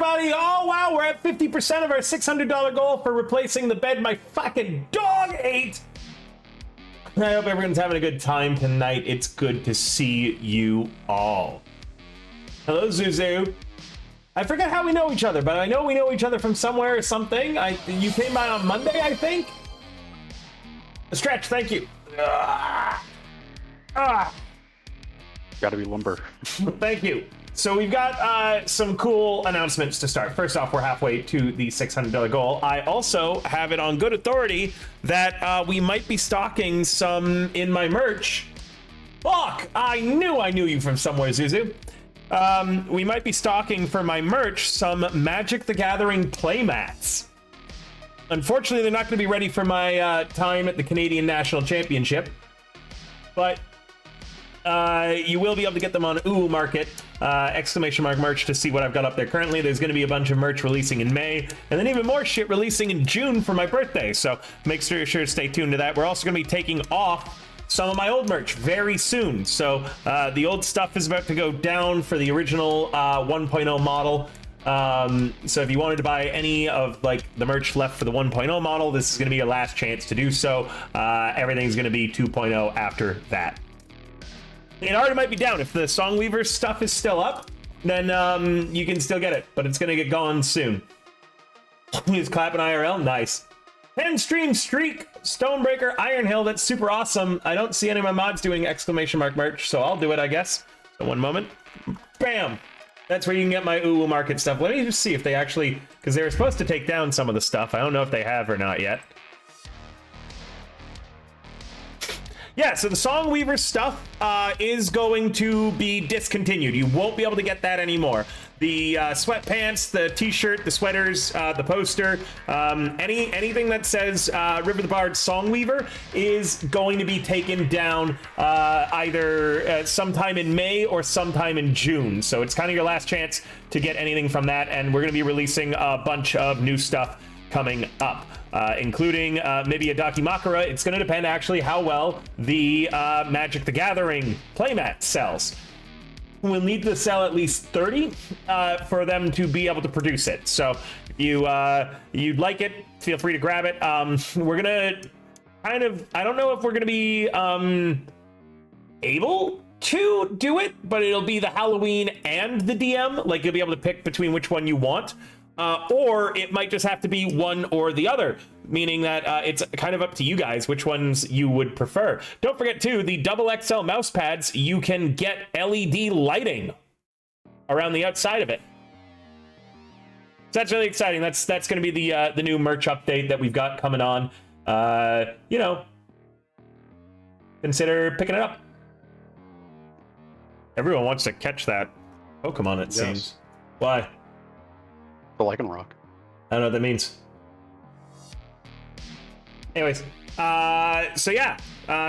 everybody. Oh, wow, we're at 50% of our $600 goal for replacing the bed my fucking dog ate. I hope everyone's having a good time tonight. It's good to see you all. Hello, Zuzu. I forget how we know each other, but I know we know each other from somewhere or something. You came by on Monday, I think? A stretch, thank you. Gotta be lumber. Thank you. So we've got some cool announcements to start. First off, we're halfway to the $600 goal. I also have it on good authority that we might be stocking some in my merch. Fuck! I knew you from somewhere, Zuzu. We might be stocking for my merch some Magic the Gathering playmats. Unfortunately, they're not going to be ready for my time at the Canadian National Championship, but you will be able to get them on Ooh Market, ! merch to see what I've got up there currently. There's going to be a bunch of merch releasing in May, and then even more shit releasing in June for my birthday, so make sure to stay tuned to that. We're also going to be taking off some of my old merch very soon, so the old stuff is about to go down for the original 1.0 model. So if you wanted to buy any of like the merch left for the 1.0 model, this is going to be your last chance to do so. Everything's going to be 2.0 after that. It already might be down. If the Songweaver stuff is still up, then you can still get it, but it's going to get gone soon. He's clapping IRL. Nice. 10 stream streak, Stonebreaker, Iron Hill. That's super awesome. I don't see any of my mods doing ! merch, so I'll do it, I guess. So one moment. Bam. That's where you can get my Ooh Market stuff. Let me just see if they actually, because they were supposed to take down some of the stuff. I don't know if they have or not yet. Yeah, so the Songweaver stuff is going to be discontinued. You won't be able to get that anymore. The sweatpants, the t-shirt, the sweaters, the poster, anything that says River the Bard Songweaver is going to be taken down either sometime in May or sometime in June. So it's kind of your last chance to get anything from that, and we're going to be releasing a bunch of new stuff coming up. Including maybe a Dakimakura. It's going to depend actually how well the Magic the Gathering playmat sells. We'll need to sell at least 30 for them to be able to produce it. So if you'd like it, feel free to grab it. We're going to kind of, I don't know if we're going to be able to do it, but it'll be the Halloween and the DM. Like, you'll be able to pick between which one you want. Or it might just have to be one or the other, meaning that it's kind of up to you guys which ones you would prefer. Don't forget, too, the XXL mouse pads, you can get LED lighting around the outside of it. So that's really exciting. That's going to be the new merch update that we've got coming on. You know, consider picking it up. Everyone wants to catch that Pokemon, it seems. Why? The Lycanroc. I don't know what that means. Anyways, so yeah,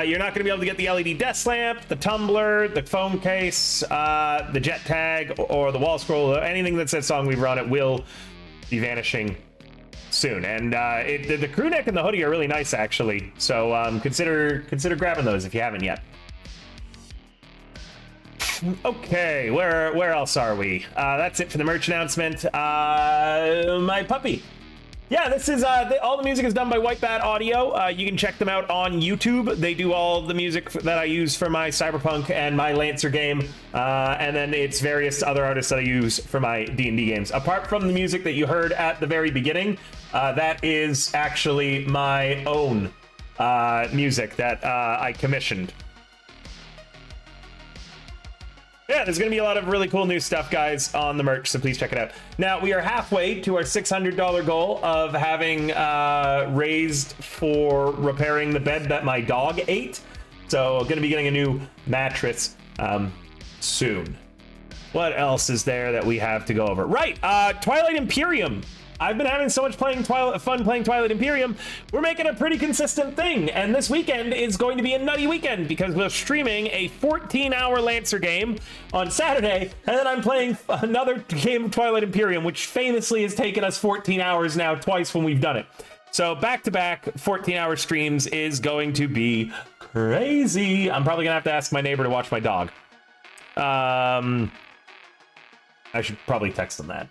you're not going to be able to get the LED desk lamp, the tumbler, the phone case, the jet tag, or the wall scroll. Anything that says Songweaver on it will be vanishing soon. And the crew neck and the hoodie are really nice, actually. So consider grabbing those if you haven't yet. Okay, where else are we? That's it for the merch announcement. My puppy. Yeah, this is all the music is done by White Bat Audio. You can check them out on YouTube. They do all the music that I use for my Cyberpunk and my Lancer game, and then it's various other artists that I use for my D&D games. Apart from the music that you heard at the very beginning, that is actually my own music that I commissioned. Yeah, there's going to be a lot of really cool new stuff, guys, on the merch, so please check it out. Now, we are halfway to our $600 goal of having raised for repairing the bed that my dog ate. So, going to be getting a new mattress soon. What else is there that we have to go over? Right, Twilight Imperium. I've been having so much fun playing Twilight Imperium. We're making a pretty consistent thing, and this weekend is going to be a nutty weekend because we're streaming a 14-hour Lancer game on Saturday, and then I'm playing another game of Twilight Imperium, which famously has taken us 14 hours now, twice when we've done it. So back-to-back 14-hour streams is going to be crazy. I'm probably gonna have to ask my neighbor to watch my dog. I should probably text him that.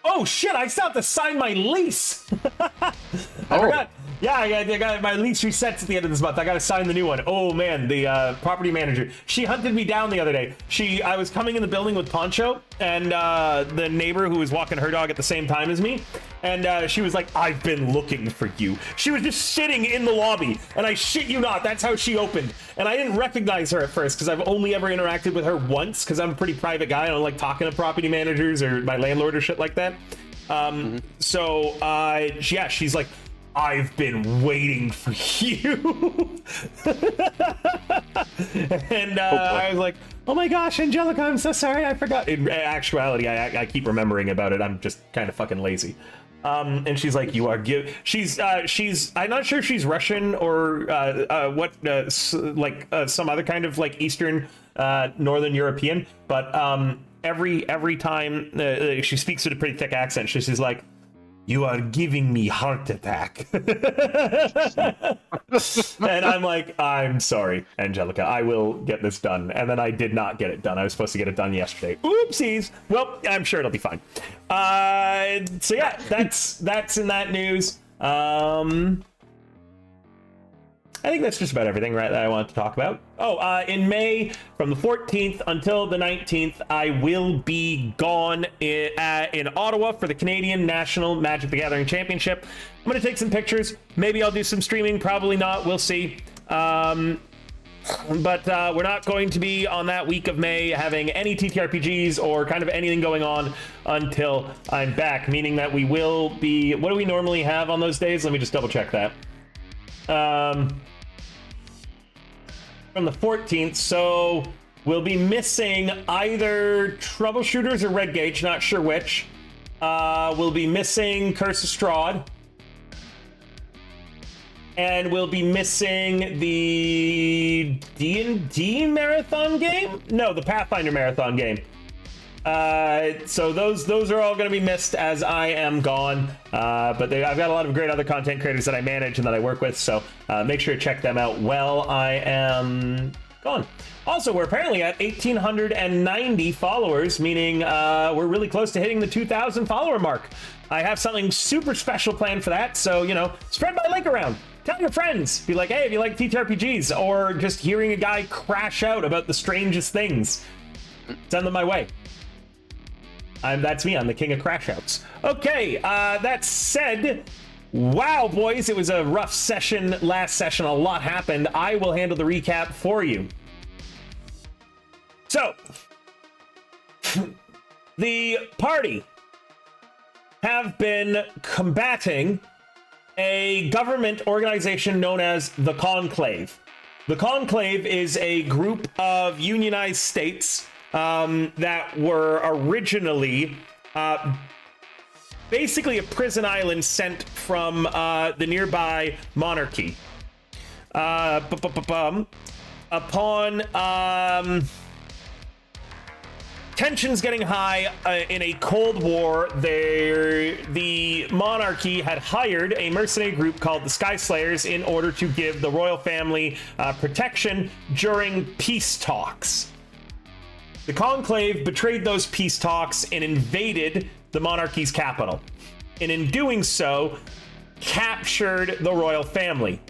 Oh shit! I still have to sign my lease. I forgot. Yeah, I got my lease resets at the end of this month. I got to sign the new one. Oh man, the property manager. She hunted me down the other day. I was coming in the building with Poncho and the neighbor who was walking her dog at the same time as me, and she was like, "I've been looking for you." She was just sitting in the lobby, and I shit you not, that's how she opened. And I didn't recognize her at first because I've only ever interacted with her once because I'm a pretty private guy. I don't like talking to property managers or my landlord or shit like that. So yeah, she's like, "I've been waiting for you." And I was like, "Oh my gosh, Angelica, I'm so sorry, I forgot." In actuality, I keep remembering about it. I'm just kind of fucking lazy. And she's like, "You are she's I'm not sure if she's Russian or some other kind of like Eastern Northern European, but every time she speaks with a pretty thick accent, she's like, "You are giving me heart attack." And I'm like, "I'm sorry, Angelica, I will get this done." And then I did not get it done. I was supposed to get it done yesterday. Oopsies. Well, I'm sure it'll be fine. So yeah, that's in that news. I think that's just about everything, right, that I wanted to talk about. Oh, in May, from the 14th until the 19th, I will be gone in Ottawa for the Canadian National Magic the Gathering Championship. I'm going to take some pictures. Maybe I'll do some streaming. Probably not. We'll see. But we're not going to be on that week of May having any TTRPGs or kind of anything going on until I'm back, meaning that we will be... What do we normally have on those days? Let me just double check that. From the 14th, so we'll be missing either Troubleshooters or Red Gauge, not sure which. We'll be missing Curse of Strahd. And we'll be missing the D&D marathon game? No, the Pathfinder marathon game. So those are all going to be missed as I am gone. But I've got a lot of great other content creators that I manage and that I work with, so make sure to check them out while I am gone. Also, we're apparently at 1,890 followers, meaning we're really close to hitting the 2,000 follower mark. I have something super special planned for that, so, you know, spread my link around. Tell your friends. Be like, "Hey, if you like TTRPGs," or just hearing a guy crash out about the strangest things, send them my way. That's me. I'm the king of crash outs. Okay, that said, wow, boys, it was a rough session last session. A lot happened. I will handle the recap for you. So, the party have been combating a government organization known as the Conclave. The Conclave is a group of unionized states that were originally basically a prison island sent from the nearby monarchy. Upon tensions getting high in a Cold War, the monarchy had hired a mercenary group called the Sky Slayers in order to give the royal family protection during peace talks. The Conclave betrayed those peace talks and invaded the monarchy's capital, and in doing so, captured the royal family.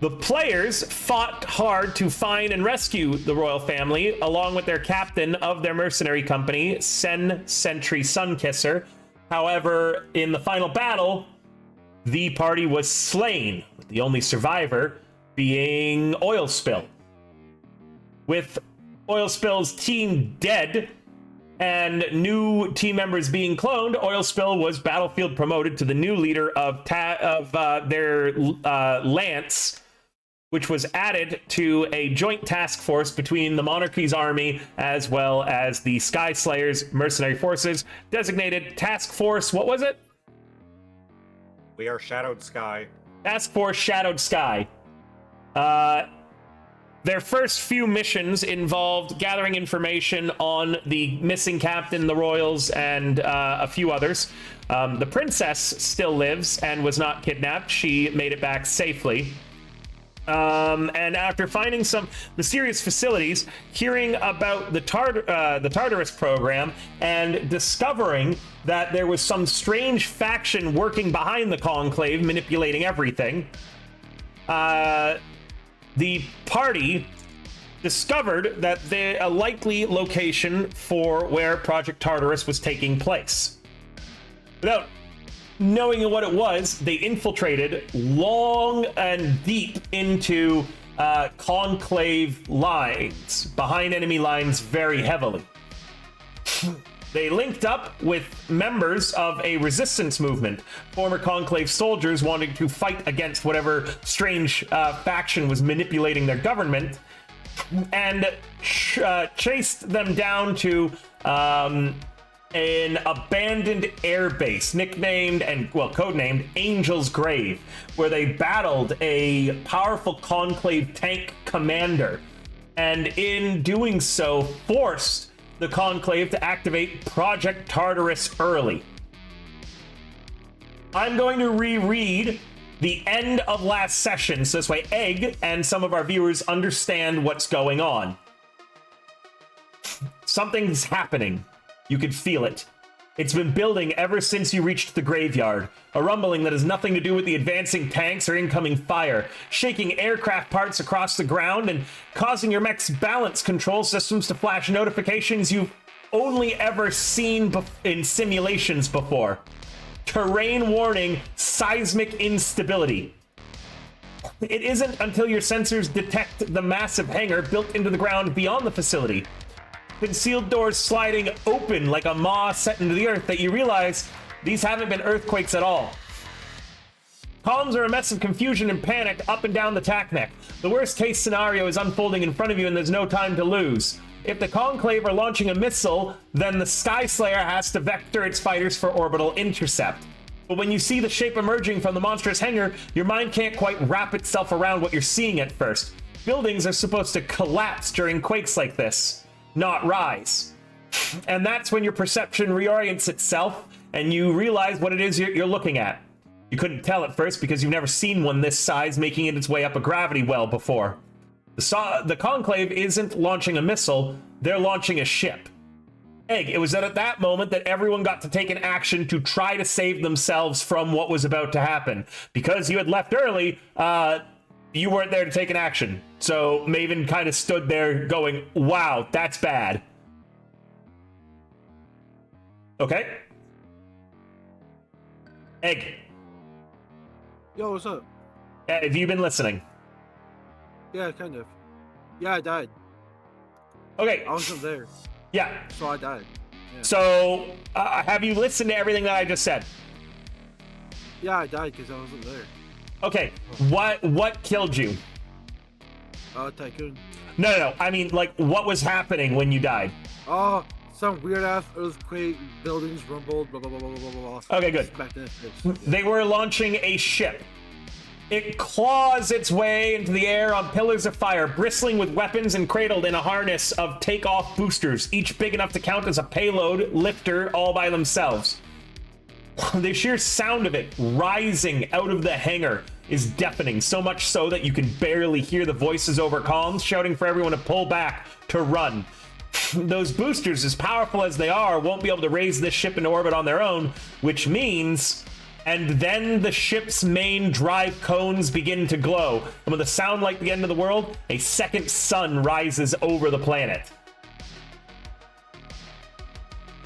The players fought hard to find and rescue the royal family, along with their captain of their mercenary company, Sen Sentry Sunkisser. However, in the final battle, the party was slain, with the only survivor being Oil Spill. With Oil Spill's team dead and new team members being cloned, Oil Spill was battlefield promoted to the new leader of their Lance, which was added to a joint task force between the Monarchy's army as well as the Sky Slayers mercenary forces, designated Task Force, what was it? We are Shadowed Sky. Task Force Shadowed Sky. Their first few missions involved gathering information on the missing captain, the Royals, and a few others. The princess still lives and was not kidnapped. She made it back safely. And after finding some mysterious facilities, hearing about the Tartarus program, and discovering that there was some strange faction working behind the Conclave, manipulating everything, the party discovered that a likely location for where Project Tartarus was taking place. Without knowing what it was, they infiltrated long and deep into Conclave lines, behind enemy lines very heavily. They linked up with members of a resistance movement, former Conclave soldiers wanting to fight against whatever strange faction was manipulating their government, and chased them down to an abandoned airbase codenamed Angel's Grave, where they battled a powerful Conclave tank commander, and in doing so forced the Conclave to activate Project Tartarus early. I'm going to reread the end of last session, so this way Egg and some of our viewers understand what's going on. Something's happening. You could feel it. It's been building ever since you reached the graveyard. A rumbling that has nothing to do with the advancing tanks or incoming fire, shaking aircraft parts across the ground and causing your mech's balance control systems to flash notifications you've only ever seen in simulations before. Terrain warning, seismic instability. It isn't until your sensors detect the massive hangar built into the ground beyond the facility, concealed doors sliding open like a maw set into the earth, that you realize these haven't been earthquakes at all. Columns are a mess of confusion and panic up and down the TACMech. The worst case scenario is unfolding in front of you and there's no time to lose. If the Conclave are launching a missile, then the Sky Slayer has to vector its fighters for orbital intercept. But when you see the shape emerging from the monstrous hangar, your mind can't quite wrap itself around what you're seeing at first. Buildings are supposed to collapse during quakes like this, not rise. And that's when your perception reorients itself and you realize what it is you're looking at. You couldn't tell at first because you've never seen one this size making it its way up a gravity well before. The Conclave isn't launching a missile, they're launching a ship. Egg, it was at that moment that everyone got to take an action to try to save themselves from what was about to happen. Because you had left early, you weren't there to take an action. So Maven kind of stood there going, wow, that's bad. Okay. Egg. Yo, what's up? Have you been listening? Yeah, kind of. Yeah, I died. Okay. I wasn't there, Yeah. so I died. Yeah, So, have you listened to everything that I just said? yeah, I died because I wasn't there. Okay. What killed you? Tycoon. No. I mean, like, what was happening when you died? Oh, some weird ass earthquake, buildings rumbled, blah blah blah blah blah blah blah. Okay, good. Smacked in the face. Yeah. They were launching a ship. It claws its way into the air on pillars of fire, bristling with weapons and cradled in a harness of takeoff boosters, each big enough to count as a payload lifter all by themselves. The sheer sound of it rising out of the hangar is deafening, so much so that you can barely hear the voices over comms shouting for everyone to pull back, to run. Those boosters, as powerful as they are, won't be able to raise this ship into orbit on their own, which means... And then the ship's main drive cones begin to glow, and with a sound like the end of the world, a second sun rises over the planet.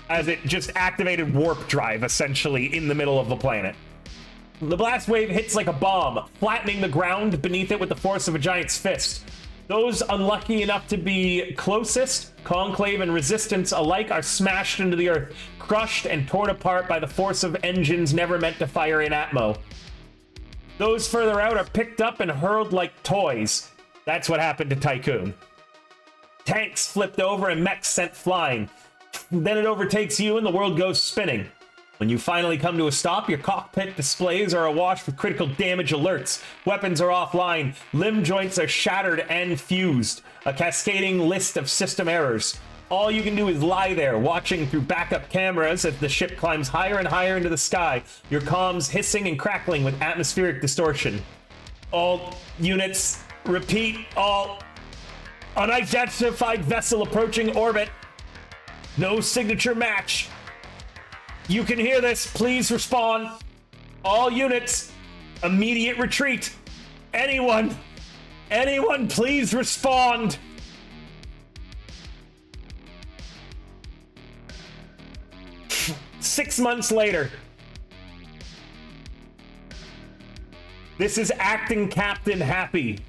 As it just activated warp drive, essentially, in the middle of the planet. The blast wave hits like a bomb, flattening the ground beneath it with the force of a giant's fist. Those unlucky enough to be closest, Conclave and Resistance alike, are smashed into the earth, crushed and torn apart by the force of engines never meant to fire in Atmo. Those further out are picked up and hurled like toys. That's what happened to Tycoon. Tanks flipped over and mechs sent flying. Then it overtakes you and the world goes spinning. When you finally come to a stop, your cockpit displays are awash with critical damage alerts. Weapons are offline, limb joints are shattered and fused. A cascading list of system errors. All you can do is lie there, watching through backup cameras as the ship climbs higher and higher into the sky, your comms hissing and crackling with atmospheric distortion. All units, Repeat, all unidentified vessel approaching orbit. No signature match. You can hear this. Please respond. All units, immediate retreat. Anyone, please respond. Six months later. This is Acting Captain Happy.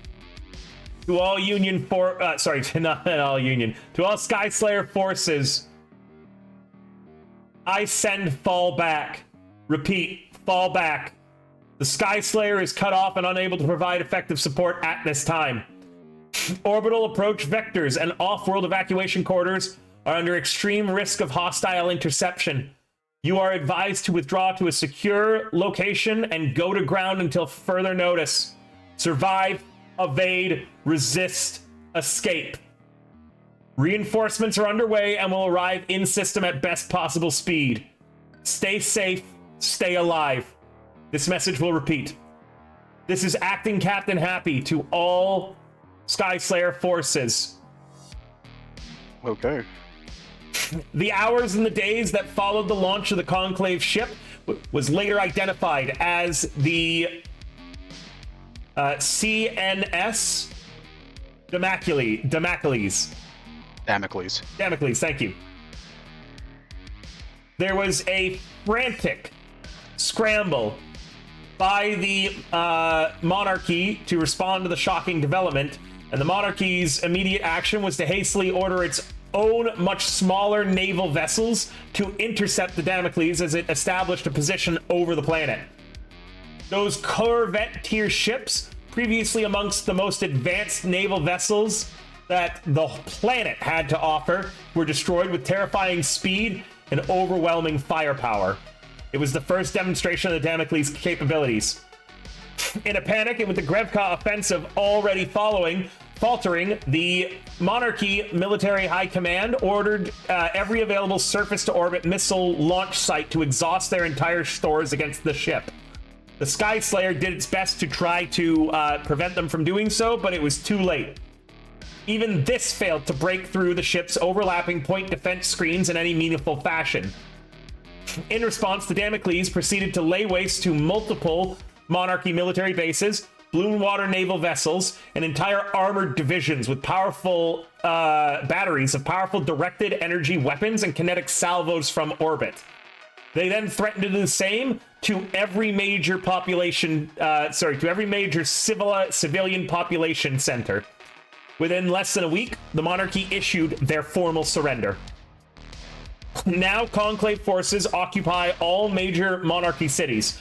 To all Union not all Union. To all Skyslayer forces, I send fall back. Repeat, fall back. The Skyslayer is cut off and unable to provide effective support at this time. Orbital approach vectors and off-world evacuation corridors are under extreme risk of hostile interception. You are advised to withdraw to a secure location and go to ground until further notice. Survive, evade, resist, escape. Reinforcements are underway and will arrive in system at best possible speed. Stay safe, stay alive. This message will repeat. This is Acting Captain Happy to all Skyslayer forces. Okay. The hours and the days that followed the launch of the Conclave ship was later identified as the CNS Damocles. Damocles, thank you. There was a frantic scramble by the monarchy to respond to the shocking development, and the monarchy's immediate action was to hastily order its own much smaller naval vessels to intercept the Damocles as it established a position over the planet. Those Corvette tier ships, previously amongst the most advanced naval vessels that the planet had to offer, were destroyed with terrifying speed and overwhelming firepower. It was the first demonstration of the Damocles' capabilities. In a panic, and with the Grevka offensive already faltering, the Monarchy Military High Command ordered every available surface-to-orbit missile launch site to exhaust their entire stores against the ship. The Skyslayer did its best to try to prevent them from doing so, but it was too late. Even this failed to break through the ship's overlapping point defense screens in any meaningful fashion. In response, the Damocles proceeded to lay waste to multiple Monarchy military bases, blue water naval vessels, and entire armored divisions with powerful batteries of powerful directed energy weapons and kinetic salvos from orbit. They then threatened to do the same to every major civilian population center. Within less than a week, the Monarchy issued their formal surrender. Now, Conclave forces occupy all major Monarchy cities.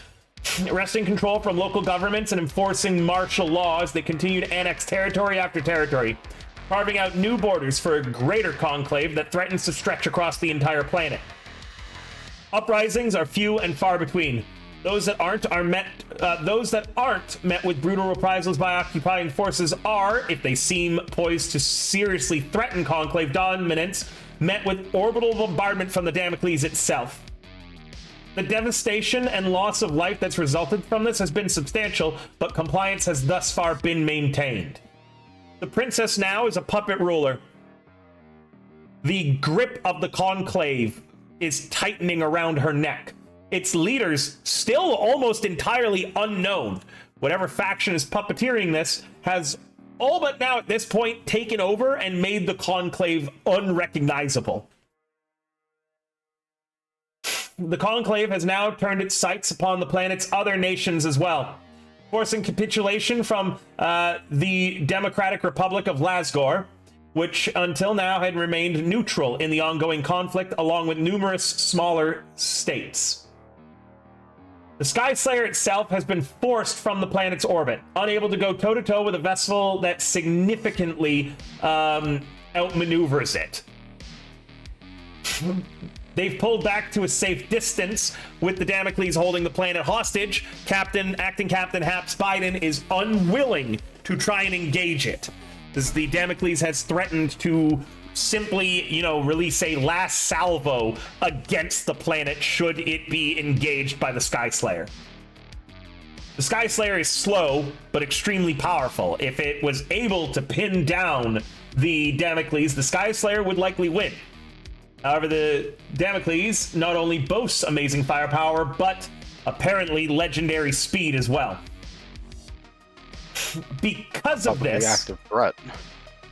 Wresting control from local governments and enforcing martial laws, they continue to annex territory after territory, carving out new borders for a greater conclave that threatens to stretch across the entire planet. Uprisings are few and far between. Those that aren't met with brutal reprisals by occupying forces are, if they seem poised to seriously threaten conclave dominance, met with orbital bombardment from the Damocles itself. The devastation and loss of life that's resulted from this has been substantial, but compliance has thus far been maintained. The princess now is a puppet ruler. The grip of the conclave is tightening around her neck. Its leaders, still almost entirely unknown, whatever faction is puppeteering this, has all but now at this point taken over and made the conclave unrecognizable. The conclave has now turned its sights upon the planet's other nations as well, forcing capitulation from the Democratic Republic of Lasgore, which until now had remained neutral in the ongoing conflict, along with numerous smaller states. The Skyslayer itself has been forced from the planet's orbit, unable to go toe-to-toe with a vessel that significantly outmaneuvers it. They've pulled back to a safe distance, with the Damocles holding the planet hostage. Acting Captain Haps Biden is unwilling to try and engage it, as the Damocles has threatened to simply, release a last salvo against the planet should it be engaged by the Skyslayer. The Sky Slayer is slow, but extremely powerful. If it was able to pin down the Damocles, the Sky Slayer would likely win. However, the Damocles not only boasts amazing firepower, but apparently legendary speed as well. Because of Probably this, active threat.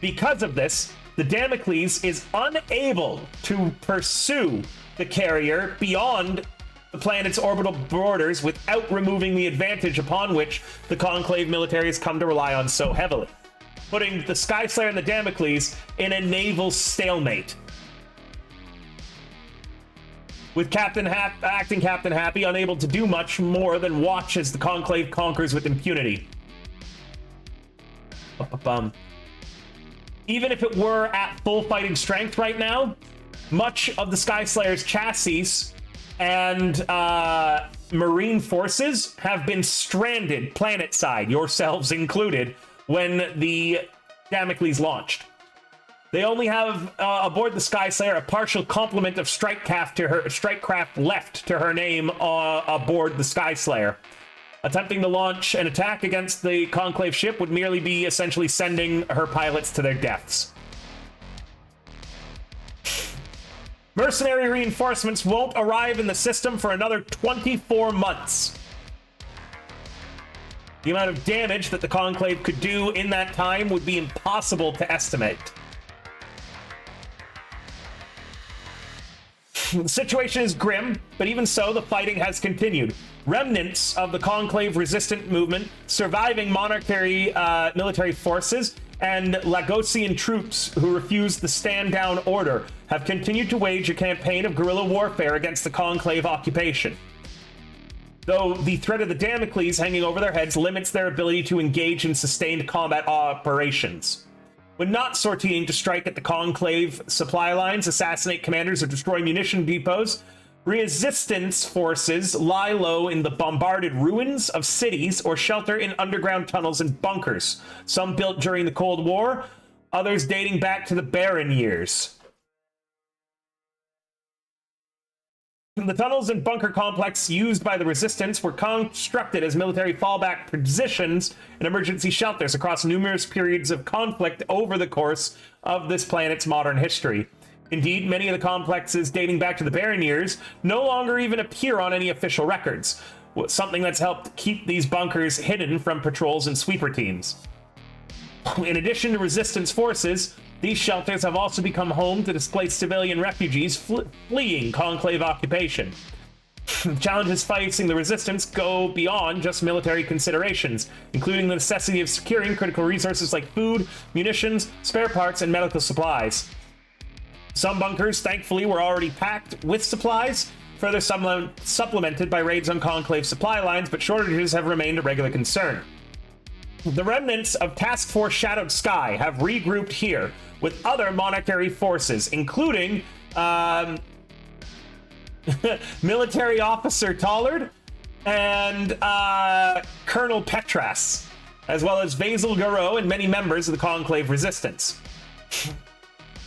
because of this, the Damocles is unable to pursue the carrier beyond the planet's orbital borders without removing the advantage upon which the Conclave military has come to rely on so heavily, putting the Sky Slayer and the Damocles in a naval stalemate. With acting Captain Happy unable to do much more than watch as the Conclave conquers with impunity. Even if it were at full fighting strength right now, much of the Sky Slayer's chassis and marine forces have been stranded planet-side, yourselves included, when the Damocles launched. They only have aboard the Sky Slayer a partial complement of strike craft left to her name aboard the Sky Slayer. Attempting to launch an attack against the Conclave ship would merely be essentially sending her pilots to their deaths. Mercenary reinforcements won't arrive in the system for another 24 months. The amount of damage that the Conclave could do in that time would be impossible to estimate. The situation is grim, but even so, the fighting has continued. Remnants of the Conclave resistant movement, surviving monarchy military forces, and Lagosian troops who refused the stand-down order have continued to wage a campaign of guerrilla warfare against the Conclave occupation. Though the threat of the Damocles hanging over their heads limits their ability to engage in sustained combat operations. When not sortieing to strike at the Conclave supply lines, assassinate commanders, or destroy munition depots, resistance forces lie low in the bombarded ruins of cities or shelter in underground tunnels and bunkers, some built during the Cold War, others dating back to the Barren years. The tunnels and bunker complex used by the resistance were constructed as military fallback positions and emergency shelters across numerous periods of conflict over the course of this planet's modern history. Indeed, many of the complexes dating back to the Barren years no longer even appear on any official records, something that's helped keep these bunkers hidden from patrols and sweeper teams. In addition to resistance forces, these shelters have also become home to displaced civilian refugees fleeing Conclave occupation. The challenges facing the resistance go beyond just military considerations, including the necessity of securing critical resources like food, munitions, spare parts, and medical supplies. Some bunkers, thankfully, were already packed with supplies, further supplemented by raids on Conclave supply lines, but shortages have remained a regular concern. The remnants of Task Force Shadowed Sky have regrouped here with other monarchy forces, including military officer Tollard and Colonel Petras, as well as Basil Garot and many members of the Conclave resistance.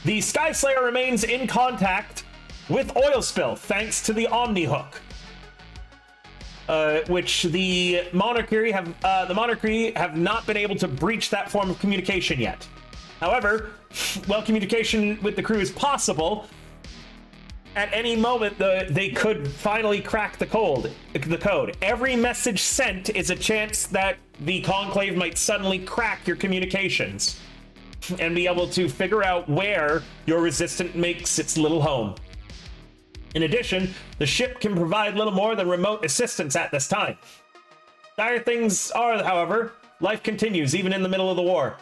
The Sky Slayer remains in contact with Oil Spill thanks to the Omni Hook, which the monarchy have not been able to breach that form of communication yet. However, while communication with the crew is possible, at any moment they could finally crack the code. Every message sent is a chance that the Conclave might suddenly crack your communications and be able to figure out where your resistant makes its little home. In addition, the ship can provide little more than remote assistance at this time. Dire things are, however, life continues even in the middle of the war.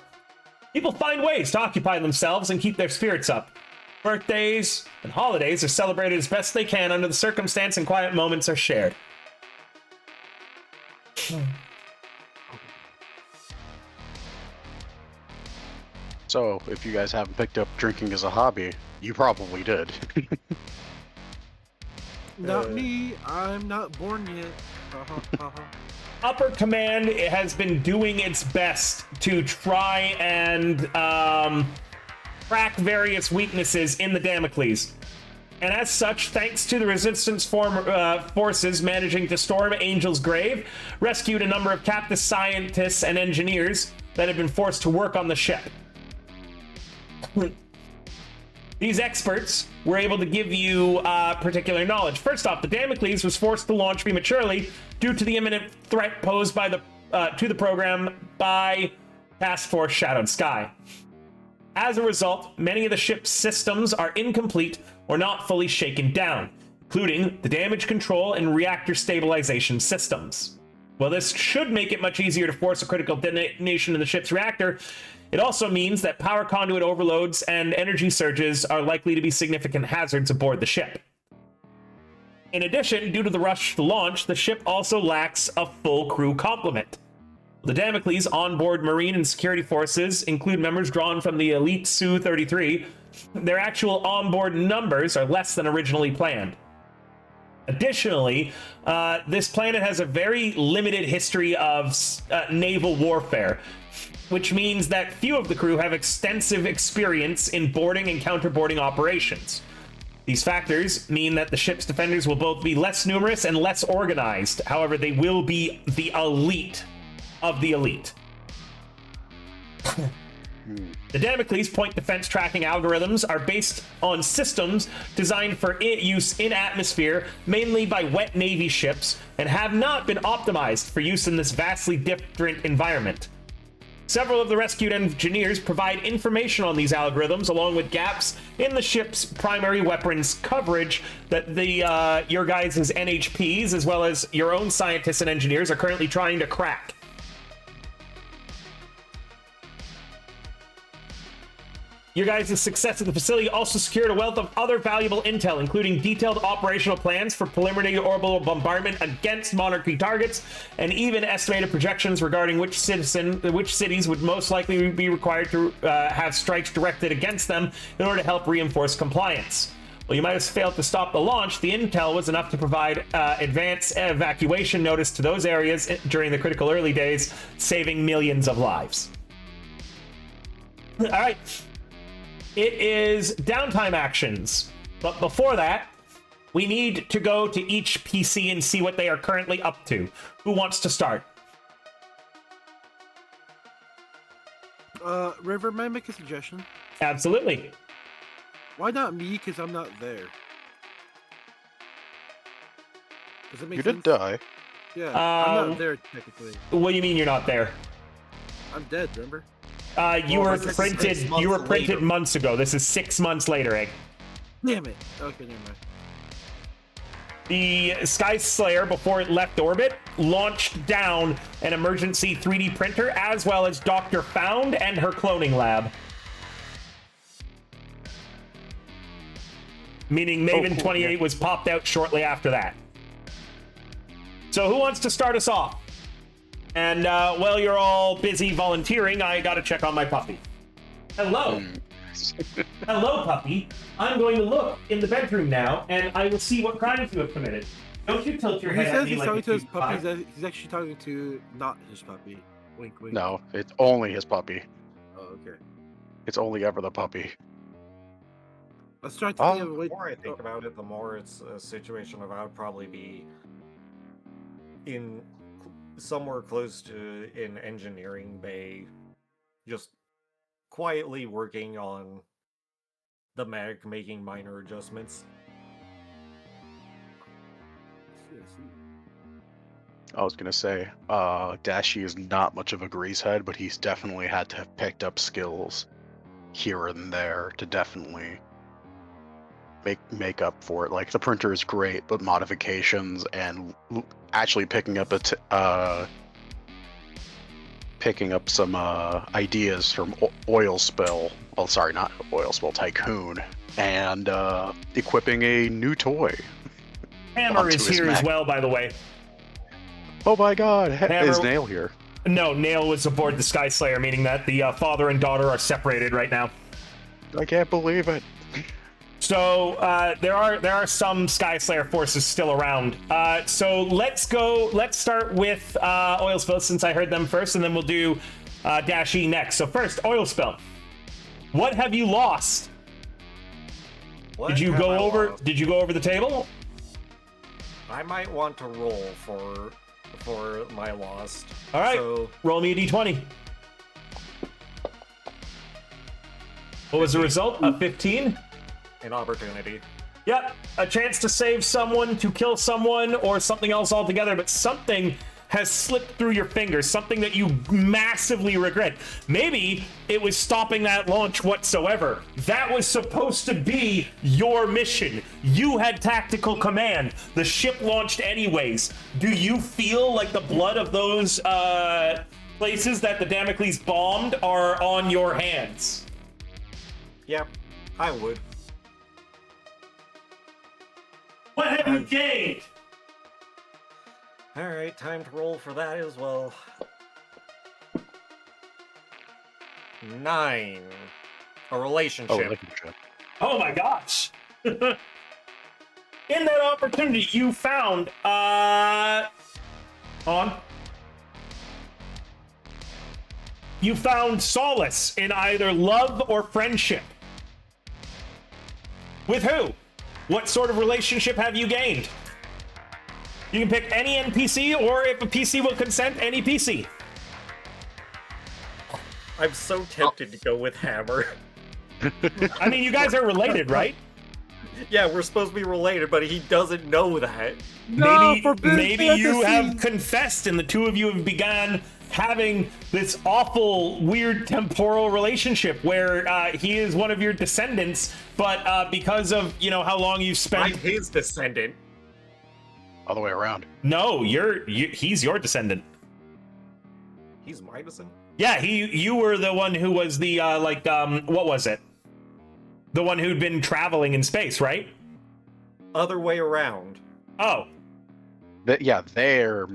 People find ways to occupy themselves and keep their spirits up. Birthdays and holidays are celebrated as best they can under the circumstance, and quiet moments are shared. So, if you guys haven't picked up drinking as a hobby, you probably did. Not me. I'm not born yet. Upper Command has been doing its best to try and crack various weaknesses in the Damocles. And as such, thanks to the Resistance forces managing to storm Angel's Grave, rescued a number of captive scientists and engineers that had been forced to work on the ship. These experts were able to give you particular knowledge. First off, the Damocles was forced to launch prematurely due to the imminent threat posed by to the program by Task Force Shadowed Sky. As a result, many of the ship's systems are incomplete or not fully shaken down, including the damage control and reactor stabilization systems. While this should make it much easier to force a critical detonation in the ship's reactor, it also means that power conduit overloads and energy surges are likely to be significant hazards aboard the ship. In addition, due to the rush to launch, the ship also lacks a full crew complement. The Damocles onboard Marine and security forces include members drawn from the elite Su-33. Their actual onboard numbers are less than originally planned. Additionally, this planet has a very limited history of naval warfare, which means that few of the crew have extensive experience in boarding and counterboarding operations. These factors mean that the ship's defenders will both be less numerous and less organized. However, they will be the elite of the elite. The Damocles point defense tracking algorithms are based on systems designed for use in atmosphere, mainly by wet Navy ships, and have not been optimized for use in this vastly different environment. Several of the rescued engineers provide information on these algorithms, along with gaps in the ship's primary weapons coverage that your guys' NHPs, as well as your own scientists and engineers, are currently trying to crack. Your guys' success at the facility also secured a wealth of other valuable intel, including detailed operational plans for preliminary orbital bombardment against monarchy targets, and even estimated projections regarding which cities would most likely be required to have strikes directed against them in order to help reinforce compliance. While you might have failed to stop the launch, the intel was enough to provide advance evacuation notice to those areas during the critical early days, saving millions of lives. All right. It is downtime actions, but before that, we need to go to each PC and see what they are currently up to. Who wants to start? River, may I make a suggestion? Absolutely. Why not me? Because I'm not there. Does that make You sense? didn't die. Yeah, I'm not there technically. What do you mean you're not there? I'm dead, remember? You were this is printed. 6 months You were printed later. months ago. This is 6 months later, Egg. Damn it. Okay, never mind. The Sky Slayer, before it left orbit, launched down an emergency 3D printer, as well as Dr. Found and her cloning lab. Meaning Maven 28 was popped out shortly after that. So who wants to start us off? And while you're all busy volunteering, I gotta check on my puppy. Hello. Hello, puppy. I'm going to look in the bedroom now, and I will see what crimes you have committed. Don't you tilt your He head at says me he's like talking a to his cute puppy. pie. He's actually talking to not his puppy. Wink, wink. No, it's only his puppy. Oh, okay. It's only ever the puppy. Let's try to think of a The way. more I think about it, the more it's a situation of I would probably be in somewhere close to an engineering bay, just quietly working on the mech, making minor adjustments. I was gonna say, Dashi is not much of a greasehead, but he's definitely had to have picked up skills here and there to definitely make up for it. Like the printer is great, but modifications and actually picking up some ideas from Oil Spill. Well, sorry, not Oil Spill, Tycoon, and equipping a new toy. Hammer onto is his here as mech. well, by the way. Oh my God, Hammer- is Nail here? No, Nail was aboard the Sky Slayer, meaning that the father and daughter are separated right now. I can't believe it. So there are some Sky Slayer forces still around. So let's go. Let's start with Oil Spill, since I heard them first, and then we'll do Dashi next. So first, Oil Spill. What have you lost? What Did you have go I over? lost? Did you go over the table? I might want to roll for my lost. All right. So Roll me a d20. What was the result? A 15? an opportunity. Yep, a chance to save someone, to kill someone, or something else altogether, but something has slipped through your fingers, something that you massively regret. Maybe it was stopping that launch whatsoever. That was supposed to be your mission. You had tactical command. The ship launched anyways. Do you feel like the blood of those places that the Damocles bombed are on your hands? Yeah, I would. What have you gained? Alright, time to roll for that as well. 9. A relationship. Oh, relationship. Oh my gosh. In that opportunity, you found, you found solace in either love or friendship. With who? What sort of relationship have you gained? You can pick any NPC, or if a PC will consent, any PC. I'm so tempted to go with Hammer. I mean, you guys are related, right? Yeah, we're supposed to be related, but he doesn't know that. No, forbidden maybe you fantasy. have confessed and the two of you have begun having this awful, weird temporal relationship where he is one of your descendants, but because of, you know, how long you've I'm spent... his descendant. All the way around. No, he's your descendant. He's my descendant? Yeah, you were the one who was the, what was it? The one who'd been traveling in space, right? Other way around. Oh. Yeah, they're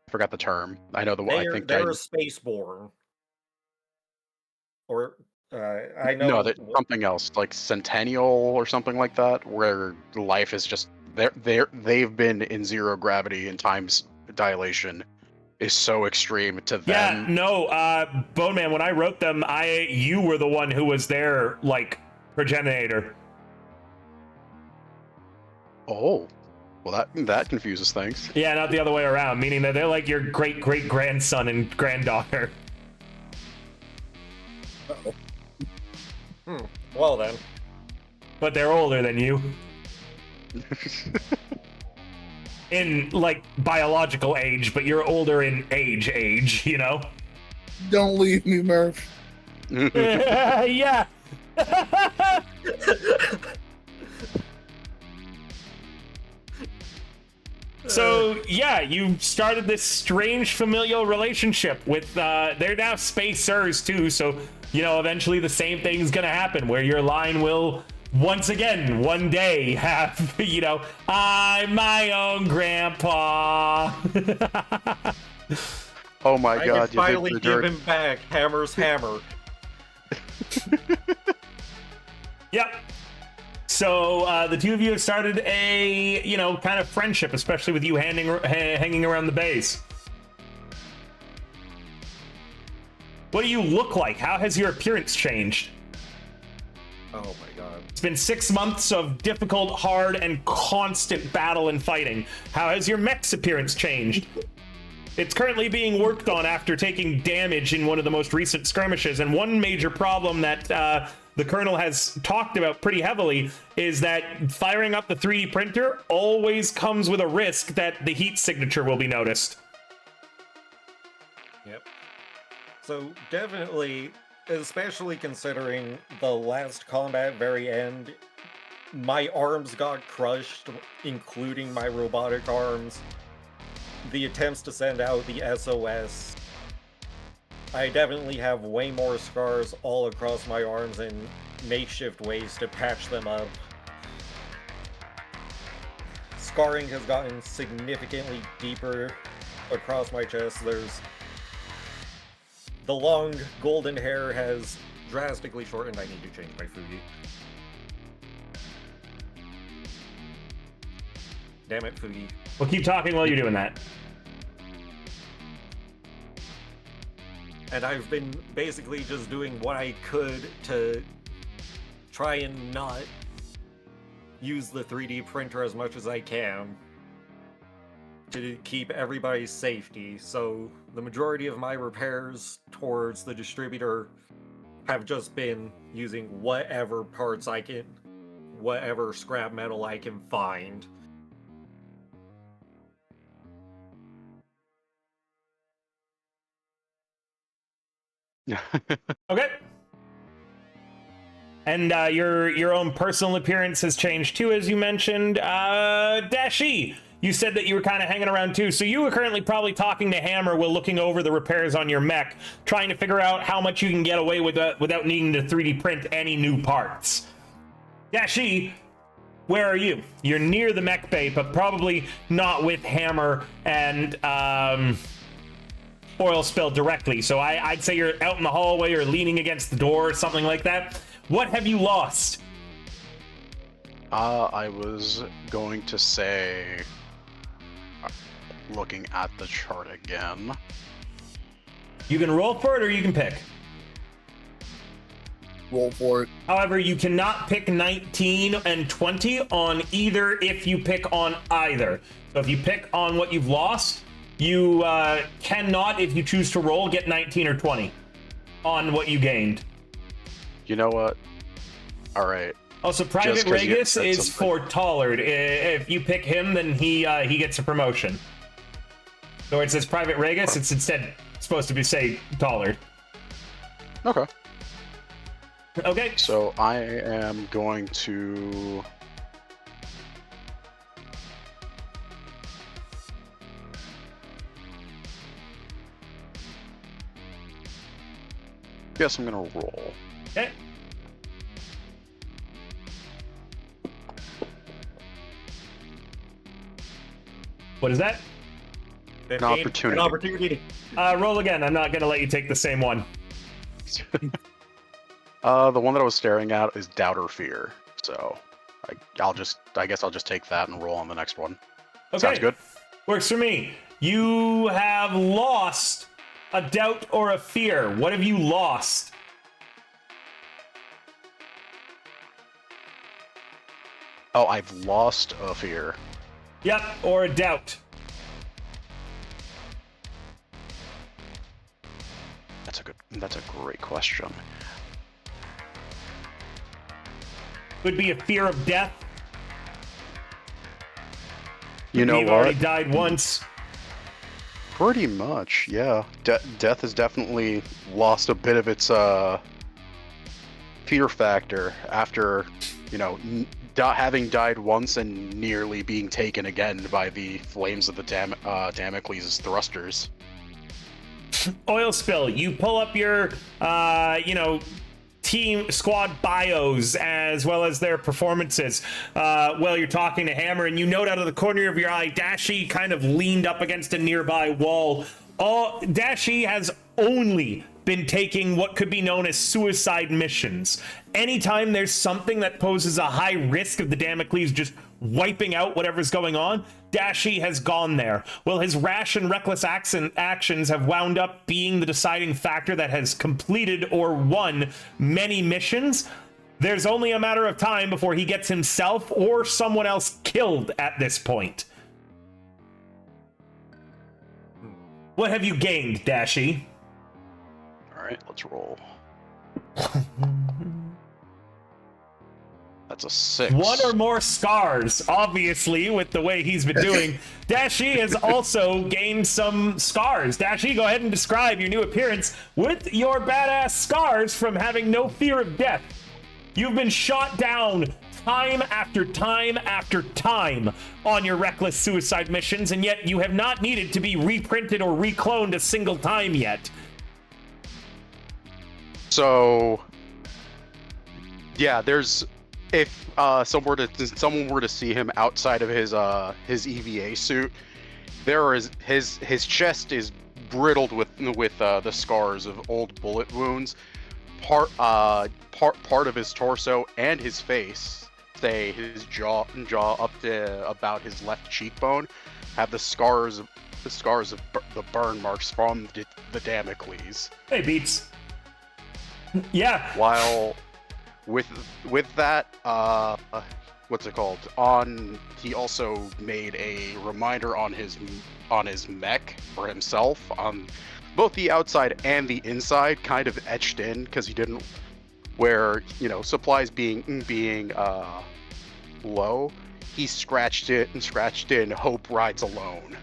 forgot the term. I know the one. I think They're a spaceborn. Or I know. No, something else, like Centennial or something like that, where life is just they've been in zero gravity and time's dilation is so extreme to them. Yeah, no, Bone Man, when I wrote them, you were the one who was their, like, progenitor. Oh, well that confuses things. Yeah, not the other way around, meaning that they're like your great-great-grandson and granddaughter. Uh-oh. Well then. But they're older than you. In, like, biological age, but you're older in age, you know? Don't leave me, Murph. Yeah. So, yeah, you started this strange familial relationship with, they're now spacers too, so, you know, eventually the same thing's gonna happen, where your line will, once again, one day have, you know, I'm my own grandpa. Oh my I god, can finally you did the give dirt. him back Hammer's hammer. Yep. So the two of you have started a, you know, kind of friendship, especially with you hanging around the base. What do you look like? How has your appearance changed? Oh my god. It's been 6 months of difficult, hard, and constant battle and fighting. How has your mech's appearance changed? It's currently being worked on after taking damage in one of the most recent skirmishes, and one major problem that the Colonel has talked about pretty heavily is that firing up the 3D printer always comes with a risk that the heat signature will be noticed. Yep. So definitely, especially considering the last combat very end, my arms got crushed, including my robotic arms. The attempts to send out the SOS. I definitely have way more scars all across my arms in makeshift ways to patch them up. Scarring has gotten significantly deeper across my chest. The long golden hair has drastically shortened. I need to change my Fuji. Damn it, Fuji. We'll keep talking while you're doing that. And I've been basically just doing what I could to try and not use the 3D printer as much as I can to keep everybody's safety. So the majority of my repairs towards the distributor have just been using whatever parts I can, whatever scrap metal I can find. Okay. And your own personal appearance has changed too, as you mentioned. Dashi, you said that you were kind of hanging around too. So you were currently probably talking to Hammer while looking over the repairs on your mech, trying to figure out how much you can get away with without needing to 3D print any new parts. Dashi, where are you? You're near the mech bay, but probably not with Hammer and Oil Spill directly. So I'd say you're out in the hallway or leaning against the door or something like that. What have you lost? I was going to say, looking at the chart again. You can roll for it or you can pick. Roll for it. However, you cannot pick 19 and 20 on either if you pick on either. So if you pick on what you've lost, you cannot, if you choose to roll, get 19 or 20 on what you gained. You know what? All right. Also, Private Just 'cause you Regis said is something. for Tollard. If you pick him, then he gets a promotion. So it says Private Regis, it's instead supposed to be, say, Tollard. Okay. Okay. So I am going to... Guess I'm gonna roll. Okay. What is that? 15, opportunity. An opportunity. Roll again. I'm not going to let you take the same one. The one that I was staring at is doubt or fear. So I guess I'll just take that and roll on the next one. Okay. Sounds good. Works for me. You have lost a doubt or a fear. What have you lost? Oh, I've lost a fear. Yep, or a doubt. That's a great question. Could be a fear of death. You know You've what? already died once. Pretty much, yeah. Death has definitely lost a bit of its fear factor after, having died once and nearly being taken again by the flames of the Damocles' thrusters. Oil Spill, you pull up your, team squad bios as well as their performances while you're talking to Hammer, and you note out of the corner of your eye, Dashi kind of leaned up against a nearby wall. Dashi has only been taking what could be known as suicide missions. Anytime there's something that poses a high risk of the Damocles just wiping out whatever's going on, Dashi has gone there. Well, his rash and reckless actions have wound up being the deciding factor that has completed or won many missions. There's only a matter of time before he gets himself or someone else killed at this point. What have you gained, Dashi? Alright, let's roll. That's a 6. One or more scars, obviously, with the way he's been doing. Dashi has also gained some scars. Dashi, go ahead and describe your new appearance with your badass scars from having no fear of death. You've been shot down time after time after time on your reckless suicide missions, and yet you have not needed to be reprinted or recloned a single time yet. So, yeah, if someone were to see him outside of his EVA suit, his chest is brittled with the scars of old bullet wounds. Part of his torso and his face, say his jaw up to about his left cheekbone, have the scars of the burn marks from the Damocles. Hey, Beats. Yeah. While with that, what's it called? He also made a reminder on his mech for himself on both the outside and the inside, kind of etched in because he didn't, where supplies being low. He scratched it and scratched in "Hope rides alone."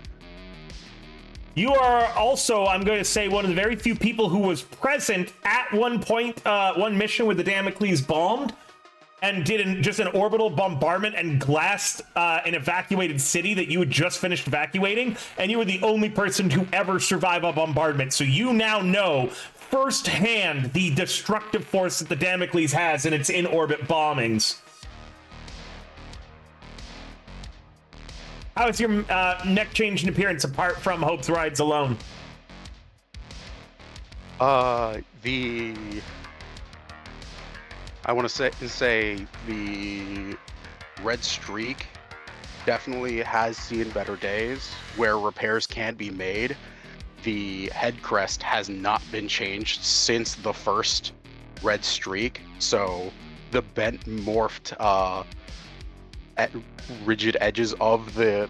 You are also, I'm going to say, one of the very few people who was present at one point, one mission where the Damocles bombed and did just an orbital bombardment and glassed an evacuated city that you had just finished evacuating, and you were the only person to ever survive a bombardment. So you now know firsthand the destructive force that the Damocles has in its in-orbit bombings. How is your neck change in appearance apart from Hope's Rides alone? I want to say the red streak definitely has seen better days where repairs can be made. The head crest has not been changed since the first red streak, so the bent morphed rigid edges of the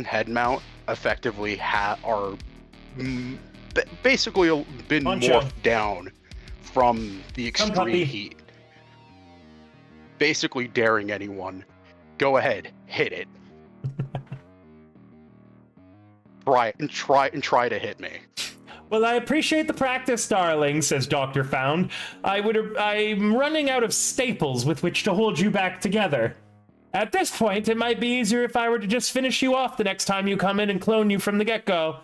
head mount effectively are basically been morphed down from the extreme heat, basically daring anyone, go ahead, hit it. try to hit me. Well, I appreciate the practice, darling, says Dr. Found. I'm running out of staples with which to hold you back together. At this point, it might be easier if I were to just finish you off the next time you come in and clone you from the get-go.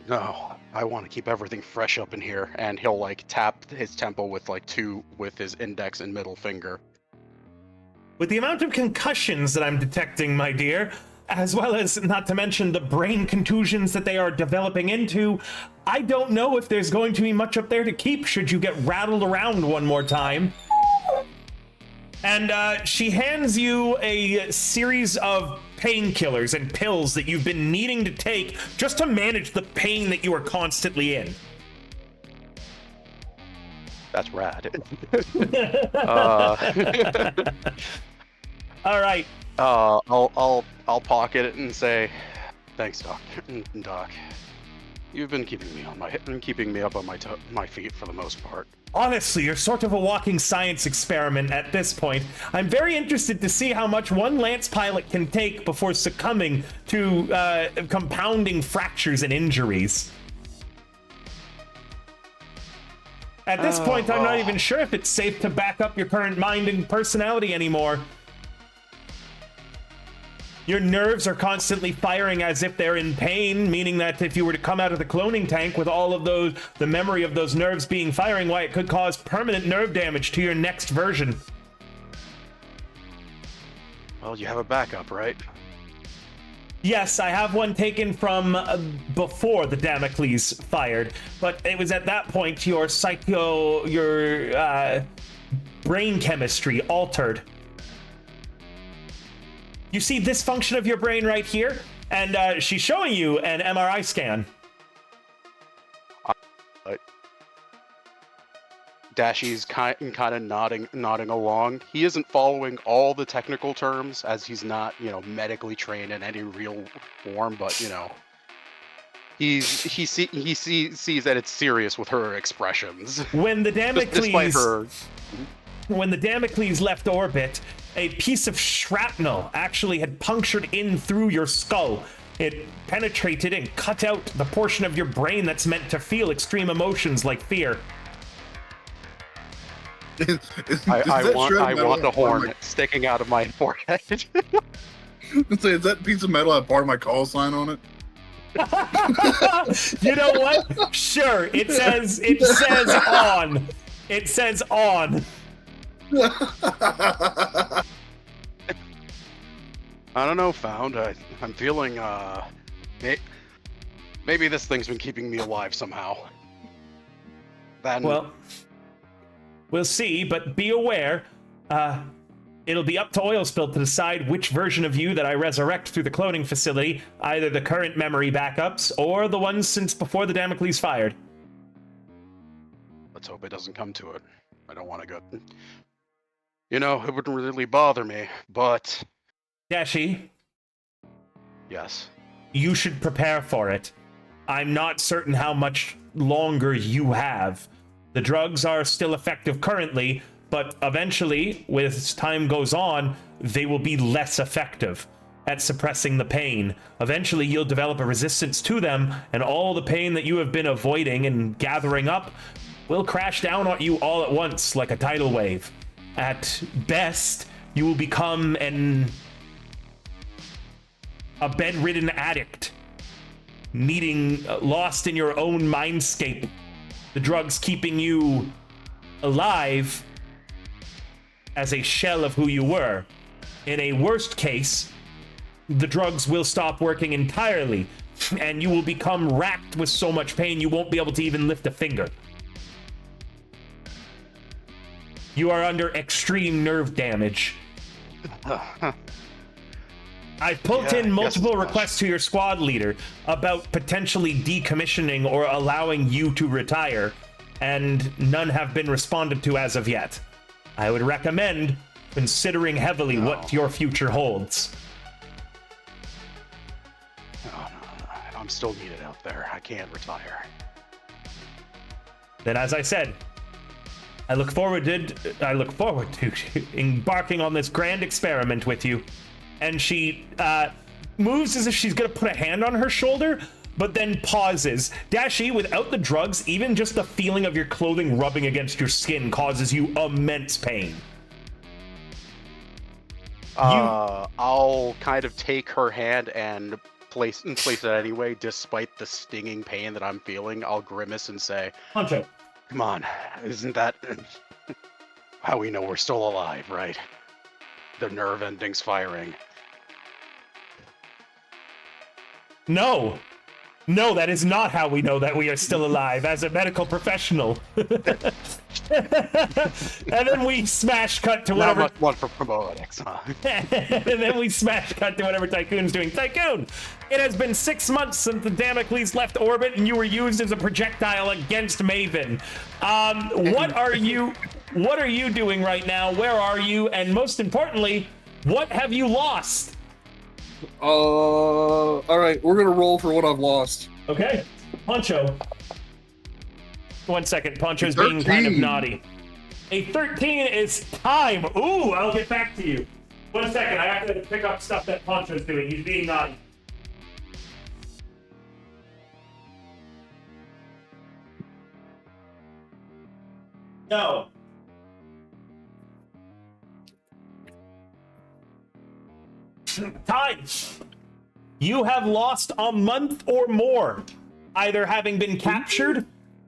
No, I want to keep everything fresh up in here, and he'll tap his temple with with his index and middle finger. With the amount of concussions that I'm detecting, my dear, as well as not to mention the brain contusions that they are developing into, I don't know if there's going to be much up there to keep should you get rattled around one more time. And she hands you a series of painkillers and pills that you've been needing to take just to manage the pain that you are constantly in. That's rad. All right. I'll pocket it and say, thanks, Doc. You've been keeping me up on my feet for the most part. Honestly, you're sort of a walking science experiment at this point. I'm very interested to see how much one Lance pilot can take before succumbing to compounding fractures and injuries. At this point, I'm not even sure if it's safe to back up your current mind and personality anymore. Your nerves are constantly firing as if they're in pain, meaning that if you were to come out of the cloning tank with all of the memory of those nerves being firing, why, it could cause permanent nerve damage to your next version. Well, you have a backup, right? Yes, I have one taken from before the Damocles fired, but it was at that point your brain chemistry altered. You see this function of your brain right here? And she's showing you an MRI scan. Dashy's kind of nodding along. He isn't following all the technical terms, as he's not, medically trained in any real form, but, he sees that it's serious with her expressions. When the Despite her... When the Damocles left orbit, a piece of shrapnel actually had punctured in through your skull. It penetrated and cut out the portion of your brain that's meant to feel extreme emotions like fear. I want the horn sticking out of my forehead. Is that piece of metal have part of my call sign on it? You know what? Sure. It says on. It says on. I don't know, Found. I'm feeling, maybe this thing's been keeping me alive somehow. Well, we'll see, but be aware, it'll be up to Oilspill to decide which version of you that I resurrect through the cloning facility, either the current memory backups or the ones since before the Damocles fired. Let's hope it doesn't come to it. I don't want to go... You know, it wouldn't really bother me, but Dashi, yes. you should prepare for it. I'm not certain how much longer you have. The drugs are still effective currently, but eventually, as time goes on, they will be less effective at suppressing the pain. Eventually, you'll develop a resistance to them, and all the pain that you have been avoiding and gathering up will crash down on you all at once like a tidal wave. At best, you will become a bedridden addict, lost in your own mindscape. The drugs keeping you alive as a shell of who you were. In a worst case, the drugs will stop working entirely, and you will become racked with so much pain you won't be able to even lift a finger. You are under extreme nerve damage. I've pulled in multiple requests to your squad leader about potentially decommissioning or allowing you to retire, and none have been responded to as of yet. I would recommend considering heavily what your future holds. No, I'm still needed out there. I can't retire. Then, as I said, I look forward to embarking on this grand experiment with you. And she moves as if she's gonna put a hand on her shoulder, but then pauses. Dashi, without the drugs, even just the feeling of your clothing rubbing against your skin causes you immense pain. I'll kind of take her hand and place it anyway, despite the stinging pain that I'm feeling. I'll grimace and say, Poncho. Come on, isn't that how we know we're still alive, right? The nerve endings firing. No, that is not how we know that we are still alive as a medical professional. And then we smash cut to whatever. Not much one for probiotics, huh? And then we smash cut to whatever Tycoon's doing. Tycoon, it has been 6 months since the Damocles left orbit and you were used as a projectile against Maven. What are you doing right now? Where are you? And most importantly, what have you lost? All right, we're gonna roll for what I've lost. Okay, Poncho. 1 second, Poncho's being kind of naughty. A 13 is time. Ooh, I'll get back to you. 1 second, I have to pick up stuff that Poncho's doing. He's being naughty. No. Time. You have lost a month or more, either having been captured,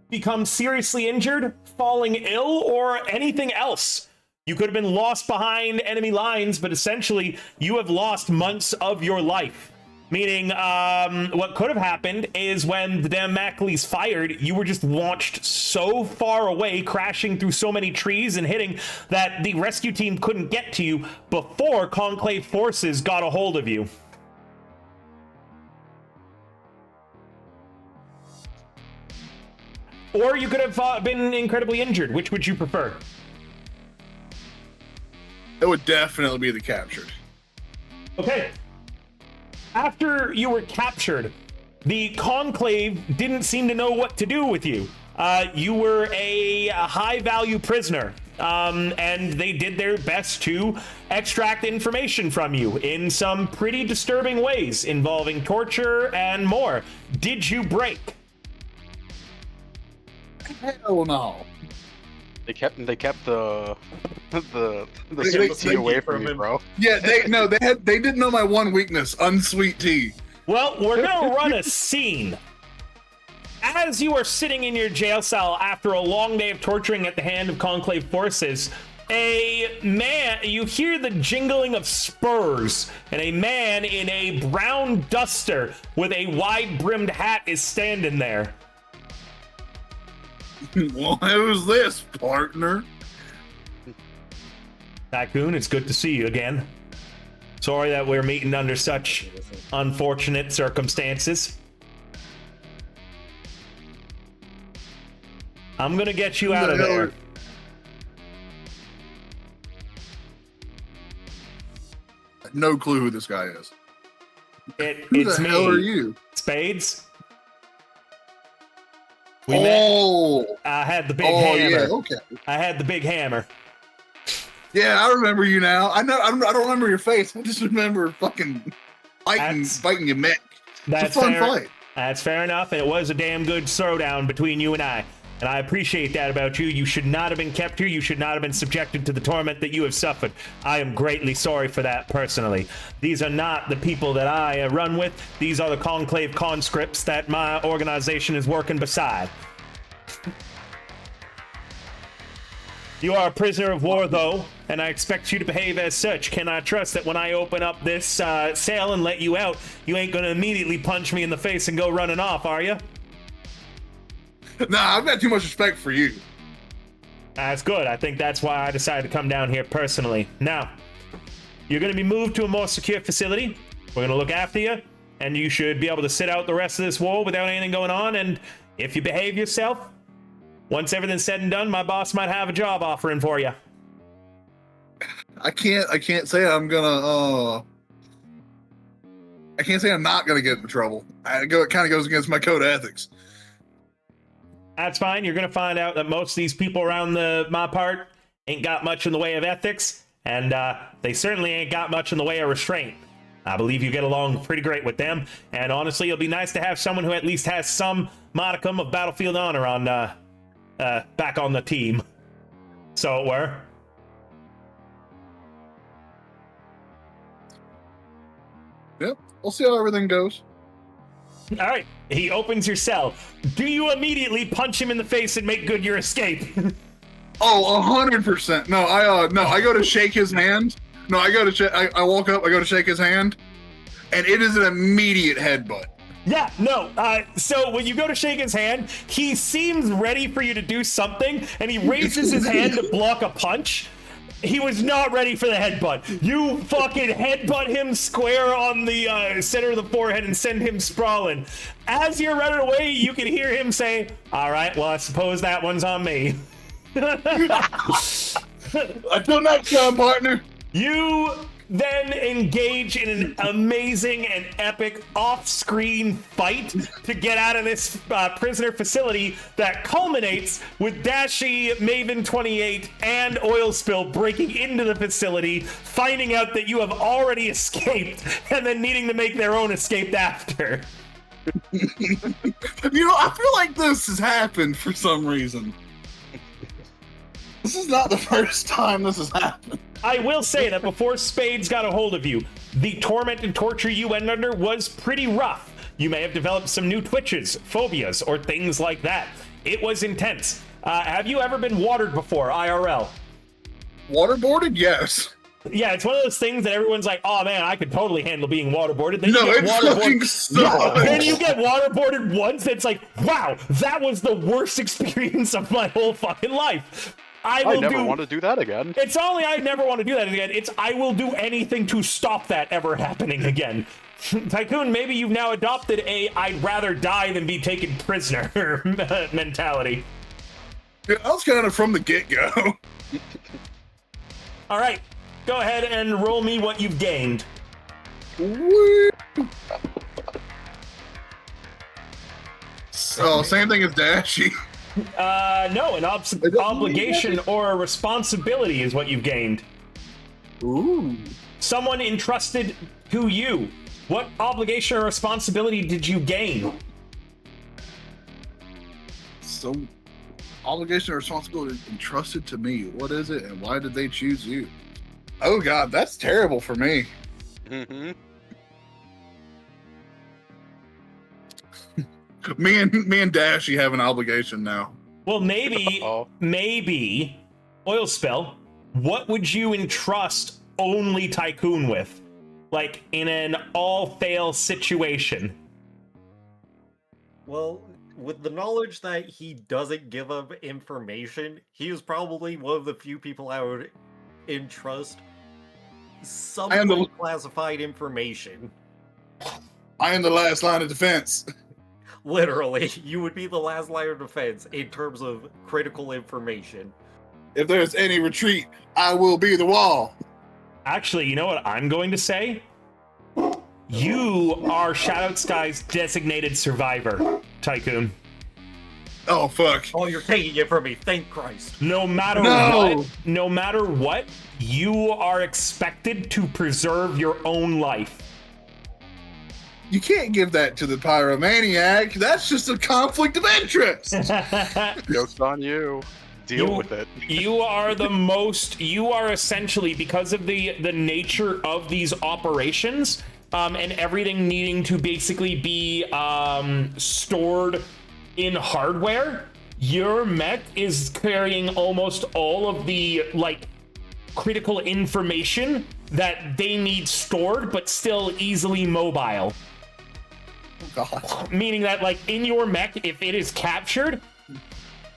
become seriously injured, falling ill, or anything else. You could have been lost behind enemy lines, but essentially you have lost months of your life. Meaning, what could have happened is when the Damocles fired, you were just launched so far away, crashing through so many trees and hitting, that the rescue team couldn't get to you before Conclave forces got a hold of you. Or you could have been incredibly injured. Which would you prefer? It would definitely be the captured. Okay. After you were captured, the Conclave didn't seem to know what to do with you. You were a high-value prisoner, and they did their best to extract information from you in some pretty disturbing ways, involving torture and more. Did you break? Hell no. They kept the They- sweet tea they- away from me, bro. Yeah, they didn't know my one weakness, unsweet tea. Well, we're gonna run a scene. As you are sitting in your jail cell after a long day of torturing at the hand of Conclave forces, you hear the jingling of spurs, and a man in a brown duster with a wide-brimmed hat is standing there. Well, who's this, partner? Tycoon, it's good to see you again. Sorry that we're meeting under such unfortunate circumstances. I'm gonna get you out of there. no clue who this guy is. Who It's the me. hell are you? Spades. We met. I had the big hammer. Yeah, okay. I had the big hammer. Yeah, I remember you now. I don't remember your face. I just remember fucking fighting your mech. It's a fun fight. That's fair enough, and it was a damn good throwdown between you and I. And I appreciate that about you. You should not have been kept here. You should not have been subjected to the torment that you have suffered. I am greatly sorry for that personally. These are not the people that I run with. These are the conclave conscripts that my organization is working beside. You are a prisoner of war, though, and I expect you to behave as such. Can I trust that when I open up this cell and let you out, you ain't gonna immediately punch me in the face and go running off, are you? Nah, I've got too much respect for you. That's good. I think that's why I decided to come down here personally. Now, you're going to be moved to a more secure facility. We're going to look after you, and you should be able to sit out the rest of this war without anything going on. And if you behave yourself, once everything's said and done, my boss might have a job offering for you. I can't say I'm gonna. I can't say I'm not gonna get into trouble. It kind of goes against my code of ethics. That's fine. You're going to find out that most of these people around my part ain't got much in the way of ethics, and they certainly ain't got much in the way of restraint. I believe you get along pretty great with them, and honestly, it'll be nice to have someone who at least has some modicum of battlefield honor on back on the team. So it were. Yep, we'll see how everything goes. All right, he opens your cell. Do you immediately punch him in the face and make good your escape? Oh, 100%. No, I go to shake his hand. No, I walk up, I go to shake his hand, and it is an immediate headbutt. Yeah, no. So when you go to shake his hand, he seems ready for you to do something, and he raises his hand to block a punch. He was not ready for the headbutt. You fucking headbutt him square on the center of the forehead and send him sprawling. As you're running away, you can hear him say, "All right, well, I suppose that one's on me." Until next time, partner. You then engage in an amazing and epic off-screen fight to get out of this prisoner facility that culminates with Dashy, Maven 28, and Oil Spill breaking into the facility, finding out that you have already escaped, and then needing to make their own escape after. You know, I feel like this has happened for some reason. This is not the first time this has happened. I will say that before Spades got a hold of you, the torment and torture you went under was pretty rough. You may have developed some new twitches, phobias, or things like that. It was intense. Have you ever been watered before, IRL? Waterboarded? Yes. Yeah, it's one of those things that everyone's like, "Oh man, I could totally handle being waterboarded." Then No, you get it's fucking sucks. Yeah, then you get waterboarded once, it's like, wow, that was the worst experience of my whole fucking life. I never want to do that again. It's not only I never want to do that again, it's I will do anything to stop that ever happening again. Tycoon, maybe you've now adopted a I'd rather die than be taken prisoner mentality. Yeah, I was kind of from the get-go. All right, go ahead and roll me what you've gained. Woo. Oh, same thing as Dashy. No, an obligation or a responsibility is what you've gained. Ooh. Someone entrusted to you. What obligation or responsibility did you gain? So, obligation or responsibility entrusted to me. What is it, and why did they choose you? Oh God, that's terrible for me. Mm-hmm. Me and Dashy have an obligation now. Well, maybe, Oil Spill, what would you entrust only Tycoon with? Like, in an all-fail situation? Well, with the knowledge that he doesn't give up information, he is probably one of the few people I would entrust some classified information. I am the last line of defense. Literally, you would be the last line of defense in terms of critical information. If there's any retreat, I will be the wall. Actually, you know what I'm going to say? You are Shadow Sky's designated survivor, Tycoon. Oh fuck. Oh, you're taking it from me. Thank Christ. No matter No! what, you are expected to preserve your own life. You can't give that to the pyromaniac. That's just a conflict of interest. Joke's on you. Deal with it. You are essentially, because of the nature of these operations, and everything needing to basically be stored in hardware, your mech is carrying almost all of the critical information that they need stored, but still easily mobile. God. Meaning that, in your mech, if it is captured,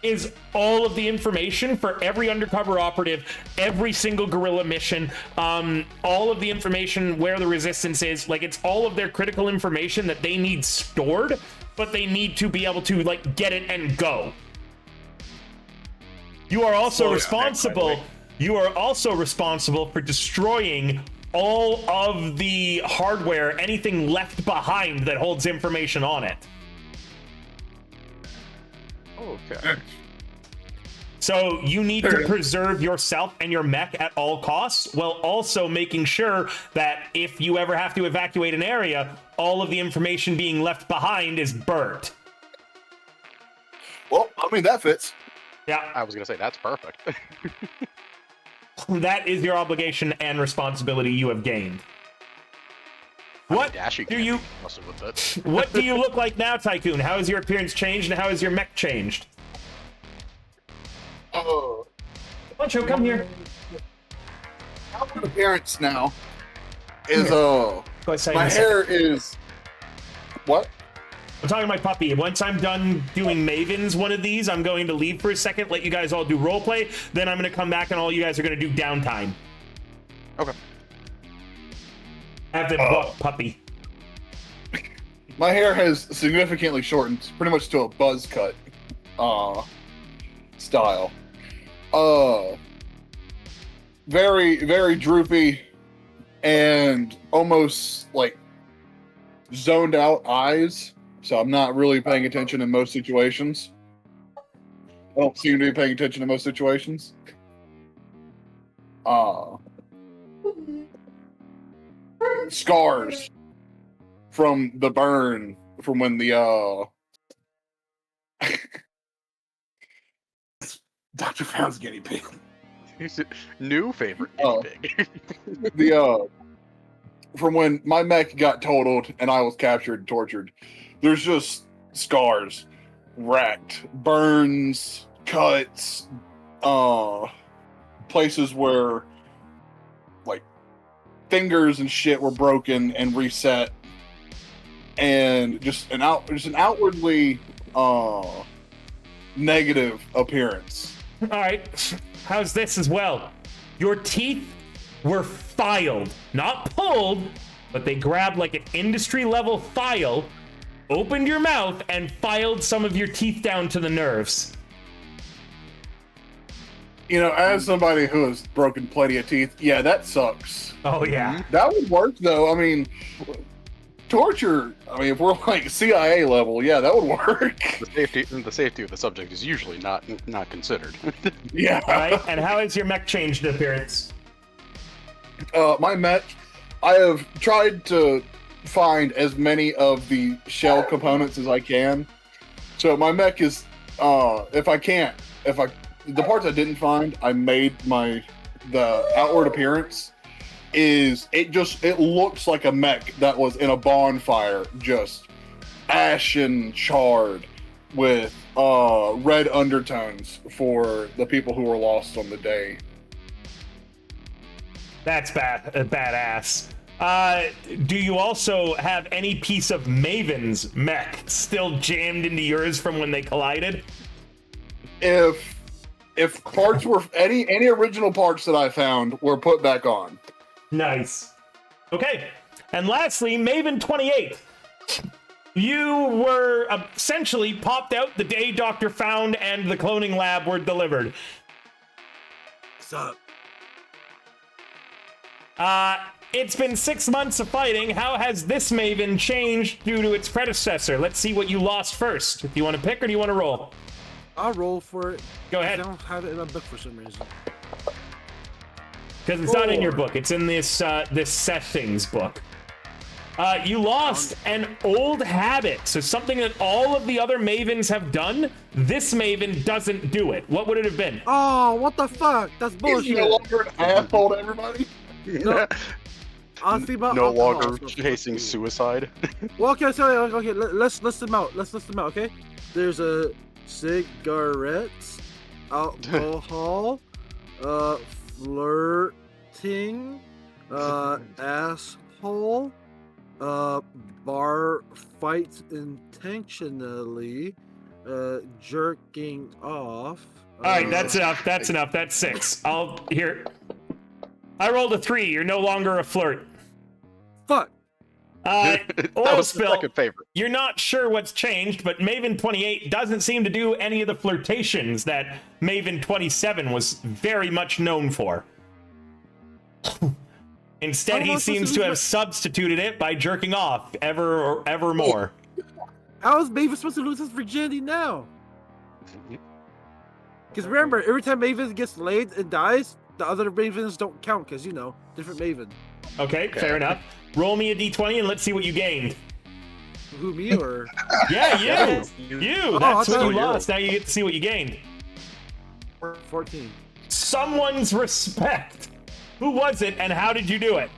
is all of the information for every undercover operative, every single guerrilla mission, all of the information where the resistance is. It's all of their critical information that they need stored, but they need to be able to get it and go. You are also responsible. You are also responsible for destroying all of the hardware, anything left behind that holds information on it. Okay. So you need to preserve yourself and your mech at all costs, while also making sure that if you ever have to evacuate an area, all of the information being left behind is burnt. Well, I mean, that fits. Yeah, I was gonna say that's perfect. that is your obligation and responsibility you have gained. What Dashy do you? messing with it. What do you look like now, Tycoon? How has your appearance changed, and how has your mech changed? Oh. Poncho, come here. Outward appearance now is Go ahead, my hair is what? I'm talking to my puppy. Once I'm done doing Mavens one of these, I'm going to leave for a second, let you guys all do roleplay. Then I'm going to come back and all you guys are going to do downtime. Okay. Have them book, puppy. My hair has significantly shortened, pretty much to a buzz cut style. Very, very droopy and almost zoned out eyes. So I'm not really paying attention in most situations. I don't seem to be paying attention in most situations. Scars from the burn from when the Dr. Found's guinea pig. New favorite Oh. guinea pig. The from when my mech got totaled and I was captured and tortured. There's just scars, wrecked, burns, cuts, places where fingers and shit were broken and reset, and just an outwardly negative appearance. All right. How's this as well? Your teeth were filed, not pulled, but they grabbed an industry level file, opened your mouth, and filed some of your teeth down to the nerves. As somebody who has broken plenty of teeth, yeah, that sucks. Oh, yeah. That would work, though. I mean, torture. I mean, if we're CIA level, yeah, that would work. The safety of the subject is usually not considered. Yeah. All right. And how has your mech changed in appearance? My mech, I have tried to find as many of the shell components as I can. So my mech is, the parts I didn't find, I made the outward appearance is it looks like a mech that was in a bonfire, just ashen charred with red undertones for the people who were lost on the day. That's badass. Do you also have any piece of Maven's mech still jammed into yours from when they collided? If parts were any original parts that I found were put back on. Nice. Okay. And lastly, Maven 28. You were essentially popped out the day Dr. Found and the cloning lab were delivered. What's up? It's been 6 months of fighting. How has this Maven changed due to its predecessor? Let's see what you lost first. Do you want to pick or do you want to roll? I'll roll for it. Go ahead. I don't have it in my book for some reason. Because it's not in your book. It's in this this settings book. You lost an old habit. So something that all of the other Mavens have done, this Maven doesn't do it. What would it have been? Oh, what the fuck? That's bullshit. He's no longer an asshole to everybody. No. Honestly, but No longer chasing suicide. Well, okay, so okay, let's list them out. Let's list them out, okay? There's a cigarettes, alcohol, flirting, asshole, bar fights intentionally, jerking off. All right, that's enough. That's enough. That's 6. Here. I rolled a 3. You're no longer a flirt. Fuck. That Oil was the spill. second favorite. You're not sure what's changed, but Maven 28 doesn't seem to do any of the flirtations that Maven 27 was very much known for. Instead, he seems to have substituted it by jerking off ever more. How is Maven supposed to lose his virginity now? Because remember, every time Maven gets laid and dies, the other Mavens don't count because, you know, different Maven. Okay, fair enough. Roll me a d20 and let's see what you gained. Who, me or? Yeah, you! Oh, That's I what thought you lost. Now you get to see what you gained. 14. Someone's respect. Who was it and how did you do it?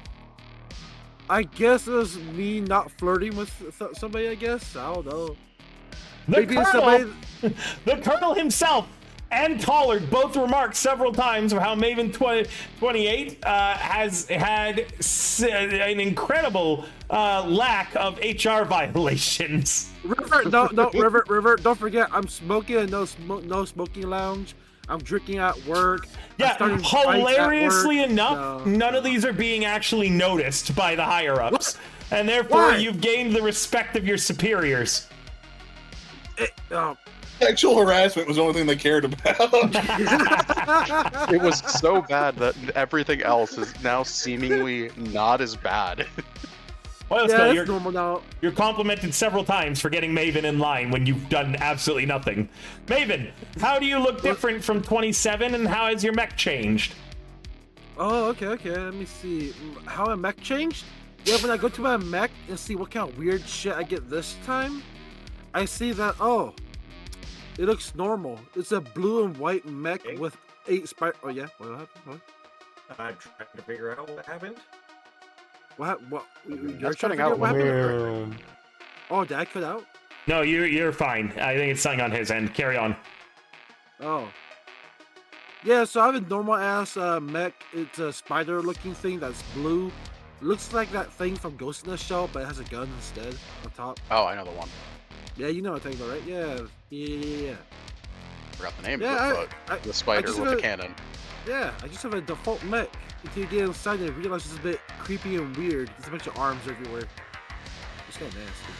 I guess it was me not flirting with somebody, I guess. I don't know. The Maybe Colonel, somebody... the Colonel himself and Tollard both remarked several times of how Maven 28 has had an incredible lack of HR violations. River, no, River, don't forget, I'm smoking a no smoking lounge. I'm drinking at work. Yeah, hilariously enough, none of these are being actually noticed by the higher-ups. And therefore, Why? you've gained the respect of your superiors. Sexual harassment was the only thing they cared about. It was so bad that everything else is now seemingly not as bad. Well, yeah, still, that's normal now. you're complimented several times for getting Maven in line when you've done absolutely nothing. Maven, how do you look different from 27 and how has your mech changed? Oh, okay. Let me see. How my mech changed? Yeah, when I go to my mech and see what kind of weird shit I get this time, I see that, oh, it looks normal. It's a blue and white mech with 8 spider. Oh, yeah? What happened? What? I'm trying to figure out what happened. What? That's cutting out. What happened? Oh, did I cut out? No, you're fine. I think it's something on his end. Carry on. Oh. Yeah, so I have a normal ass mech. It's a spider looking thing that's blue. Looks like that thing from Ghost in the Shell, but it has a gun instead on top. Oh, I know the one. Yeah, you know what I'm talking about, right? Yeah. Forgot the name Yeah, of it, but the spider with the cannon. Yeah, I just have a default mech. Until you get inside and realize it's a bit creepy and weird. There's a bunch of arms everywhere. It's kind of nasty.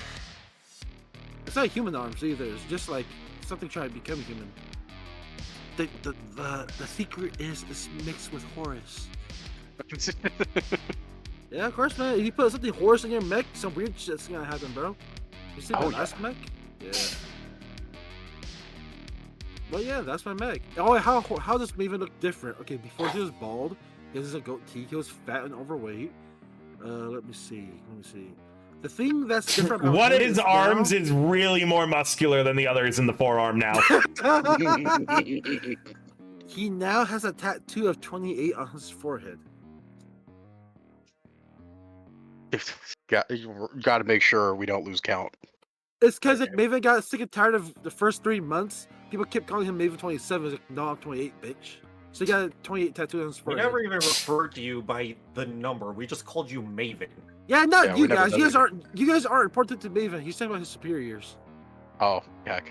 It's not human arms either. It's just like something trying to become human. The secret is it's mixed with Horus. Yeah, of course, man. If you put something Horus in your mech, some weird shit's gonna happen, bro. You see the last mech? Yeah. Well, yeah, that's my mech. Oh, how does Maven look different? Okay, before he was bald, he has a goatee. He was fat and overweight. Let me see. The thing that's different about One him of his arms is really more muscular than the others in the forearm now. He now has a tattoo of 28 on his forehead. Got to make sure we don't lose count. It's because like Maven got sick and tired of the first 3 months. People kept calling him Maven 27. He's like, no, I'm 28, bitch. So he got a 28 tattoo on his We forehead. never even referred to you by the number. We just called you Maven. Yeah, not Yeah, you we never guys. did You guys it. aren't. You guys aren't important to Maven. He's talking about his superiors. Oh, heck.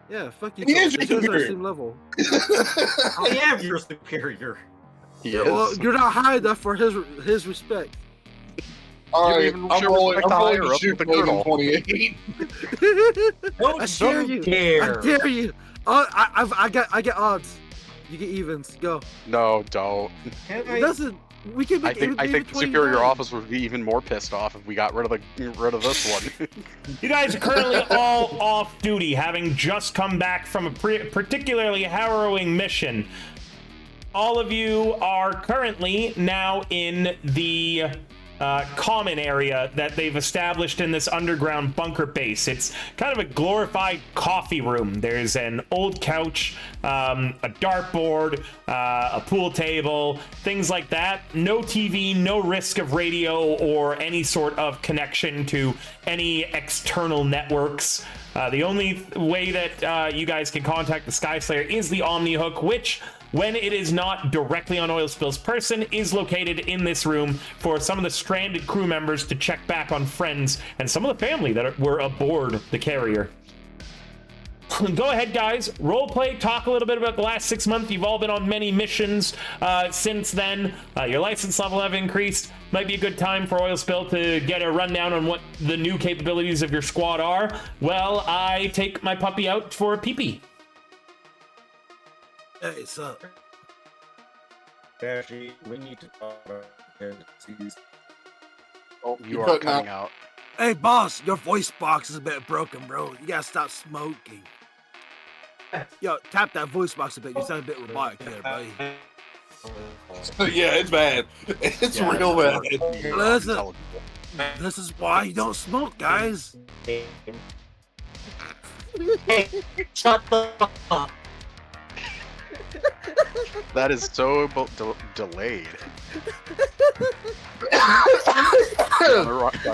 Yeah, fuck you. He guys. is your You guys are the superior. same level. I am your superior. He Well, is. you're not high enough for his respect. All You right, even I'm show rolling. respect I'm to rolling higher to up shoot than the Maven colonel. 28. Don't I dare you. dare. I dare you. I get odds. You get evens. Go. No, don't. Can I? Listen, We can make I think the superior office would be even more pissed off if we got rid of this one. You guys are currently all off duty, having just come back from a particularly harrowing mission. All of you are currently now in the common area that they've established in this underground bunker base. It's kind of a glorified coffee room. There's an old couch, a dartboard, a pool table, things like that. No TV, no risk of radio or any sort of connection to any external networks. The only way that you guys can contact the Sky Slayer is the Omni Hook, which, when it is not directly on Oil Spill's person, is located in this room for some of the stranded crew members to check back on friends and some of the family that were aboard the carrier. Go ahead, guys. Roleplay, talk a little bit about the last 6 months. You've all been on many missions since then. Your license level have increased. Might be a good time for Oil Spill to get a rundown on what the new capabilities of your squad are. Well, I take my puppy out for a pee-pee. Hey, what's up? Dashy, we need to talk about tendencies. Oh, You are cutting out. Hey, boss, your voice box is a bit broken, bro. You gotta stop smoking. Yo, tap that voice box a bit. You sound a bit robotic there, buddy. Yeah, it's bad. It's Yeah, real bad. you're Listen. unintelligible. This is why you don't smoke, guys. Shut the fuck. That is so delayed. Try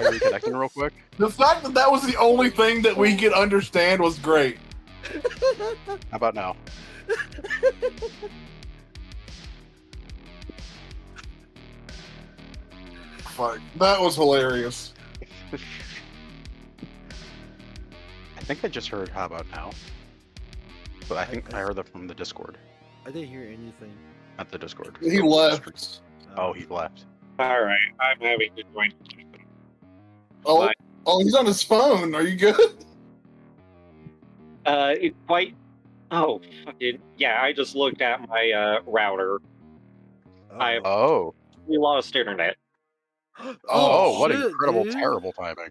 reconnecting real quick. The fact that that was the only thing that we could understand was great. How about now? Fuck, that was hilarious. I think I just heard "How about now," but I think I heard that from the Discord. I didn't hear anything. At the Discord. He left. Oh, he left. All right, I'm having to join. Oh, Bye. oh, he's on his phone. Are you good? It quite. Oh, fucking yeah! I just looked at my router. I have Oh. we lost internet. Oh, what shit, incredible, dude. terrible timing.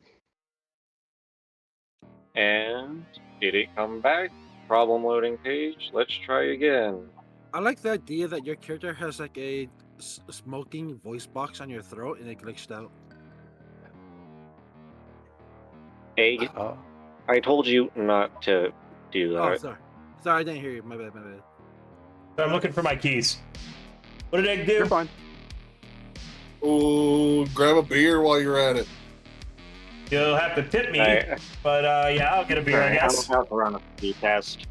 And did it come back? Problem loading page. Let's try again. I like the idea that your character has like a smoking voice box on your throat and it glitched out. Hey, Oh. I told you not to do Oh, that. sorry. Sorry, I didn't hear you. My bad, my bad. I'm looking for my keys. What did I do? You're fine. Oh, grab a beer while you're at it. You'll have to tip me, Alright, but yeah, I'll get a beer, I guess. I'm about to run a speed test.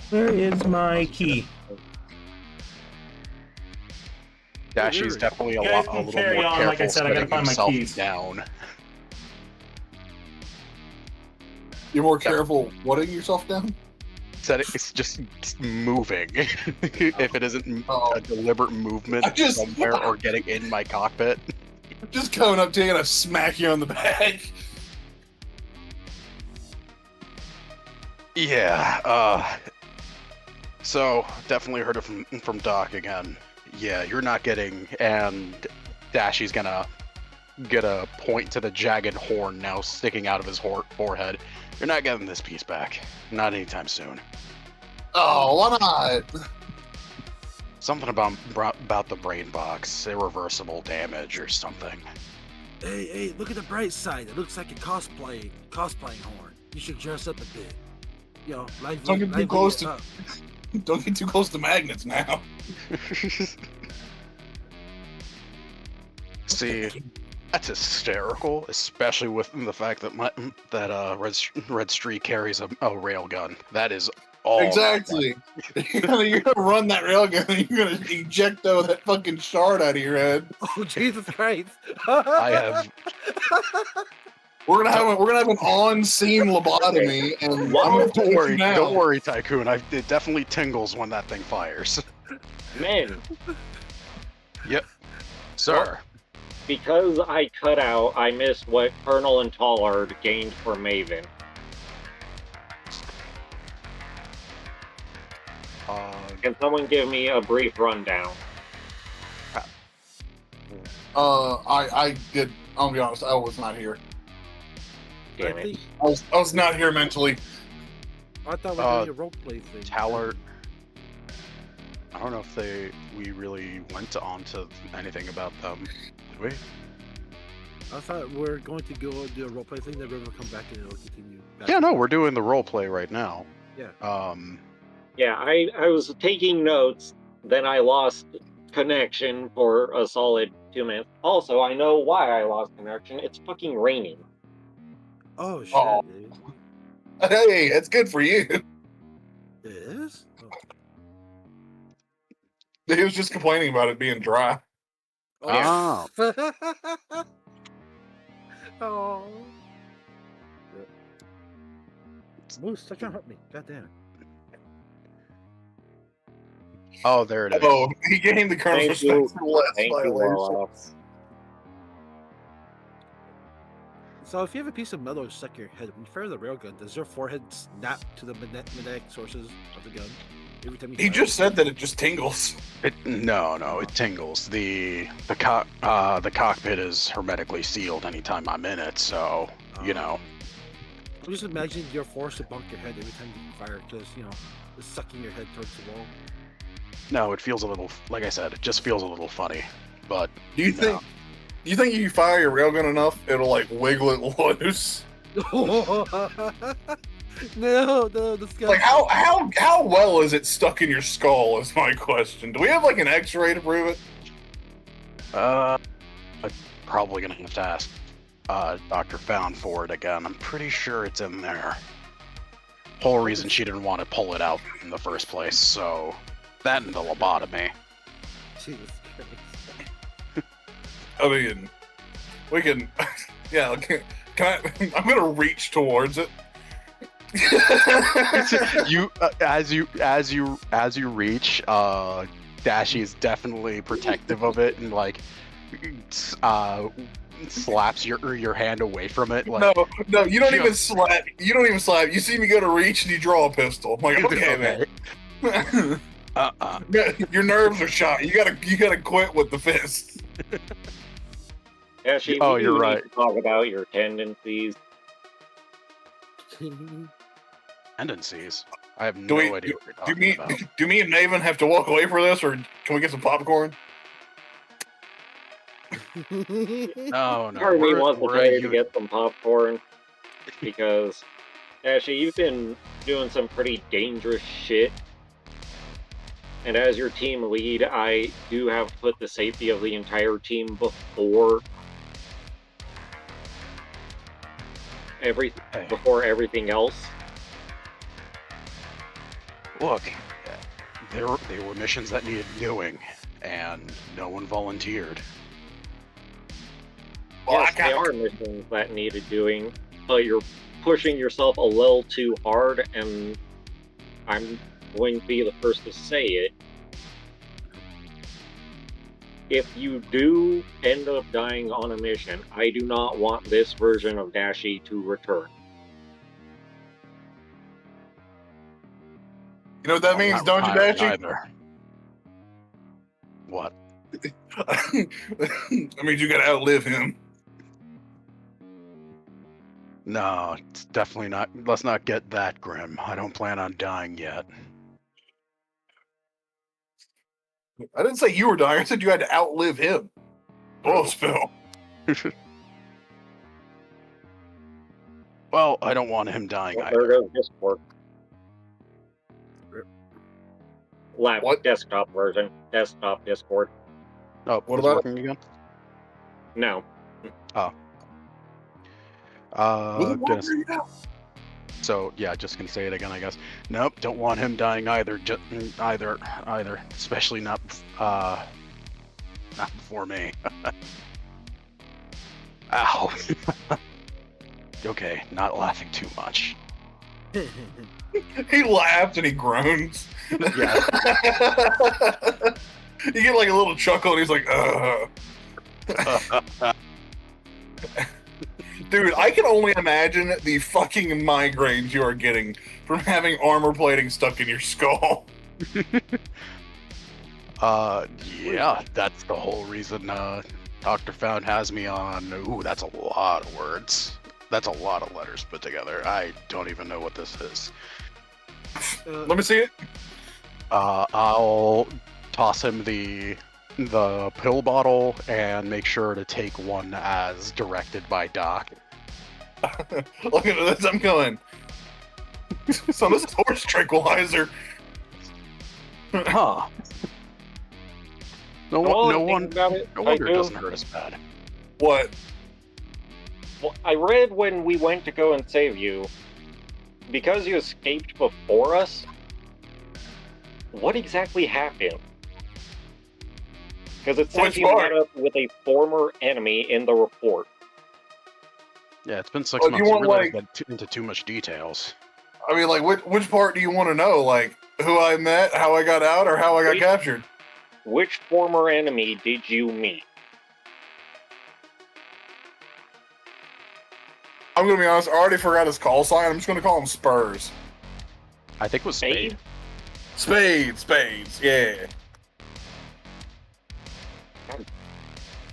Where is my key? Dashy's definitely a You guys lot a can little carry more on, careful like I said, I gotta setting find my himself keys. down. You're more careful whatting yourself down? It's just moving. If it isn't Oh. a deliberate movement I just- somewhere or getting in my cockpit. Just coming up to you and I smack you on the back. Yeah, so definitely heard it from Doc again. Yeah, you're not getting, and Dashy's gonna get a point to the jagged horn now sticking out of his forehead. You're not getting this piece back. Not anytime soon. Oh, why not? Something about the brain box, irreversible damage or something. Hey, look at the bright side. It looks like a cosplaying horn. You should dress up a bit. Yo, live Don't get too lively close it to- up. Don't get too close to magnets now. See, that's hysterical, especially with the fact that Red Streak carries a rail gun. That is all. Exactly. You're gonna run that railgun and you're gonna ejecto that fucking shard out of your head. Oh, Jesus Christ. I have. We're gonna have an on-scene lobotomy, and I'm gonna Don't worry, now. don't worry, Tycoon. It definitely tingles when that thing fires. Man, Yep, sir. because I cut out, I missed what Colonel and Tollard gained for Maven. Can someone give me a brief rundown? I did. I'll be honest. I was not here. Damn I it. think I was not here mentally. I thought we were doing a roleplay thing. Tallard. I don't know if we really went on to anything about them, did we? I thought we were going to go do a roleplay thing, then we're going to come back and it'll continue. Back. Yeah, no, we're doing the role play right now. Yeah. Yeah, I was taking notes, then I lost connection for a solid 2 minutes. Also, I know why I lost connection. It's fucking raining. Oh shit, Oh. dude. Hey, it's good for you. It is? Oh. He was just complaining about it being dry. Oh. Oh. Moose, stop trying to hurt me. God damn it. Oh, there it is. Oh, he gained the colonel's Thank you. respect for less Thank you, violation. Warlocks. So if you have a piece of metal stuck in your head, when you fire the railgun, does your forehead snap to the magnetic sources of the gun every time you He fire? just said that it just tingles. No, it tingles. The cockpit is hermetically sealed anytime I'm in it, so you know. I'm just imagining you're forced to bump your head every time you fire because, it's sucking your head towards the wall. No, it feels a little, like I said, it just feels a little funny. But Do you think if you fire your railgun enough, it'll like wiggle it loose? No, this guy. Like how well is it stuck in your skull? Is my question. Do we have like an X-ray to prove it? I'm probably gonna have to ask Dr. Found for it again. I'm pretty sure it's in there. Whole reason she didn't want to pull it out in the first place. So that and the lobotomy. Jesus Christ. I mean, we can. Yeah, can I? I'm gonna reach towards it. You as you reach, Dashi is definitely protective of it and like slaps your hand away from it. Like, No, you don't Sure. even slap. You don't even slap. You see me go to reach and you draw a pistol. I'm like, okay, man. Your nerves are shot. You gotta quit with the fist. Actually, Oh, we you're do right. need to talk about your tendencies. Tendencies. I have Do no we- idea what you're Do talking me, about. do me and Naven have to walk away for this, or can we get some popcorn? No, Part of me wants to we're try a to unit. get some popcorn because actually you've been doing some pretty dangerous shit. And as your team lead, I do have to put the safety of the entire team before everything else. Look, there were missions that needed doing, and no one volunteered. Well, Yes, they are missions that needed doing, but you're pushing yourself a little too hard, and I'm going to be the first to say it. If you do end up dying on a mission, I do not want this version of Dashi to return. You know what that I'm means, not don't you, retiring Dachi? either. What? That means you gotta outlive him. No, it's definitely not. Let's not get that grim. I don't plan on dying yet. I didn't say you were dying. I said you had to outlive him. Oh, spill. Well, I don't want him dying There either. goes Discord. What? Desktop version. Desktop Discord. Oh, What it's about it? working again? No. Will it work Guess. right now? So yeah, just gonna say it again, I guess. Nope, don't want him dying either. Either. Especially not before me. Ow. Okay, not laughing too much. He laughs and he groans. Yeah. You get like a little chuckle and he's like, Dude, I can only imagine the fucking migraines you are getting from having armor plating stuck in your skull. Yeah, that's the whole reason Dr. Found has me on. Ooh, that's a lot of words. That's a lot of letters put together. I don't even know what this is. Let me see it. I'll toss him the pill bottle and make sure to take one as directed by Doc. Look at this. I'm going. So this is horse tranquilizer. Huh. No wonder it doesn't hurt as bad. What? Well, I read when we went to go and save you, because you escaped before us, what exactly happened? Because it says Which you part? met up with a former enemy in the report. Yeah, it's been 6 Oh, months. you We want, really like- didn't get into too much details. I mean, like, which part do you want to know? Like, who I met, how I got out, or how I got Wait. captured? Which former enemy did you meet? I'm gonna be honest. I already forgot his call sign. I'm just gonna call him Spurs. I think it was Spade. Spades. Yeah.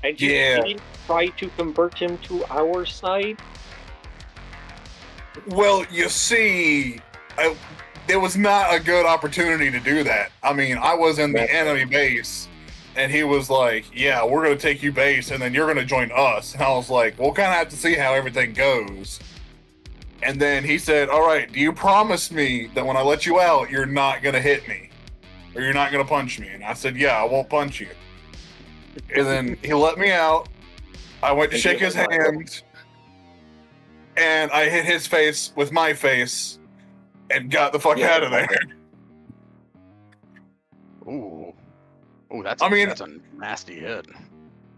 And you Yeah. didn't try to convert him to our side? Well, you see, it was not a good opportunity to do that. I mean, I was in the enemy base, and he was like, "Yeah, we're gonna take you base, and then you're gonna join us." And I was like, "We'll kind of have to see how everything goes." And then he said, "All right, do you promise me that when I let you out, you're not gonna hit me, or you're not gonna punch me?" And I said, "Yeah, I won't punch you." And then he let me out. I went to shake his hand, and I hit his face with my face, and got the fuck out of there. Ooh, that's I mean- that's a nasty hit.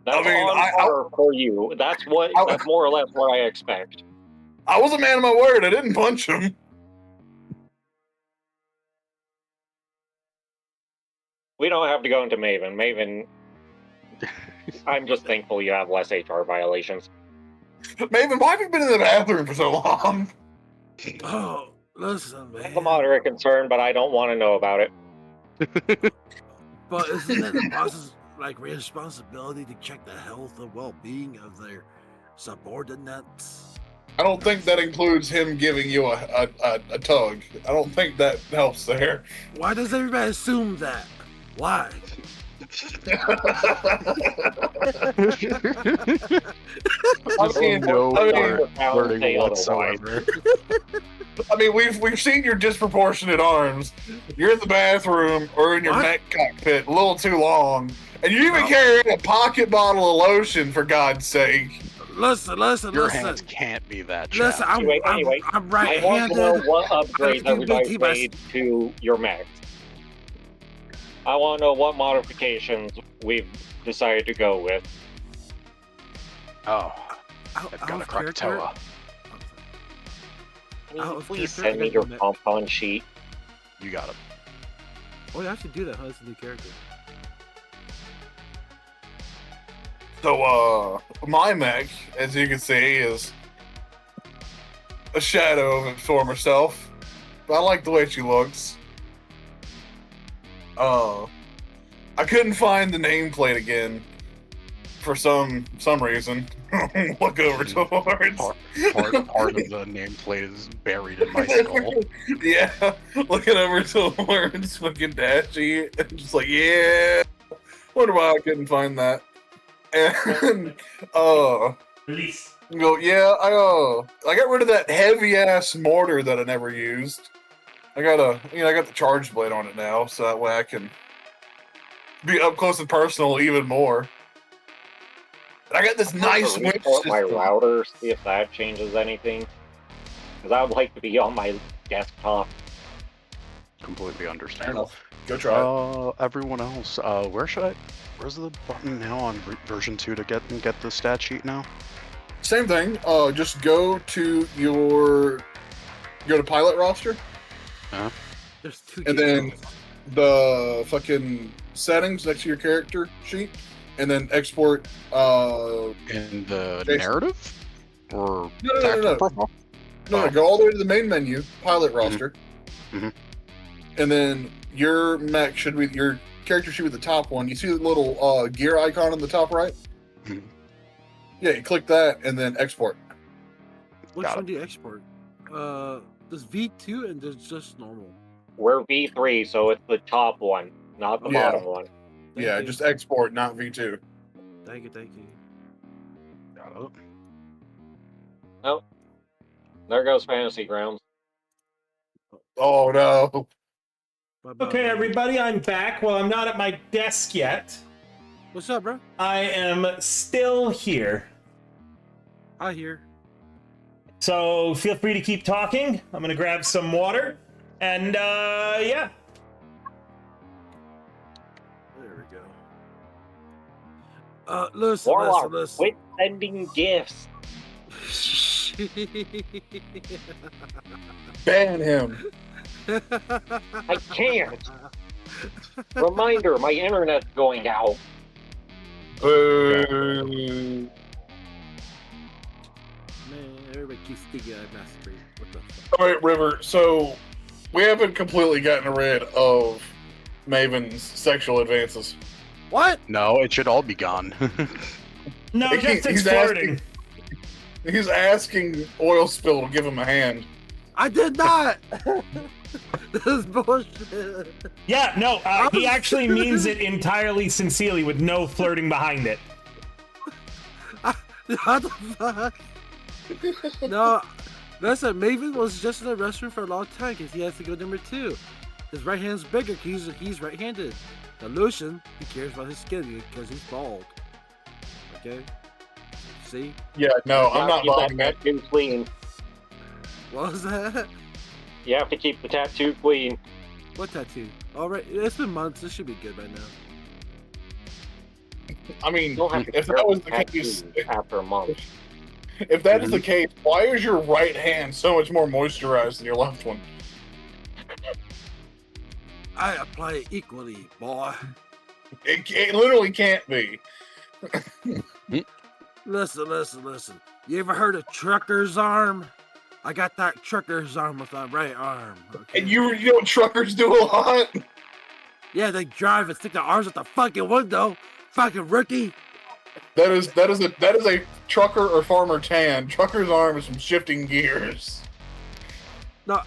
That's mean, on par for you. That's more or less what I expect. I was a man of my word. I didn't punch him. We don't have to go into Maven. Maven, I'm just thankful you have less HR violations. Maven, why have you been in the bathroom for so long? Oh, listen, I man. have a moderate concern, but I don't want to know about it. But isn't it the boss's responsibility to check the health and well-being of their subordinates? I don't think that includes him giving you a tug. I don't think that helps there. Why does everybody assume that? Why? Just no wording Say whatsoever. I mean, we've seen your disproportionate arms. You're in the bathroom or in your What? mech cockpit a little too long, and you even No. carry a pocket bottle of lotion for God's sake. Listen. Your hands can't be that Listen, chapped. Anyway, I'm I want to right-handed. know what upgrades I think everybody BT must- made to your mechs. I want to know what modifications we've decided to go with. Oh, Out I've got a of character- Krakatoa. Out of Please character, send me I your got the pom-pom sheet. You got it. Oh, you actually do that, huh? It's a new character. So, my mech, as you can see, is a shadow of its former self. I like the way she looks. I couldn't find the nameplate again for some reason. Look over towards. Part of the nameplate is buried in my skull. Yeah, looking over towards fucking Dashy, and just like, yeah. Wonder why I couldn't find that. And Release. go, yeah, I got rid of that heavy ass mortar that I never used. I got the charge blade on it now, so that way I can be up close and personal even more. I got this nice winch Restart my system. router, see if that changes anything. Because I would like to be on my desktop. Completely Fair understandable. enough. Go try it. Everyone else, where's the button now on version 2 to get the stat sheet now? Same thing. Just go to pilot roster, There's two. and then the fucking settings next to your character sheet, and then export. In the Jason. narrative? Or No. tactical profile? No, Oh. go all the way to the main menu, pilot roster, Mhm. and then your mech should be your character should be the top one. You see the little gear icon on the top right? Mhm. Yeah, you click that and then export. Which Got one do you export? There's V2 and there's just normal. We're V3, so it's the top one, not the Yeah. bottom one. Thank Yeah, you. just export, not V2. Thank you, thank you. Got it. Oh, there goes Fantasy Grounds. Oh no. Bye-bye, Okay, bye-bye. everybody, I'm back. Well, I'm not at my desk yet. What's up, bro? I am still here. I hear. So feel free to keep talking. I'm gonna grab some water. And yeah. There we go. Listen, Warlock, listen. quit sending gifts. Ban him. I can't. Reminder, my internet's going out. Boo. Man, everybody keeps thinking I masturbate. What the fuck? All right, River. So we haven't completely gotten rid of Maven's sexual advances. What? No, it should all be gone. No, He- just he's exploding. He's asking Oil Spill to give him a hand. I did not. This is bullshit. Yeah, no, he actually means it entirely sincerely with no flirting behind it. What the fuck? No, listen, Maven was just in the restroom for a long time because he has to go number 2. His right hand's bigger because he's right-handed. The Lucian, he cares about his skin because he's bald. Okay? See? Yeah, no, I'm not Keep buying that that. tattoo clean. What was that? You have to keep the tattoo clean. What tattoo? All right, it's been months. This should be good by now. I mean, You don't have to if care that was about the case, tattoos after a month. if that is the case, why is your right hand so much more moisturized than your left one? I apply it equally, boy. It literally can't be. Listen. You ever heard of trucker's arm? I got that trucker's arm with my right arm. Okay? And you know what truckers do a lot? Yeah, they drive and stick their arms at the fucking window. Fucking rookie. That is a trucker or farmer tan. Trucker's arm is from shifting gears. No,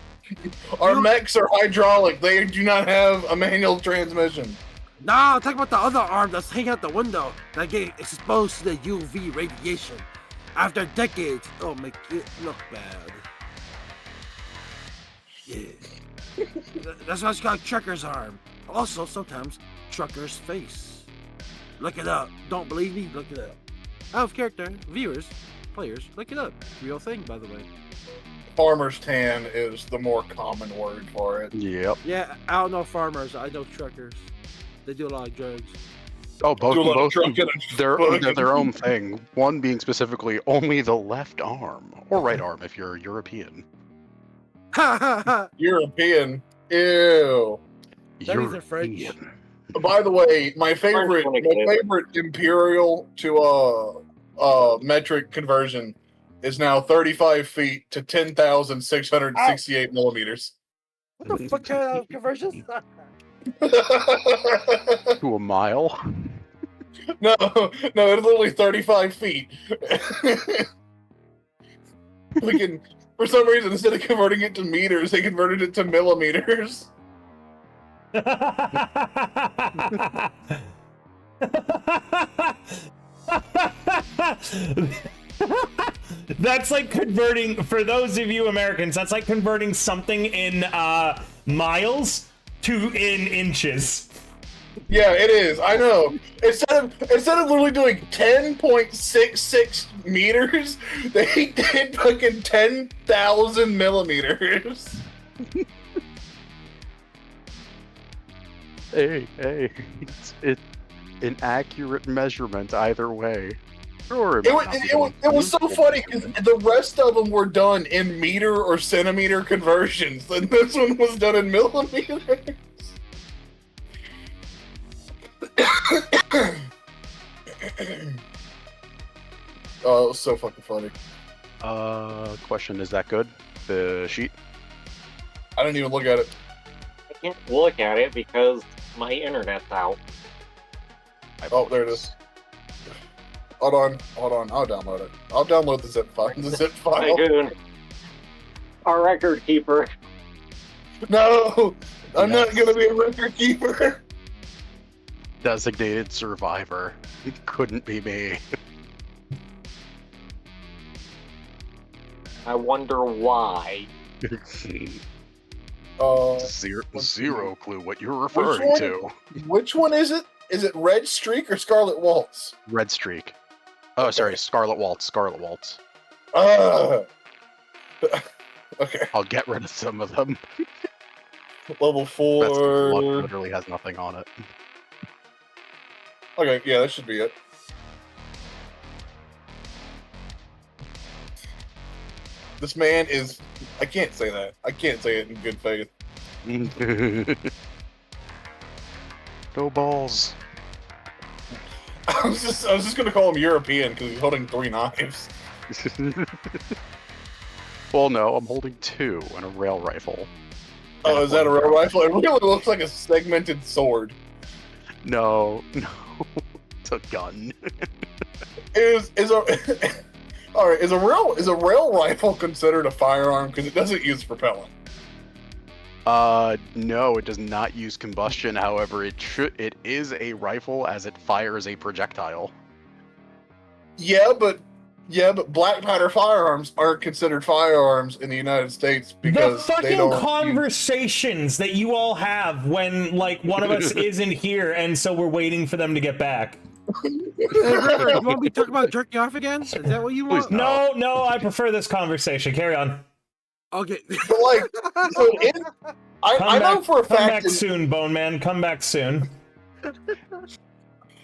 Our You- mechs are hydraulic. They do not have a manual transmission. I'm talking about the other arm that's hanging out the window that get exposed to the UV radiation. After decades, it'll make it look bad. Yeah. That's why it's called trucker's arm. Also, sometimes trucker's face. Look it up. Don't believe me? Look it up. Out of character, viewers, players, look it up. Real thing, by the way. Farmer's tan is the more common word for it. Yep. Yeah, I don't know farmers. I know truckers. They do a lot of drugs. Oh, both Do a lot of both trucking and they're fucking- their own thing. One being specifically only the left arm or right arm if you're European. Ha ha ha! European. Ew. That means they're French. European. By the way, my favorite imperial to metric conversion is now 35 feet to 10,668 millimeters. What the fuck kind of conversions? To a mile. No, it's literally 35 feet. For some reason, instead of converting it to meters, they converted it to millimeters. That's like converting, for those of you Americans, that's like converting something in miles to in inches. Yeah, it is. I know. Instead of literally doing 10.66 meters, they did fucking 10,000 millimeters. Hey, it's an accurate measurement either way. Sure, It was so funny because the rest of them were done in meter or centimeter conversions, and this one was done in millimeters. Oh, it was so fucking funny. Question: is that good? The sheet? I didn't even look at it. can't look at it because my internet's out. Oh, there it is. Hold on. I'll download it. I'll download the zip file. The zip file. Tycoon, our record keeper. No, I'm not Yes. gonna be a record keeper. Designated survivor. Couldn't be me. I wonder why. Zero clue what you're referring one? to. Which one is it? Is it Red Streak or Scarlet Waltz? Red Streak. Oh, Okay. sorry, Scarlet Waltz. Scarlet Waltz. Okay. I'll get rid of some of them. Level That's 4. literally has nothing on it. Okay, yeah, that should be it. This man is. I can't say that. I can't say it in good faith. No balls. I was just gonna call him European because he's holding 3 knives. Well, no, I'm holding 2 and a rail rifle. Oh, is that a real rifle? It really looks like a segmented sword. No, it's a gun. Is a all right? Is a rail rifle considered a firearm because it doesn't use propellant? No, it does not use combustion. However, it is a rifle as it fires a projectile. Yeah, but black powder firearms aren't considered firearms in the United States The because they fucking don't. conversations that you all have when, like, one of us isn't here, and so we're waiting for them to get back. Hey, River, you want me to talk about jerking off again? Is that what you want? Please, no. No, I prefer this conversation. Carry on. Okay. But like, so I know for a Come fact. back soon, Bone Man. Come back soon.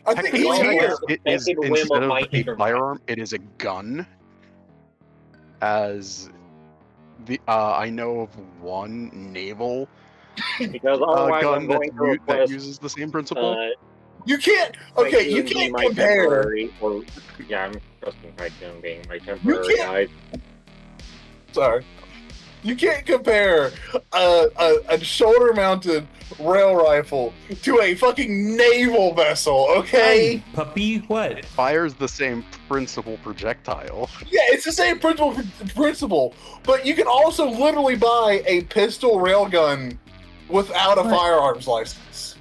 I think he's Technically, here. it is Second whim instead of of my a internet. firearm, it is a gun. As the I know of one naval Because otherwise I'm gun going to that request uses the same principle. You can't. Okay, you Tycoon be can't my compare. temporary, or yeah, I'm trusting Tycoon being my temporary can't- guide. Sorry. You can't compare a shoulder-mounted rail rifle to a fucking naval vessel, okay? Puppy, what? It fires the same principle projectile. Yeah, it's the same principle, but you can also literally buy a pistol railgun without a firearms license.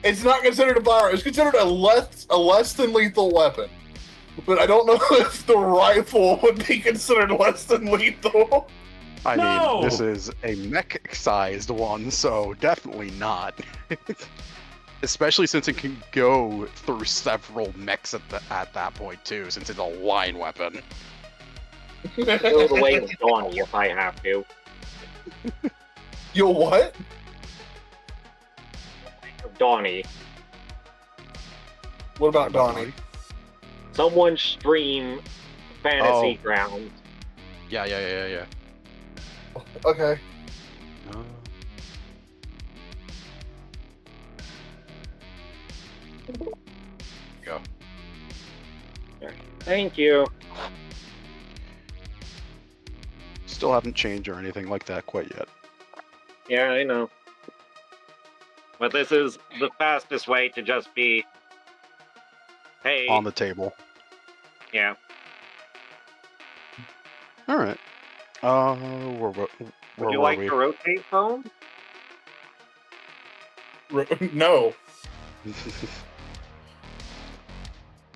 It's not considered a firearm. It's considered a less than lethal weapon. But I don't know if the rifle would be considered less than lethal. I No! mean, this is a mech-sized one, so definitely not. Especially since it can go through several mechs at that point too, since it's a line weapon. Go the way of Donnie if I have to. You'll what? Donnie. What about Donnie? Someone stream Fantasy Oh. Grounds. Yeah. Okay. Go. Thank you. Still haven't changed or anything like that quite yet. Yeah, I know. But this is the fastest way to just be. Hey. On the table. Yeah. All right. Where Would you were like we? to rotate phone? No.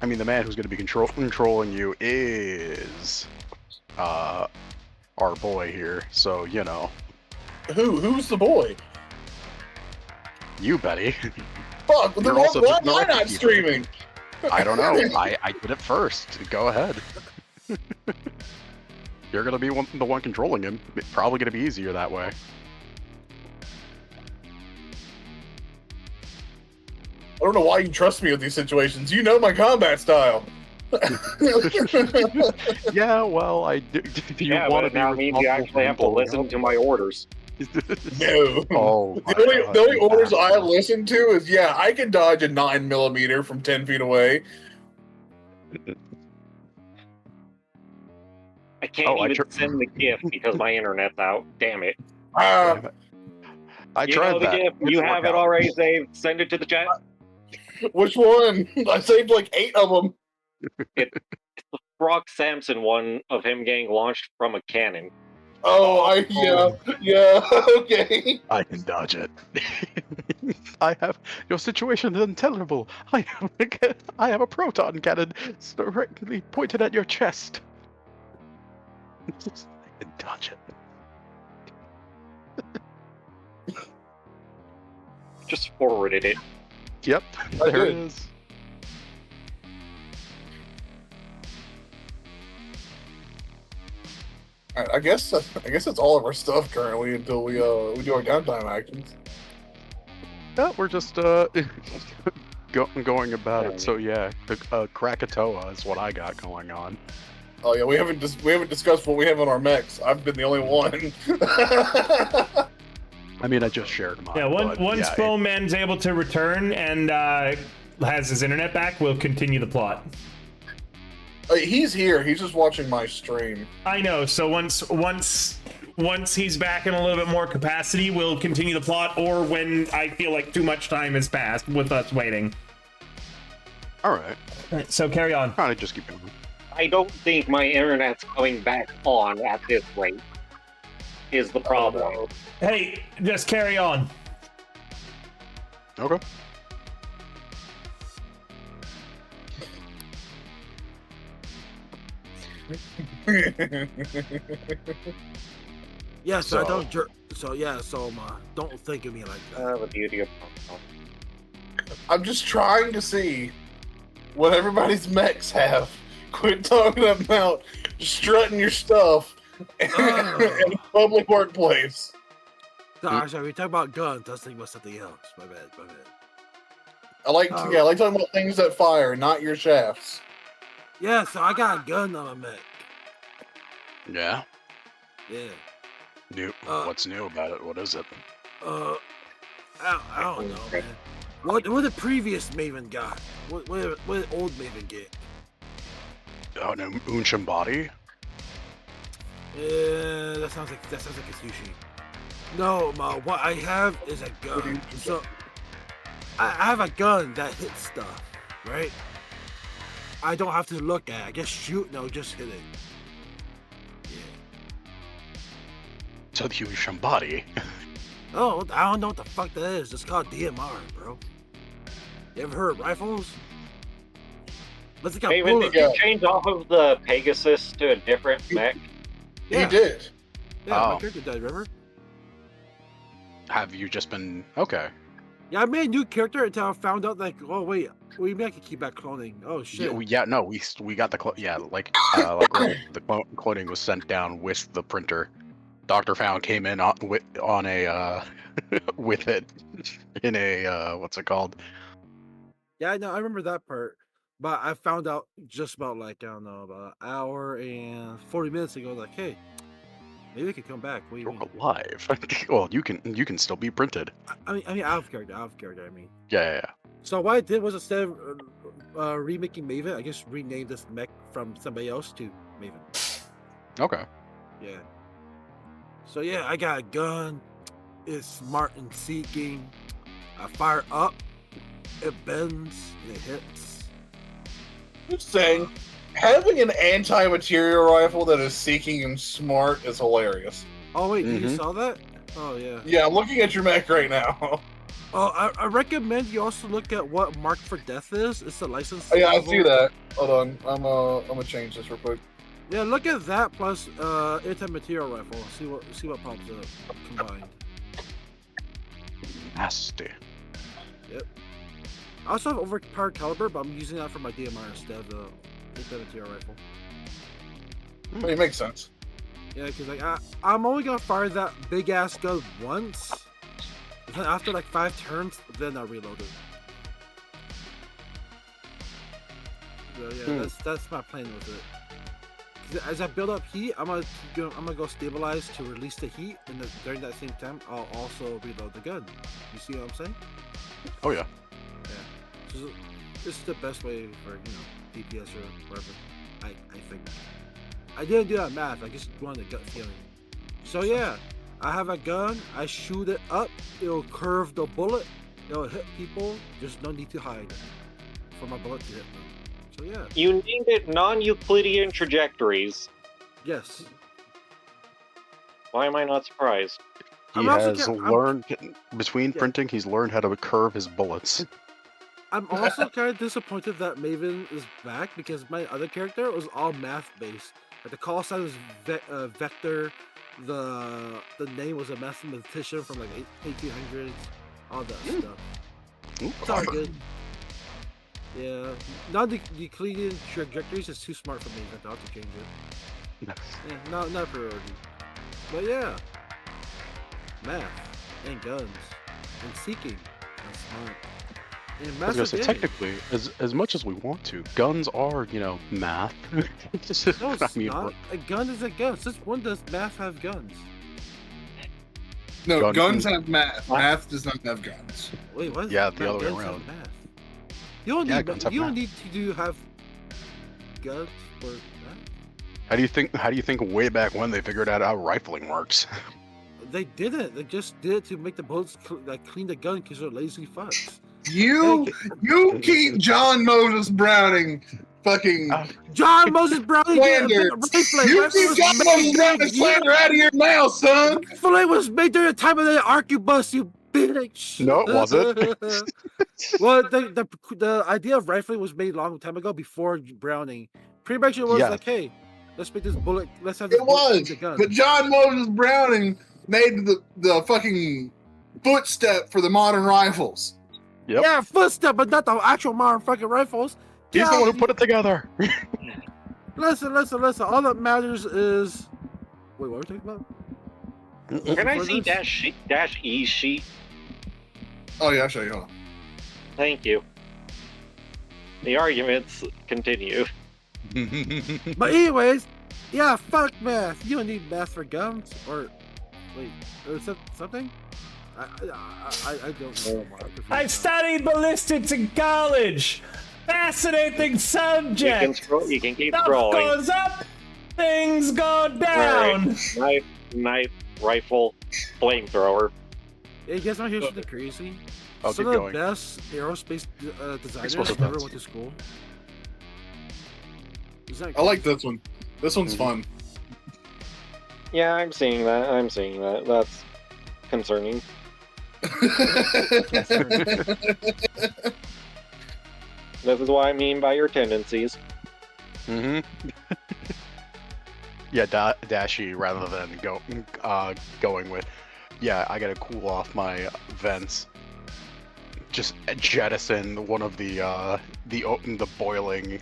I mean, the man who's going to be controlling you is our boy here. So you know, Who's the boy? you, Betty. Fuck, then You're why also am just I an not keeper. streaming? I don't know. I did it first. Go ahead. You're gonna be the one controlling him. It's probably gonna be easier that way. I don't know why you trust me with these situations. You know my combat style. Yeah, well, I do. Do you Yeah, want but to be now means you responsible actually have to for listen to my orders. No. Oh, my God, The only you orders I asshole. listen to is, yeah, I can dodge a 9mm from 10 feet away. I can't Oh, I even send the gift because my internet's out. Damn it. Uh, Damn it. I You tried know the that. GIF. Didn't You work have it out. already saved. Send it to the chat. Which one? I saved like 8 of them. Brock Samson one of him getting launched from a cannon. Oh, yeah, okay. I can dodge it. Your situation is untenable. I have a proton cannon directly pointed at your chest. I can dodge it. Just forwarded it. Yep, I there it did. is. Alright, I guess that's all of our stuff currently until we do our downtime actions. Yeah, we're just going about it. So yeah, Krakatoa is what I got going on. Oh yeah, we haven't discussed what we have on our mechs. I've been the only one. I mean, I just shared mine. Yeah, but once yeah, Bowman's able to return and has his internet back, we'll continue the plot. He's here. He's just watching my stream. I know. So once he's back in a little bit more capacity, we'll continue the plot. Or when I feel like too much time has passed with us waiting. All right. So carry on. Trying to just keep going. I don't think my internet's coming back on at this rate. Is the problem. Hey, just carry on. Okay. Yeah, so I So- don't jerk. So yeah, so don't think of me like that. The beauty of I'm just trying to see what everybody's mechs have. Quit talking about strutting your stuff in a public workplace. Gosh, we talk about guns. Let's think about something else. My bad. I like talking about things that fire, not your shafts. Yeah, so I got a gun on my mech. Yeah. Yeah. New. What's new about it? What is it? I don't know, man. What the previous Maven got? What did old Maven get? Oh no, Unshambadi? Yeah, that sounds like a sushi. No, what I have is a gun. So I have a gun that hits stuff, right? I don't have to look at it. I just shoot, no, just hit it. Yeah. So the Unshambadi. Oh, I don't know what the fuck that is. It's called DMR, bro. You ever heard of rifles? But it's got Maven, bullets. did you change off of the Pegasus to a different mech? He did. Yeah, my Oh. character died, remember? Have you just been okay? Yeah, I made a new character until I found out, like, oh, wait, we I can keep back cloning. Oh, shit. We got the like when the cloning was sent down with the printer. Dr. Found came in on a with it in a what's it called? Yeah, I know, I remember that part. But I found out just about, like, I don't know, about an hour and 40 minutes ago, like, hey, maybe we could come back. What do you You're mean? alive. Well, you can still be printed. I mean, out of character, I mean. Yeah. So what I did was instead of remaking Maven, I just renamed this mech from somebody else to Maven. Okay. Yeah. So yeah, I got a gun. It's smart and seeking. I fire up, it bends, and it hits. Just saying, having an anti-material rifle that is seeking and smart is hilarious. Oh wait, you Mhm. saw that? Oh yeah. Yeah, I'm looking at your mech right now. Oh, I recommend you also look at what Mark for Death is. It's a license. Oh, yeah, I level. see that. Hold on, I'm gonna change this real quick. Yeah, look at that plus anti-material rifle. See what pops up combined. Nasty. I also have overpowered caliber, but I'm using that for my DMR instead of the anti-material rifle. But it makes sense. Yeah, because like I'm only gonna fire that big ass gun once. Then after like 5 turns, then I reload it. So yeah, that's my plan with it. 'Cause as I build up heat, I'm gonna go stabilize to release the heat, and then during that same time, I'll also reload the gun. You see what I'm saying? Oh yeah. So this is the best way for DPS or whatever. I think. I didn't do that math. I just wanted a gut feeling. So yeah, I have a gun. I shoot it up. It'll curve the bullet. It'll hit people. There's no need to hide for my bullet to hit them. So yeah, You named it non-Euclidean trajectories. yes. Why am I not surprised? He I'm also has ca- I'm- learned between Yeah. printing. He's learned how to curve his bullets. I'm also kind of disappointed that Maven is back because my other character was all math based. Like the call sign was vector. The name was a mathematician from like 1800s. All that stuff. It's all good. Yeah, non-Euclidean trajectories is too smart for me. I have to change it. Yeah, not priority. But yeah, math and guns and seeking. That's smart. And I was massive gonna say, game. technically, as much as we want to, guns are, math. No, it's not. A gun is a gun. Since when does math have guns? No, Gun- guns have math. What? Math does not have guns. Wait, what? Yeah, the other way Guns have around. Math. You don't Yeah, need. guns have You don't math. need to have guns for that. How do you think way back when they figured out how rifling works? They didn't. They just did it to make the bullets clean the gun because they're lazy fucks. You keep John Moses Browning fucking. John Moses Browning Slander. You keep John Moses Browning slander out of your mouth, son. Rifling was made during the time of the arquebus, you bitch. No, it wasn't. Well, the idea of rifling was made a long time ago before Browning. Pretty much it was Yeah. like, hey, let's make this bullet. Let's have this It bullet clean was, the gun. but John Moses Browning made the fucking footstep for the modern rifles. Yep. Yeah, footstep, but not the actual modern fucking rifles. He's the one who put it together. Listen. All that matters is. Wait, what are we talking about? Can I For see this? dash E sheet? Oh yeah, I'll show you. Hold on. Thank you. The arguments continue. But anyways, yeah, fuck math. You don't need math for guns. Or wait, is that something? I don't know. I studied ballistics in college. Fascinating subject. You can keep Stuff scrolling. goes up, things go down. Knife, rifle, flamethrower. Hey, you guys want to hear something crazy? I'll Some keep of going. the best aerospace designers Explosive never nuts. went to school. Is that I like this one. This one's fun. Yeah, I'm seeing that. That's concerning. This is what I mean by your tendencies. hmm Yeah, dashy rather than going with. Yeah, I gotta cool off my vents. Just jettison one of the boiling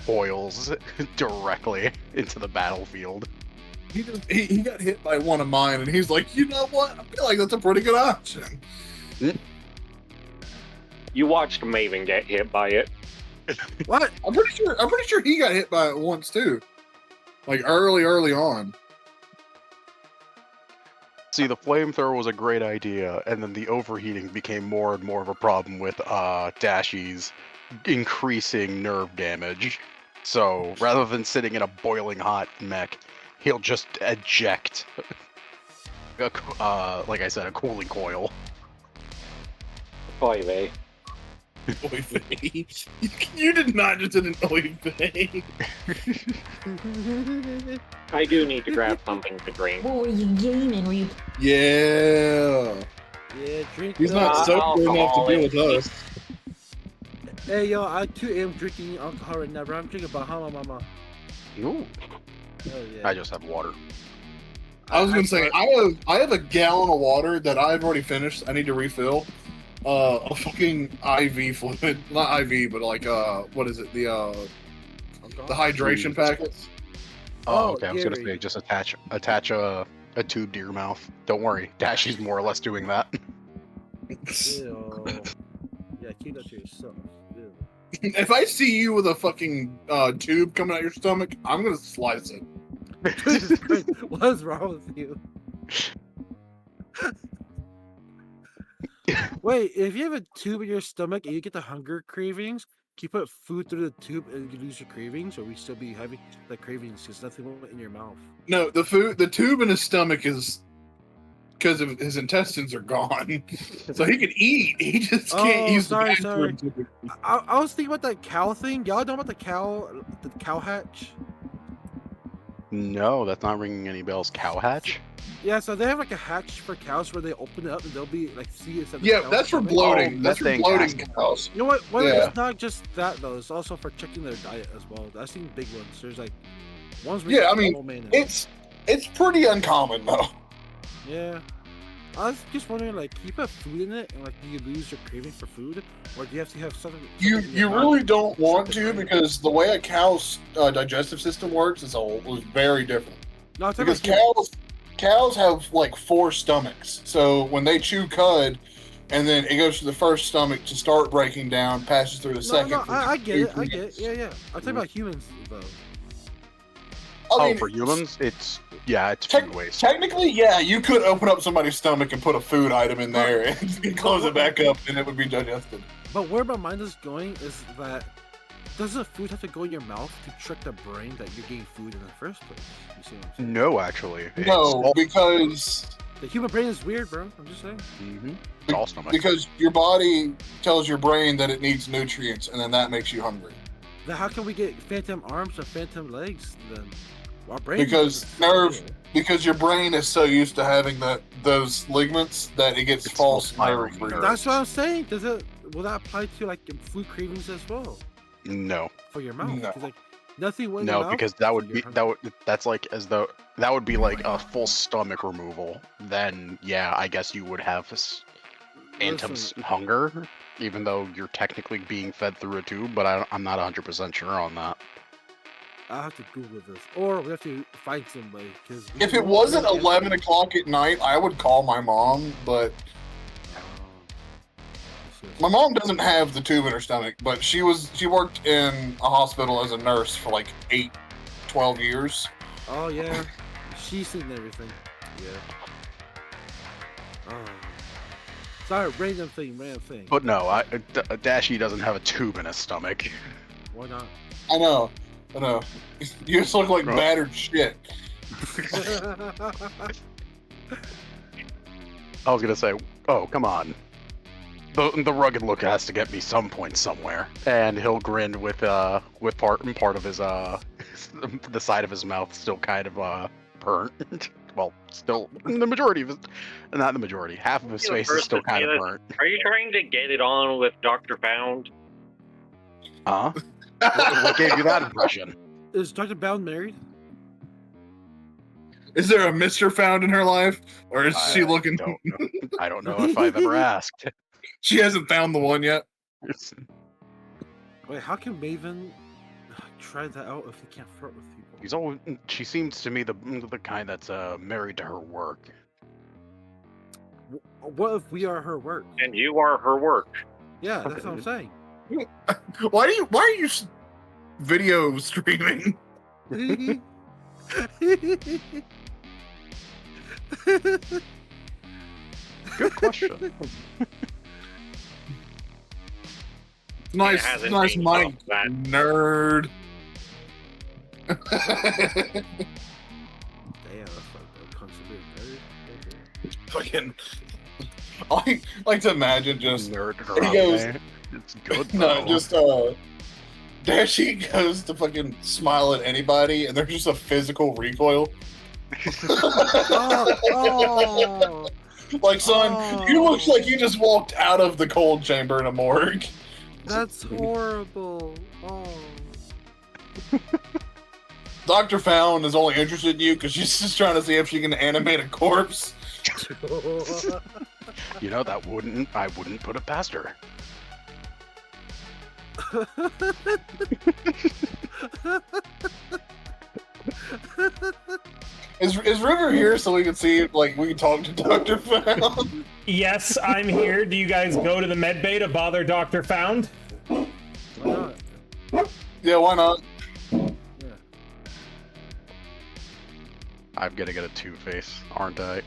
oils directly into the battlefield. He got hit by one of mine, and he's like, you know what? I feel like that's a pretty good option. You watched Maven get hit by it. What? I'm pretty sure he got hit by it once too, like early on. See, the flamethrower was a great idea, and then the overheating became more and more of a problem with Dashy's increasing nerve damage. So rather than sitting in a boiling hot mech, he'll just eject, like I said, a cooling coil. Oy vey. Oy vey. You did not just did an oy vey. I do need to grab something to drink. What were you gaming? Were you Yeah. Yeah, drink. He's the- not sober enough to deal with us. Hey yo, I too am drinking alcohol right now, bro. I'm drinking Bahama Mama. Ooh, Hell yeah. I just have water. I was gonna say I have a gallon of water that I've already finished. I need to refill. A fucking IV fluid, not IV, but like what is it? The hydration packets. Oh, Oh, okay. I was gonna Gary. say just attach a tube to your mouth. Don't worry, Dashy's more or less doing that. Ew. Yeah, keep that to yourself. Ew. If I see you with a fucking tube coming out your stomach, I'm gonna slice it. Jesus Christ, what's wrong with you? Wait, if you have a tube in your stomach and you get the hunger cravings, can you put food through the tube and you lose your cravings, or we still be having the cravings because nothing went in your mouth? No, the tube in his stomach is because his intestines are gone, so he can eat. He just can't Oh, use sorry, the sorry. bathroom. I was thinking about that cow thing. Y'all know about the cow hatch? No, that's not ringing any bells. Cow hatch? Yeah, so they have like a hatch for cows where they open it up and they'll be like, see it's at the Yeah, cow's that's for stomach. bloating. Oh, That's for methane bloating gas. cows. You know what? Well, Yeah. it's not just that though. It's also for checking their diet as well. I've seen big ones. There's like ones. with Yeah, I mean, low maintenance. It's pretty uncommon though. Yeah. I was just wondering, like, can you put food in it, and like, do you lose your craving for food, or do you have to have something? You in your really mouth don't want trick the to brain? because the way a cow's digestive system works is very different. No, I'm talking Because about cows have like 4 stomachs, so when they chew cud, and then it goes to the first stomach to start breaking down, passes through the second. No, which I is get it. I nutrients. get it. Yeah, yeah. I'm talking about humans though. I mean, For humans, it's Tech- food waste. Technically, yeah, you could open up somebody's stomach and put a food item in there and close it back up, and it would be digested. But where my mind is going is that doesn't food have to go in your mouth to trick the brain that you're getting food in the first place? You see what I'm saying? No, actually. It's No, all, because The human brain is weird, bro. I'm just saying. it's all stomach. because your body tells your brain that it needs nutrients, and then that makes you hungry. Then how can we get phantom arms or phantom legs then? Our brain Because Because your brain is so used to having those ligaments that it gets It's false firing nerve. nerves. readings. That's what I'm saying. Will that apply to like food cravings as well No, for your mouth? No. 'Cause, like nothing went in no, your mouth, because that so would you're be hungry. that's like as though that would be like a full stomach removal. Then yeah, I guess you would have phantom Listen. hunger, even though you're technically being fed through a tube. But I'm not 100% sure on that. I have to Google this, or we have to find some way. Because If it wasn't 11 o'clock at night, I would call my mom, but my mom doesn't have the tube in her stomach, but she worked in a hospital as a nurse for like 12 years. Oh yeah, she's seen everything. Yeah. Oh. Sorry, random thing. But no, Dashy doesn't have a tube in his stomach. Why not? I know. You just look like Right. battered shit. I was gonna say, oh come on, the rugged look has to get me some point somewhere. And he'll grin with part of his the side of his mouth still kind of burnt. Well, still the majority of his, not the majority, half of his You're the face is first still to say kind of that. burnt. Are you trying to get it on with Dr. Pound? Huh? What gave you that impression? Is Dr. Bound married? Is there a Mr. Found in her life? Or is she looking? Don't know. I don't know if I've ever asked. She hasn't found the one yet. Wait, how can Maven try that out if he can't flirt with people? She seems to me the kind that's married to her work. What if we are her work? And you are her work. Yeah, that's what I'm saying. Why are you video streaming? Good question. Nice hasn't mic, changed off that. nerd. Damn, that's like a considered nerd. Fucking. I like to imagine just Nerd he goes- man. It's good. no, though. just Dashi goes to fucking smile at anybody, and there's just a physical recoil. Oh, Like, son, you look like you just walked out of the cold chamber in a morgue. that's horrible. Oh. Dr. Found is only interested in you because she's just trying to see if she can animate a corpse. You know I wouldn't put it past her. Is River here so we can see, like, we can talk to Dr. Found? Yes, I'm here. Do you guys go to the med bay to bother Dr. Found? Why not? Yeah, why not? Yeah. I'm gonna get a two-face, aren't I?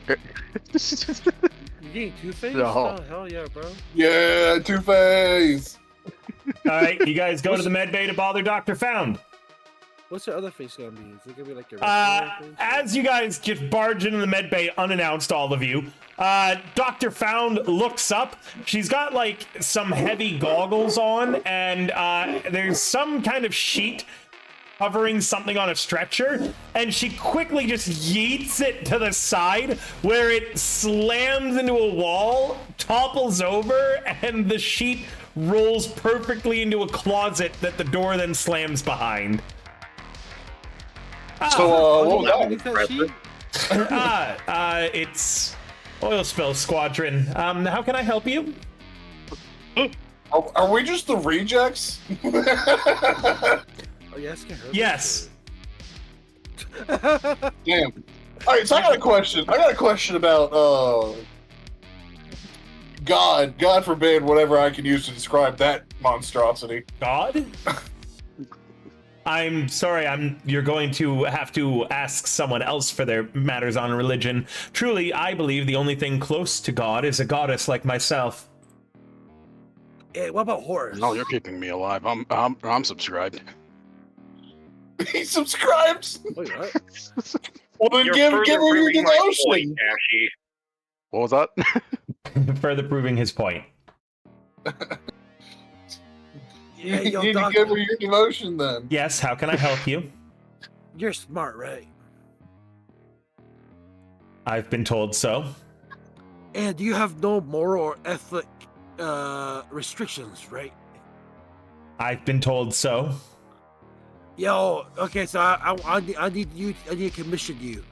You getting Two-Face? No. Oh, hell yeah, bro. Yeah, Two-Face. All right, you guys go to the med bay to bother Dr. Found. What's the other face gonna be? Is it gonna be like a regular face? As you guys just barge into the med bay unannounced, all of you, Dr. Found looks up. She's got like some heavy goggles on, and there's some kind of sheet covering something on a stretcher, and she quickly just yeets it to the side where it slams into a wall, topples over, and the sheet rolls perfectly into a closet that the door then slams behind. So, what was What that? is that sheet? It's Oil Spill Squadron. How can I help you? Are we just the rejects? Oh, yes, can hurt. Yes. Damn. All right, so I got a question. I got a question about God. God forbid, whatever I can use to describe that monstrosity. God? I'm sorry, you're going to have to ask someone else for their matters on religion. Truly, I believe the only thing close to God is a goddess like myself. Hey, what about Horus? No, you're keeping me alive. I'm subscribed. He subscribes. Wait, what? Well, then You're give further her your proving my point, devotion. Ashy. What was that? Further proving his point. Yeah, You yo, need to Doc, give her your devotion then. Yes, how can I help you? you're smart, right? I've been told so. And you have no moral or ethic restrictions, right? I've been told so. Yo, okay, so I need to commission you.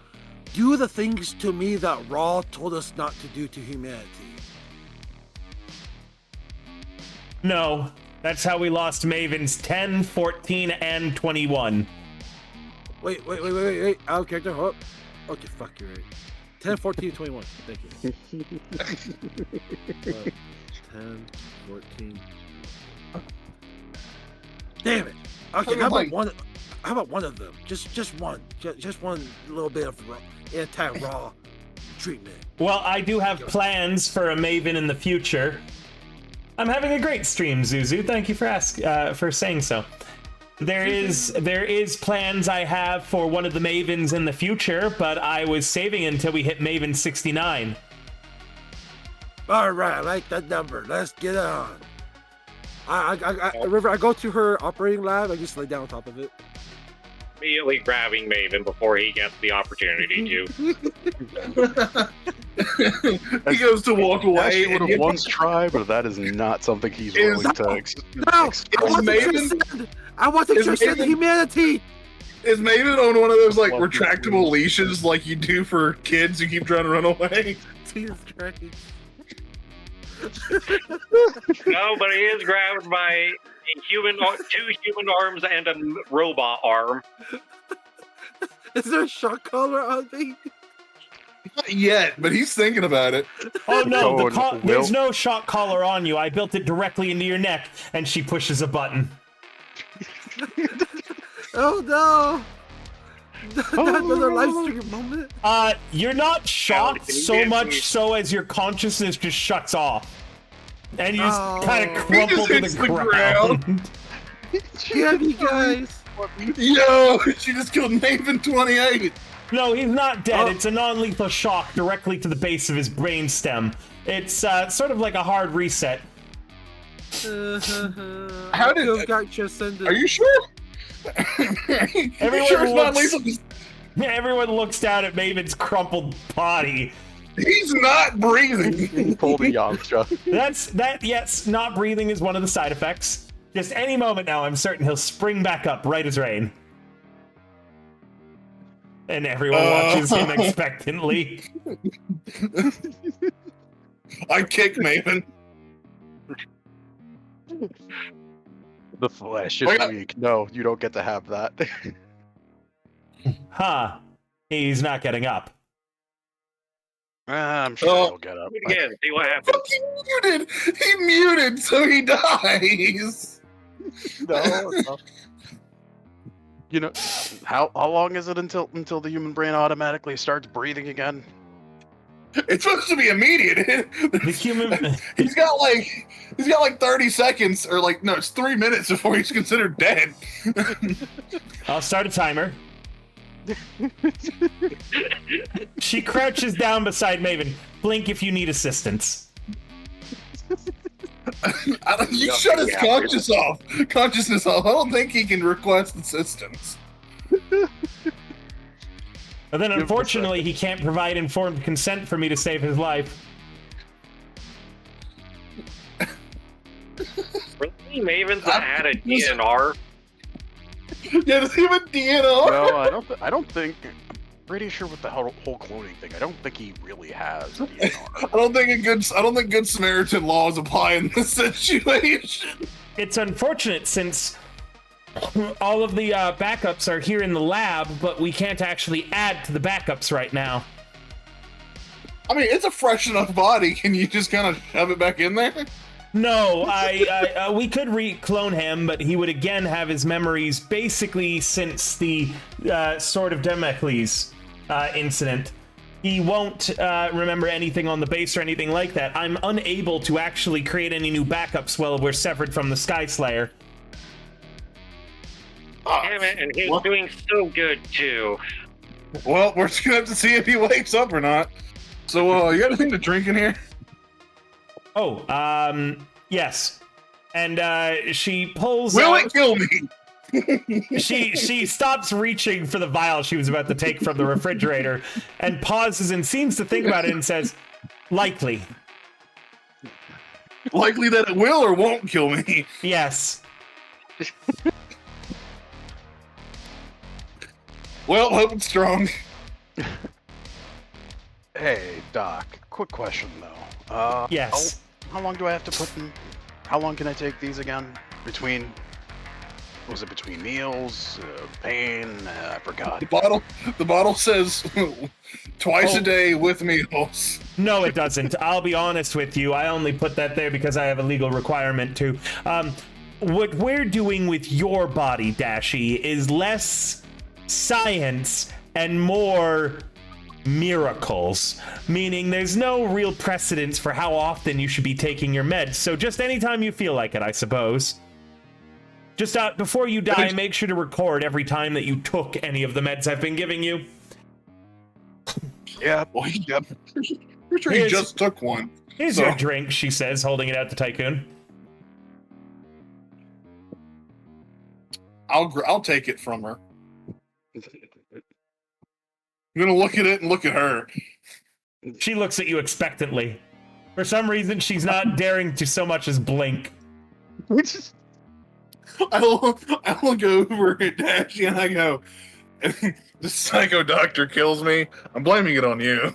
Do the things to me that Raw told us not to do to humanity. No, that's how we lost Mavens 10, 14, and 21. Wait. Out of character, hold up. Okay, fuck, you're right. 10, 14, 21. Thank you. 10, 14. Damn it. Okay, how about one of them? Just one. Just one little bit of anti-raw treatment. Well, I do have plans for a Maven in the future. I'm having a great stream, Zuzu. Thank you for saying so. There is plans I have for one of the Mavens in the future, but I was saving until we hit Maven 69. All right, I like that number. Let's get it on. I remember I go to her operating lab. I just lay down on top of it. Immediately grabbing Maven before he gets the opportunity to. He goes to walk away. Ashley would and have once tried, but that is not something he's willing to No, express. I want to Is transcend Maven- humanity. Is Maven on one of those like Love this retractable movie. leashes like you do for kids who keep trying to run away? Jesus Christ. No, but he is grabbed by two human arms and a robot arm. Is there a shock collar on me? Not yet, but he's thinking about it. Oh no, Going, there's no shock collar on you. I built it directly into your neck, and she pushes a button. Oh no! Not another life stream moment. You're not shocked so much so as your consciousness just shuts off. And you just Oh. kind of He crumple just to hits the the ground. Damn you guys! Yo, she just killed Maven 28. No, he's not dead. Oh. It's a non-lethal shock directly to the base of his brainstem. It's sort of like a hard reset. How did- You got transcended? Are you sure? Everyone sure it's not looks- lethal? Everyone looks down at Maven's crumpled body. He's not breathing. Pull the Yamcha. Yes, not breathing is one of the side effects. Just any moment now, I'm certain he'll spring back up right as rain. And everyone watches him expectantly. I kick Maven. The flesh is Wait, weak. No, you don't get to have that. Huh. He's not getting up. I'm sure Oh. he'll get up. Do it again. See what happens. He muted. He muted, so he dies. No. You know, how long is it until the human brain automatically starts breathing again? It's supposed to be immediate. The human. He's got like 30 seconds, or like no, it's 3 minutes before he's considered dead. I'll start a timer. She crouches down beside Maven. Blink if you need assistance. You shut his consciousness off. I don't think he can request assistance. But then, unfortunately, he can't provide informed consent for me to save his life. Really? Maven's had a DNR? Yeah, does he have a DNR? No, I don't think. I'm pretty sure with the whole cloning thing, I don't think he really has a DNR. I don't think Good Samaritan laws apply in this situation. It's unfortunate since all of the backups are here in the lab, but we can't actually add to the backups right now. I mean, it's a fresh enough body. Can you just kind of shove it back in there? No, we could re-clone him, but he would again have his memories basically since the Sword of Damocles incident. He won't remember anything on the base or anything like that. I'm unable to actually create any new backups while we're severed from the Sky Slayer. Damn it, and he's doing so good too. Well, we're just gonna have to see if he wakes up or not. So, you got anything to drink in here? Oh, yes. And she pulls. Will it kill me? She stops reaching for the vial she was about to take from the refrigerator and pauses and seems to think about it and says, likely. Likely that it will or won't kill me. Yes. Well, hope it's strong. Hey, Doc. Quick question though. Yes. How long do I have to put in? How long can I take these again? Between meals? Pain? I forgot. The bottle says twice a day with meals. No, it doesn't. I'll be honest with you. I only put that there because I have a legal requirement to. What we're doing with your body, Dashi, is less science and more miracles, meaning there's no real precedence for how often you should be taking your meds, so just anytime you feel like it, I suppose. Just before you die, make sure to record every time that you took any of the meds I've been giving you. Yeah, boy, yep. Pretty sure he just took one. Here's your drink, she says, holding it out to Tycoon. I'll take it from her. I'm gonna look at it and look at her. She looks at you expectantly. For some reason, she's not daring to so much as blink. I'll go over at Dashi and I go, the psycho doctor kills me. I'm blaming it on you.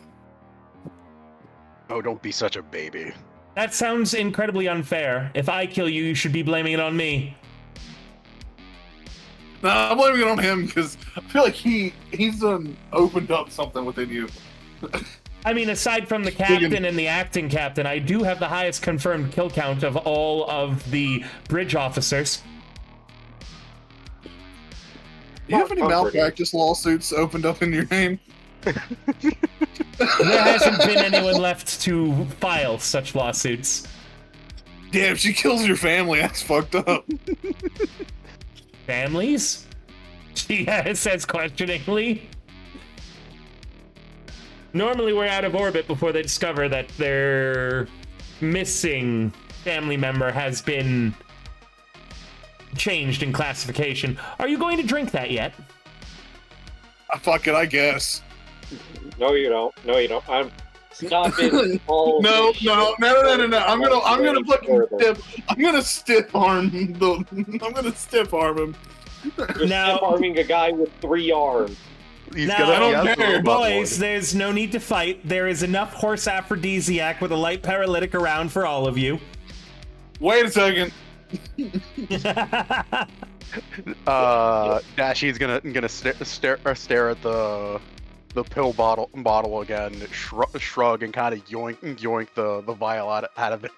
Oh, don't be such a baby. That sounds incredibly unfair. If I kill you, you should be blaming it on me. No, I'm blaming it on him because I feel like he's opened up something within you. I mean, aside from the captain and the acting captain, I do have the highest confirmed kill count of all of the bridge officers. Do you have any malpractice lawsuits opened up in your name? There hasn't been anyone left to file such lawsuits. Damn, she kills your family. That's fucked up. Families? She says questioningly. Normally we're out of orbit before they discover that their missing family member has been changed in classification. Are you going to drink that yet? Fuck it, I guess. No, you don't. No, you don't. I'm stopping all. No. I'm gonna stiff arm him. Now, arming a guy with 3 arms. Boys, there's no need to fight. There is enough horse aphrodisiac with a light paralytic around for all of you. Wait a second. Dashi's gonna stare at the pill bottle again, shrug and kind of yoink the vial out of it.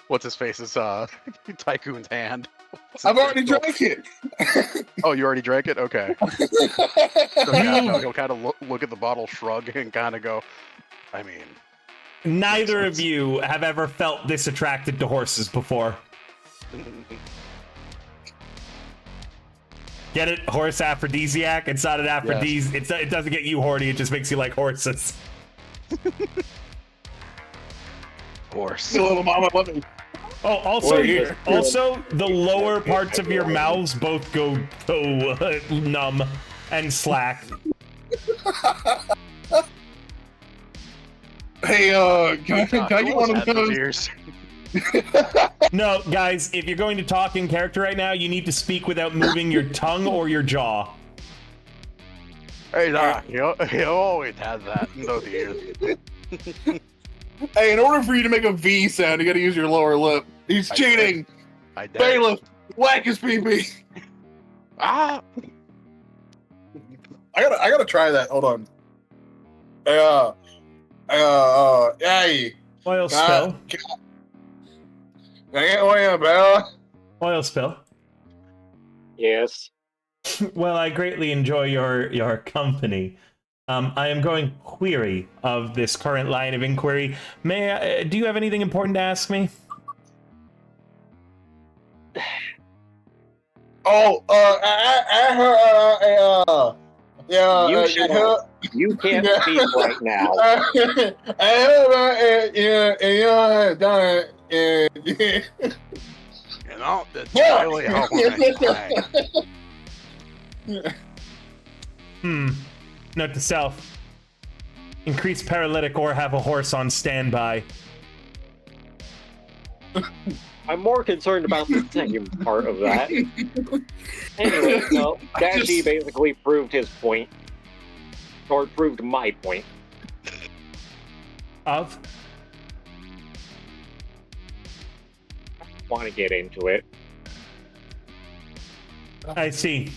What's his face is Tycoon's hand. I've already drank it. Oh, you already drank it? Okay. So, yeah, he'll kind of look at the bottle, shrug, and kind of go, I mean, Neither of you have ever felt this attracted to horses before. Get it? Horse aphrodisiac? It's not an aphrodisiac. Yes. It doesn't get you horny, it just makes you like horses. horse. Little mama, let me. Oh, also, Wait, also the lower parts of your mouths both go numb and slack. Hey, can I get one of those? Ears. No, guys, if you're going to talk in character right now, you need to speak without moving your tongue or your jaw. Hey, Doc, he always has that. No deal. Hey, in order for you to make a V sound, you gotta use your lower lip. He's cheating! I did. Bailiff, whack his pee-pee! Ah! I gotta try that. Hold on. Hey. Oil spill. Can I get one, Bella? Oil spill. Yes. Well, I greatly enjoy your company. I am going query of this current line of inquiry. May I, do you have anything important to ask me? Oh, yeah. You shut up. You can't speak right now. You know, that's really how Note to self. Increase paralytic or have a horse on standby. I'm more concerned about the second part of that. Anyway, so Dashi basically proved his point. Or proved my point. Of? I want to get into it. I see.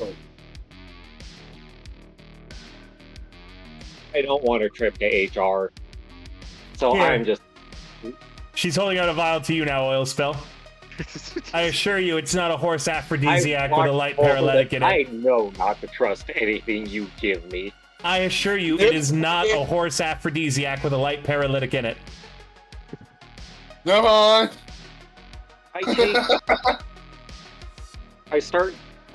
I don't want a trip to HR. So Here. I'm just... She's holding out a vial to you now, oil spill. I assure you, it's not a horse aphrodisiac with a light paralytic in it. I know not to trust anything you give me. I assure you, it is not a horse aphrodisiac with a light paralytic in it. Come on. I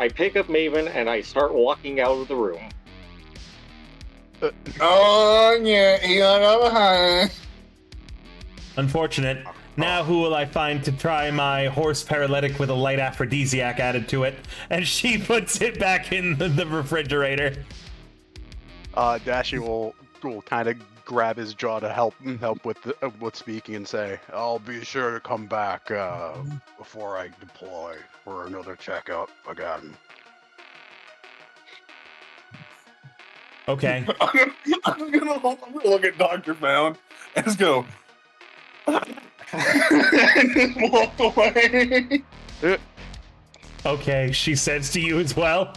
pick up Maven and I start walking out of the room. Oh, yeah, he got over behind. Unfortunate. Now who will I find to try my horse paralytic with a light aphrodisiac added to it? And she puts it back in the refrigerator. Dashi will kind of grab his jaw to help with speaking and say, "I'll be sure to come back before I deploy for another checkup again." Okay. I'm gonna look at Dr. Found and just go. And walk away. Okay, she says to you as well.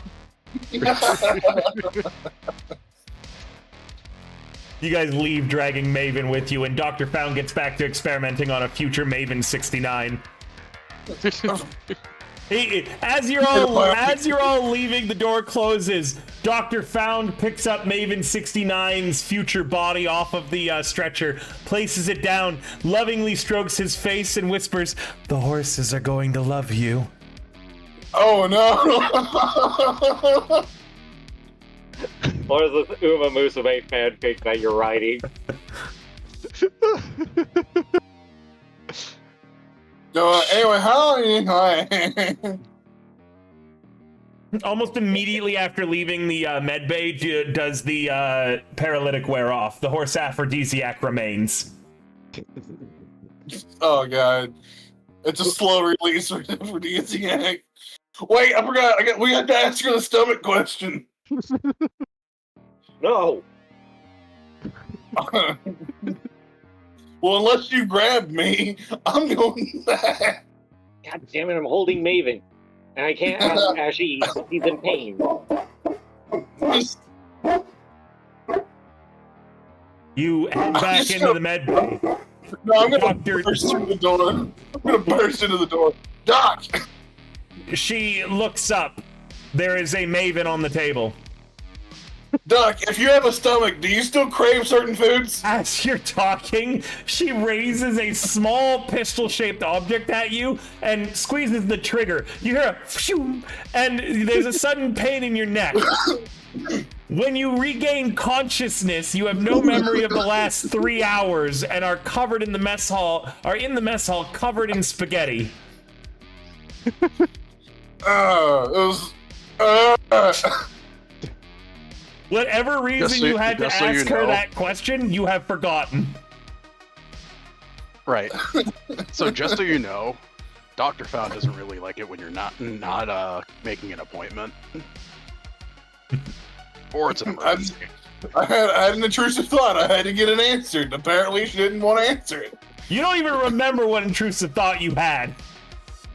You guys leave dragging Maven with you, and Dr. Found gets back to experimenting on a future Maven 69. As you're all leaving, the door closes. Dr. Found picks up Maven 69's future body off of the stretcher, places it down, lovingly strokes his face, and whispers, "The horses are going to love you." Oh no! What is this Uma Musume fanfic that you're writing? So anyway, how are you? Almost immediately after leaving the med bay, does the paralytic wear off. The horse aphrodisiac remains. Oh god, it's a slow release for aphrodisiac. Wait, I forgot. We got to ask her the stomach question. No! Well, unless you grab me, I'm going back. God damn it, I'm holding Maven. And I can't ask Ashy, he's in pain. You head back into the med bay. No, I'm gonna burst through the door. I'm gonna burst into the door. Doc! She looks up. There is a Maven on the table. Duck, if you have a stomach, do you still crave certain foods? As you're talking, she raises a small pistol-shaped object at you and squeezes the trigger. You hear a phew, and there's a sudden pain in your neck. When you regain consciousness, you have no memory of the last 3 hours and are covered in the mess hall, covered in spaghetti. It was. Whatever reason you had to ask her that question, you have forgotten. Right. So just so you know, Dr. Found doesn't really like it when you're not making an appointment. Or it's an emergency. I had an intrusive thought. I had to get it answered. Apparently, she didn't want to answer it. You don't even remember what intrusive thought you had.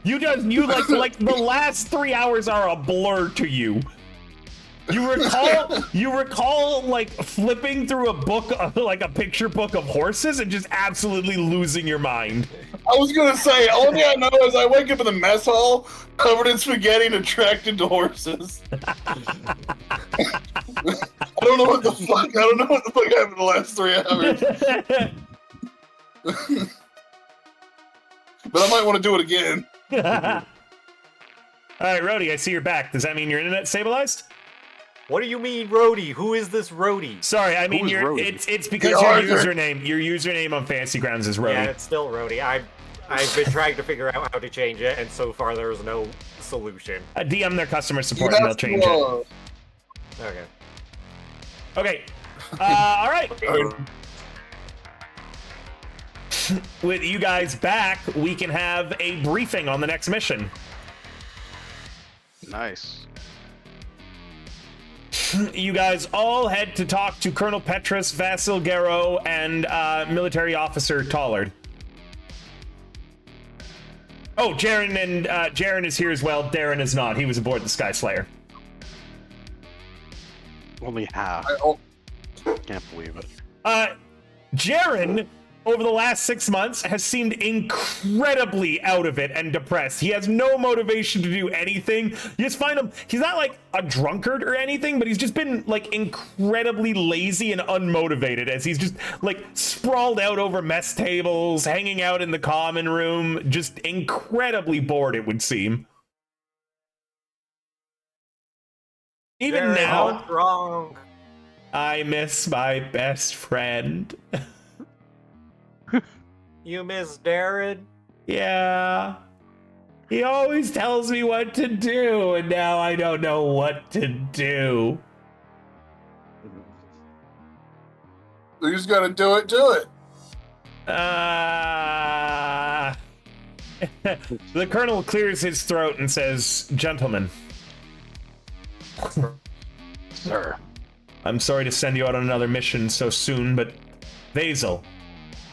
You like the last 3 hours are a blur to you. You recall like flipping through a book, like a picture book of horses, and just absolutely losing your mind. I was gonna say, all thing I know is I wake up in the mess hall covered in spaghetti and attracted to horses. I don't know what the fuck happened the last 3 hours. But I might want to do it again. All right, Rhodey, I see you're back. Does that mean your internet stabilized? What do you mean, Rhodey? Who is this Rhodey? Sorry, I mean it's because your username on Fantasy Grounds is Rhodey. Yeah, it's still Rhodey. I've been trying to figure out how to change it, and so far there is no solution. DM their customer support and they'll change it. Okay. Okay. All right. With you guys back, we can have a briefing on the next mission. Nice. You guys all head to talk to Colonel Petrus, Vasil Garrow, and military officer Tollard. Oh, Jaren is here as well. Darren is not. He was aboard the Sky Slayer. Only half. Can't believe it. Jaren, over the last 6 months, has seemed incredibly out of it and depressed. He has no motivation to do anything. You just find him, he's not like a drunkard or anything, but he's just been like incredibly lazy and unmotivated as he's just like sprawled out over mess tables, hanging out in the common room, just incredibly bored, it would seem. Even Jaren, now, what's wrong? I miss my best friend. You miss Darren? Yeah. He always tells me what to do, and now I don't know what to do. You just gotta do it. The colonel clears his throat and says, "Gentlemen, Sir. I'm sorry to send you out on another mission so soon, but Vasil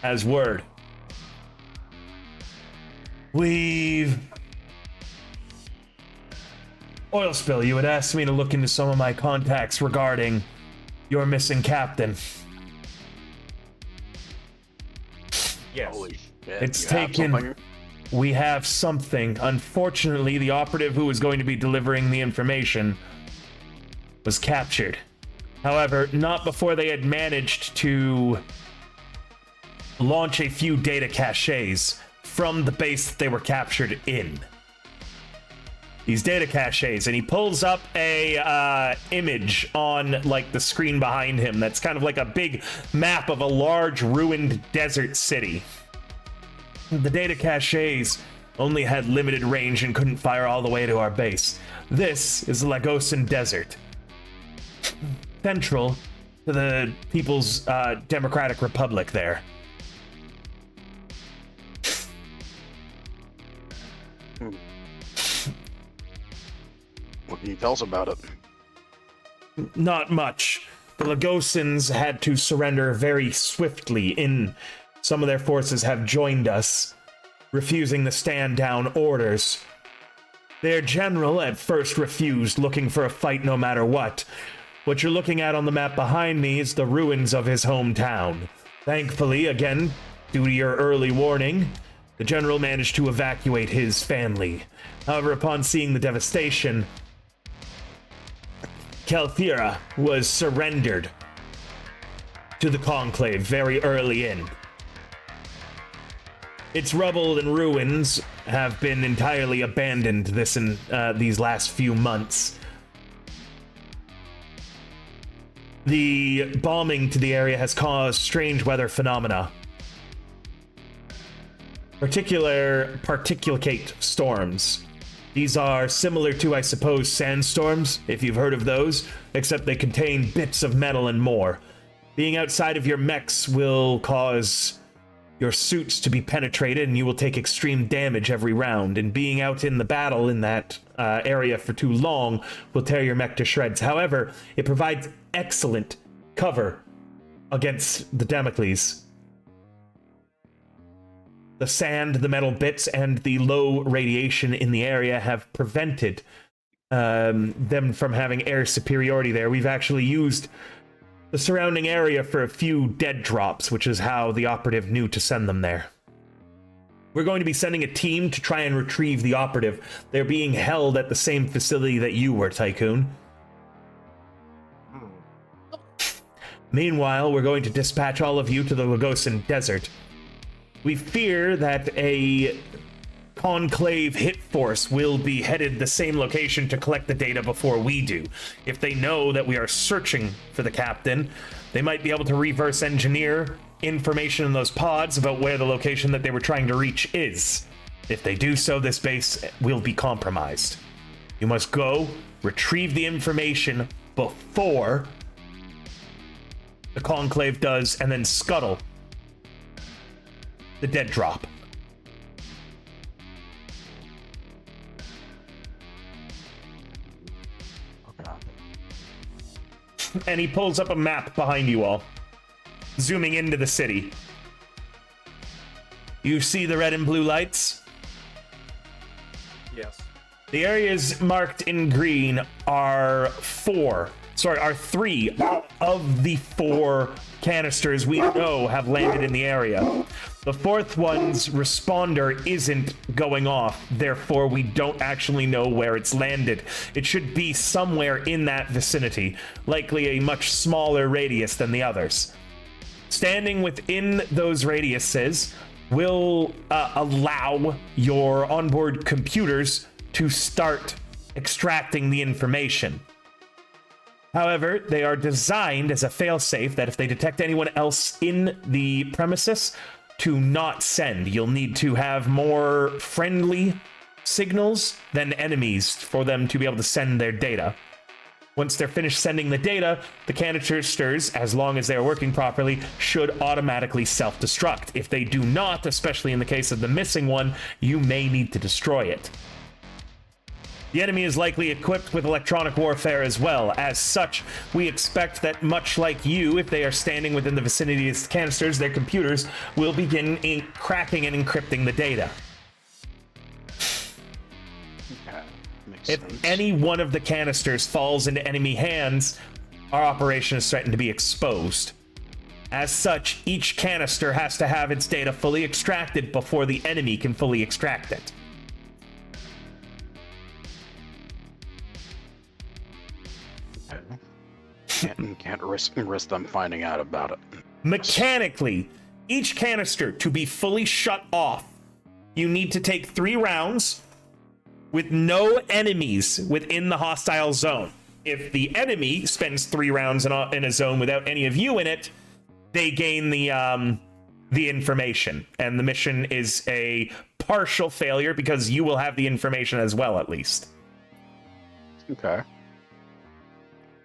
has word. Oil spill, you had asked me to look into some of my contacts regarding your missing captain. Yes. Holy shit. It's you have taken... something? We have something. Unfortunately, the operative who was going to be delivering the information was captured. However, not before they had managed to launch a few data caches from the base that they were captured in. These data caches, and he pulls up a image on like the screen behind him that's kind of like a big map of a large ruined desert city. The data caches only had limited range and couldn't fire all the way to our base. This is the Lagosan Desert, central to the People's Democratic Republic there. What can you tell us about it? Not much. The Lagosans had to surrender very swiftly. Some of their forces have joined us, refusing to stand down orders. Their general at first refused, looking for a fight no matter what. What you're looking at on the map behind me is the ruins of his hometown. Thankfully, again, due to your early warning, the general managed to evacuate his family. However, upon seeing the devastation, Kelthira was surrendered to the Conclave very early in. Its rubble and ruins have been entirely abandoned these last few months. The bombing to the area has caused strange weather phenomena. Particulate storms. These are similar to, I suppose, sandstorms, if you've heard of those, except they contain bits of metal and more. Being outside of your mechs will cause your suits to be penetrated, and you will take extreme damage every round, and being out in the battle in that area for too long will tear your mech to shreds. However, it provides excellent cover against the Damocles. The sand, the metal bits, and the low radiation in the area have prevented them from having air superiority there. We've actually used the surrounding area for a few dead drops, which is how the operative knew to send them there. We're going to be sending a team to try and retrieve the operative. They're being held at the same facility that you were, Tycoon. Meanwhile, we're going to dispatch all of you to the Lagosan Desert. We fear that a Conclave hit force will be headed the same location to collect the data before we do. If they know that we are searching for the captain, they might be able to reverse engineer information in those pods about where the location that they were trying to reach is. If they do so, this base will be compromised. You must go, retrieve the information before the Conclave does, and then scuttle the dead drop. And he pulls up a map behind you all, zooming into the city. You see the red and blue lights? Yes. The areas marked in green are three of the 4 canisters we know have landed in the area. The 4th one's responder isn't going off, therefore we don't actually know where it's landed. It should be somewhere in that vicinity, likely a much smaller radius than the others. Standing within those radiuses will allow your onboard computers to start extracting the information. However, they are designed as a failsafe that if they detect anyone else in the premises, to not send. You'll need to have more friendly signals than enemies for them to be able to send their data. Once they're finished sending the data, the canisters, as long as they are working properly, should automatically self-destruct. If they do not, especially in the case of the missing one, you may need to destroy it. The enemy is likely equipped with electronic warfare as well. As such, we expect that much like you, if they are standing within the vicinity of the canisters, their computers will begin cracking and encrypting the data. If any one of the canisters falls into enemy hands, our operation is threatened to be exposed. As such, each canister has to have its data fully extracted before the enemy can fully extract it. Can't risk them finding out about it. Mechanically, each canister to be fully shut off, you need to take 3 rounds with no enemies within the hostile zone. If the enemy spends 3 rounds in a zone without any of you in it, they gain the information, and the mission is a partial failure because you will have the information as well, at least. Okay.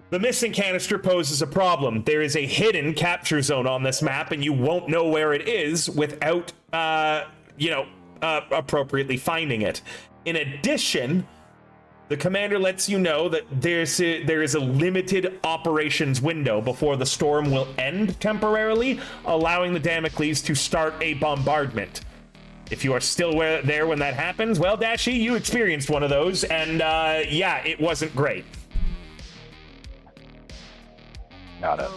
The missing canister poses a problem. There is a hidden capture zone on this map, and you won't know where it is without, appropriately finding it. In addition, the commander lets you know that there is a limited operations window before the storm will end temporarily, allowing the Damocles to start a bombardment. If you are still there when that happens, well, Dashi, you experienced one of those, and it wasn't great. Got it.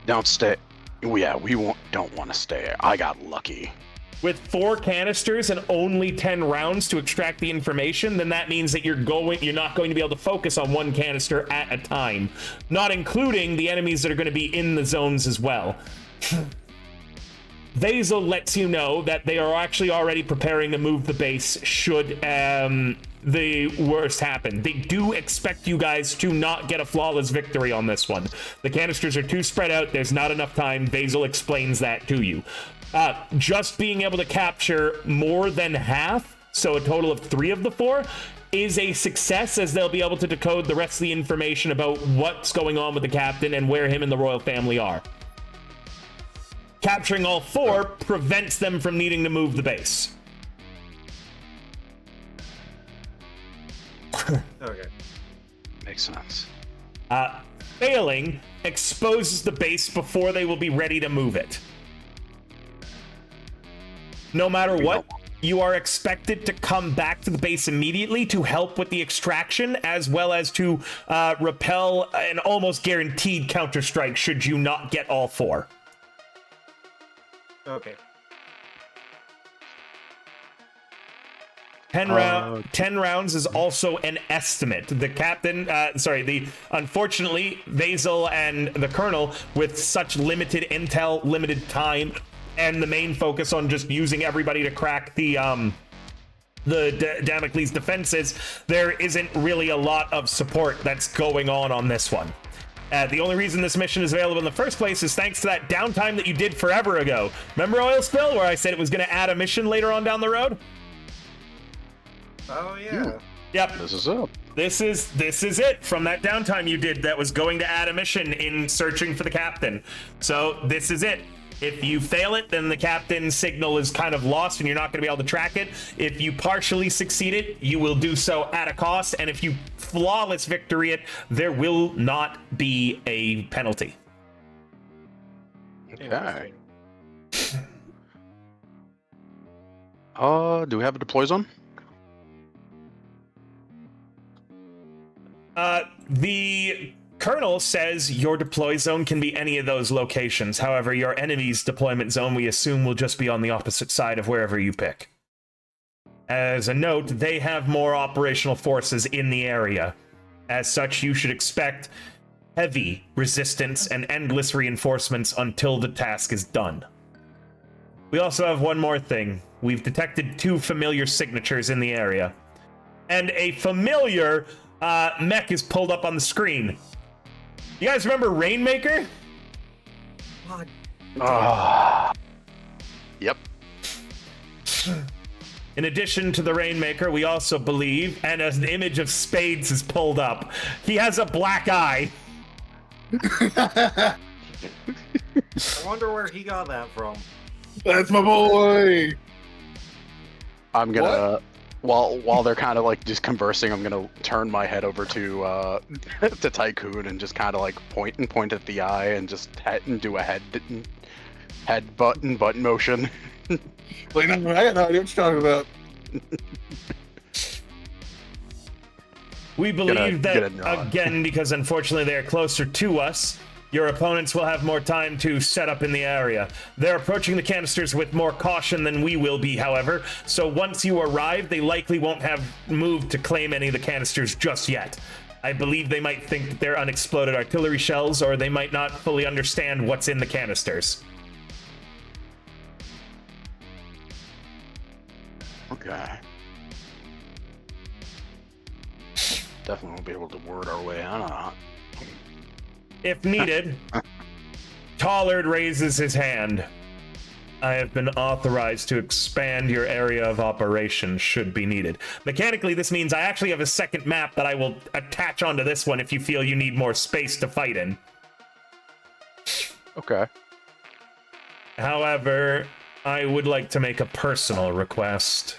Don't stay. Yeah, don't want to stay. I got lucky. with 4 canisters and only 10 rounds to extract the information, then that means that you're not going to be able to focus on 1 canister at a time, not including the enemies that are going to be in the zones as well. Vasil lets you know that they are actually already preparing to move the base should the worst happen. They do expect you guys to not get a flawless victory on this one. The canisters are too spread out. There's not enough time. Vasil explains that to you. Just being able to capture more than half, so a total of 3 of the 4, is a success, as they'll be able to decode the rest of the information about what's going on with the captain and where him and the royal family are. Capturing all 4 prevents them from needing to move the base. Okay. Makes sense. Failing exposes the base before they will be ready to move it. No matter what, you are expected to come back to the base immediately to help with the extraction, as well as to repel an almost guaranteed counterstrike should you not get all 4. Okay. 10 rounds is also an estimate. The captain, unfortunately, Vasil and the colonel, with such limited intel, limited time, and the main focus on just using everybody to crack the Damocles defenses, there isn't really a lot of support that's going on this one. The only reason this mission is available in the first place is thanks to that downtime that you did forever ago. Remember Oil Spill, where I said it was going to add a mission later on down the road? Oh yeah. Yep. This is up. This is it from that downtime you did that was going to add a mission in searching for the captain. So this is it. If you fail it, then the captain's signal is kind of lost and you're not going to be able to track it. If you partially succeed it, you will do so at a cost. And if you flawless victory it, there will not be a penalty. Okay. Do we have a deploy zone? The Colonel says your deploy zone can be any of those locations. However, your enemy's deployment zone, we assume, will just be on the opposite side of wherever you pick. As a note, they have more operational forces in the area. As such, you should expect heavy resistance and endless reinforcements until the task is done. We also have one more thing. We've detected 2 familiar signatures in the area. And a familiar mech is pulled up on the screen. You guys remember Rainmaker? Yep. In addition to the Rainmaker, we also believe, and as an image of Spades is pulled up, he has a black eye. I wonder where he got that from. That's my boy. I'm gonna while they're kind of like just conversing, I'm gonna turn my head over to to Tycoon and just kind of like point at the eye and just do a head button motion. Like, no, I got no idea what you're talking about. We believe that, again, because unfortunately they are closer to us, your opponents will have more time to set up in the area. They're approaching the canisters with more caution than we will be, however, so once you arrive, they likely won't have moved to claim any of the canisters just yet. I believe they might think that they're unexploded artillery shells, or they might not fully understand what's in the canisters. Okay. Definitely won't be able to word our way out of that. If needed, Tollard raises his hand. I have been authorized to expand your area of operation should be needed. Mechanically, this means I actually have a second map that I will attach onto this one if you feel you need more space to fight in. Okay. However, I would like to make a personal request.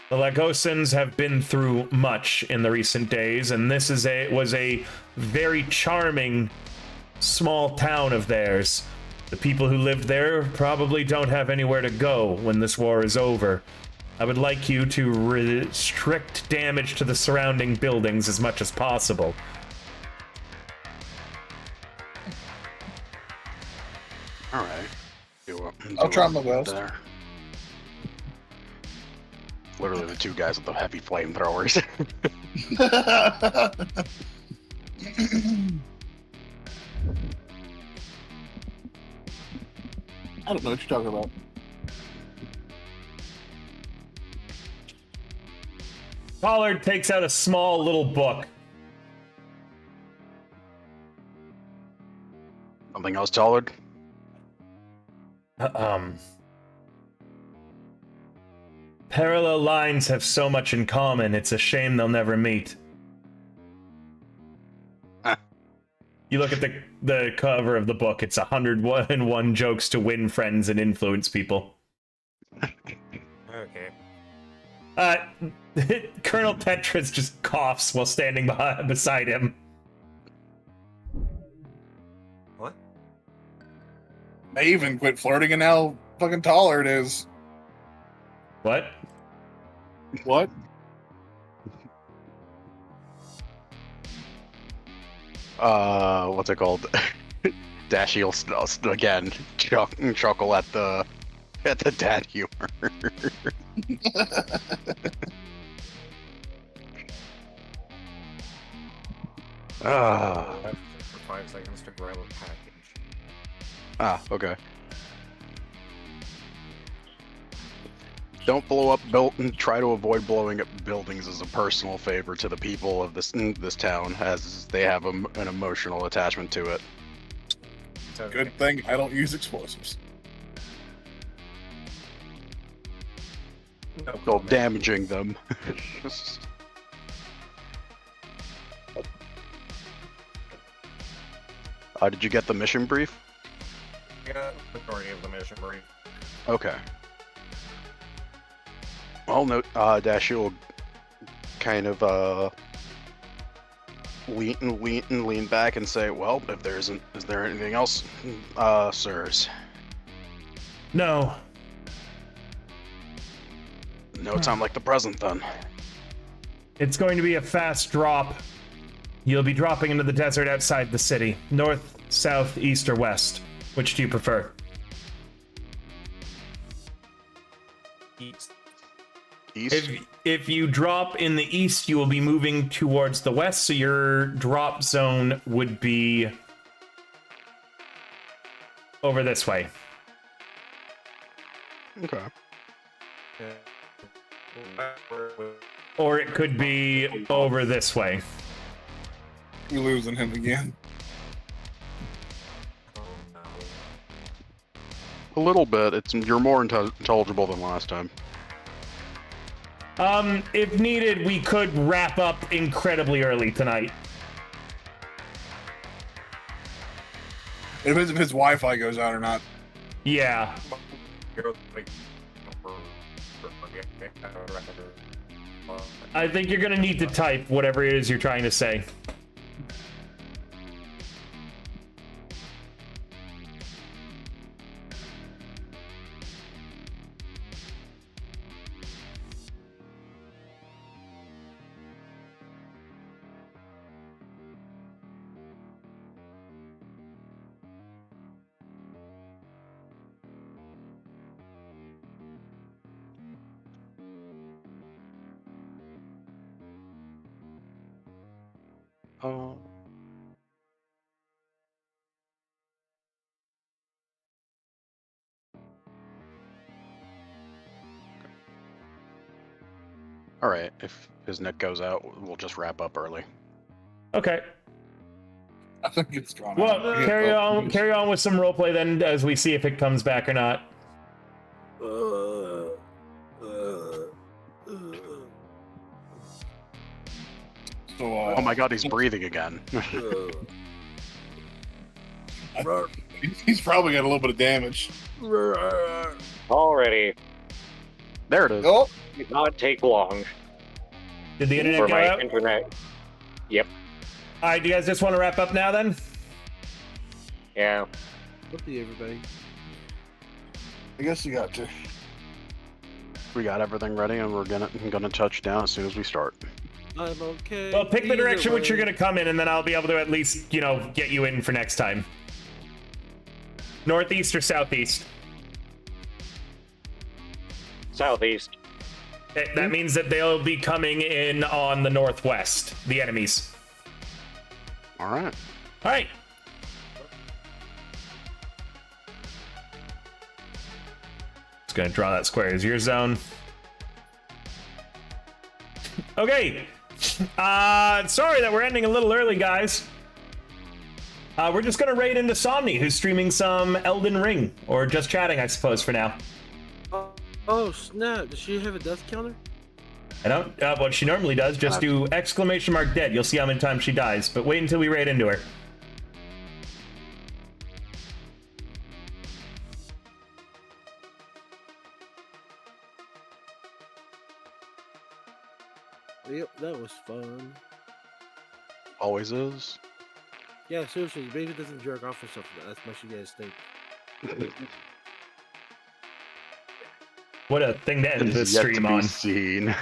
The Lagosans have been through much in the recent days, and this was a very charming small town of theirs. The people who lived there probably don't have anywhere to go when this war is over. I would like you to restrict damage to the surrounding buildings as much as possible. All right. I'll try my best. There. literally the two guys with the heavy flamethrowers. I don't know what you're talking about. Pollard takes out a small little book. Something else, Tollard? Parallel lines have so much in common, it's a shame they'll never meet. Huh. You look at the cover of the book, it's 101 jokes to win friends and influence people. Okay. Colonel Petras just coughs while standing beside him. What? Maven quit flirting and how fucking taller it is. What? What? What's it called? Dashy will again chuckle at the dad humor. Ah. For 5 seconds to grab a package. Okay. Don't blow up try to avoid blowing up buildings as a personal favor to the people of this town, as they have an emotional attachment to it. So, Good thing I don't use explosives. no Well, comment. damaging them. Did you get the mission brief? I got the majority of the mission brief. Okay. Well, no, Dashi will kind of lean back and say, "Well, if there isn't, is there anything else, sirs? No. No time like the present, then." It's going to be a fast drop. You'll be dropping into the desert outside the city. North, south, east, or west. Which do you prefer? East. East. If you drop in the east, you will be moving towards the west, so your drop zone would be over this way. Okay. Or it could be over this way. We're losing him again. Oh no. A little bit. You're more intelligible than last time. If needed, we could wrap up incredibly early tonight. It depends if his Wi-Fi goes out or not. Yeah. I think you're gonna need to type whatever it is you're trying to say. All right. If his net goes out, we'll just wrap up early. Okay. I think it's gone. Well, out. carry on with some roleplay then, as we see if it comes back or not. So, Oh my God, he's breathing again. he's probably got a little bit of damage. Already. There it is. Oh, Did not take long Did the internet for go my out? internet. Yep. All right, do you guys just want to wrap up now then? Yeah. What do you, everybody? I guess you got to. We got everything ready, and we're gonna touch down as soon as we start. I'm okay. Well, pick the either direction which you're way. gonna come in, and then I'll be able to at least, get you in for next time. Northeast or southeast? Southeast. That means that they'll be coming in on the northwest, the enemies. All right. All right. Just gonna draw that square as your zone. Okay. Sorry that we're ending a little early, guys. We're just gonna raid into Somni, who's streaming some Elden Ring, or just chatting, I suppose, for now. Oh snap! Does she have a death counter? I don't. What she normally does, just do exclamation mark dead. You'll see how many times she dies. But wait until we raid into her. Yep, that was fun. Always is. Yeah, seriously, Baby doesn't jerk off herself as much as you guys think. What a thing to end It this is yet to stream be on. seen.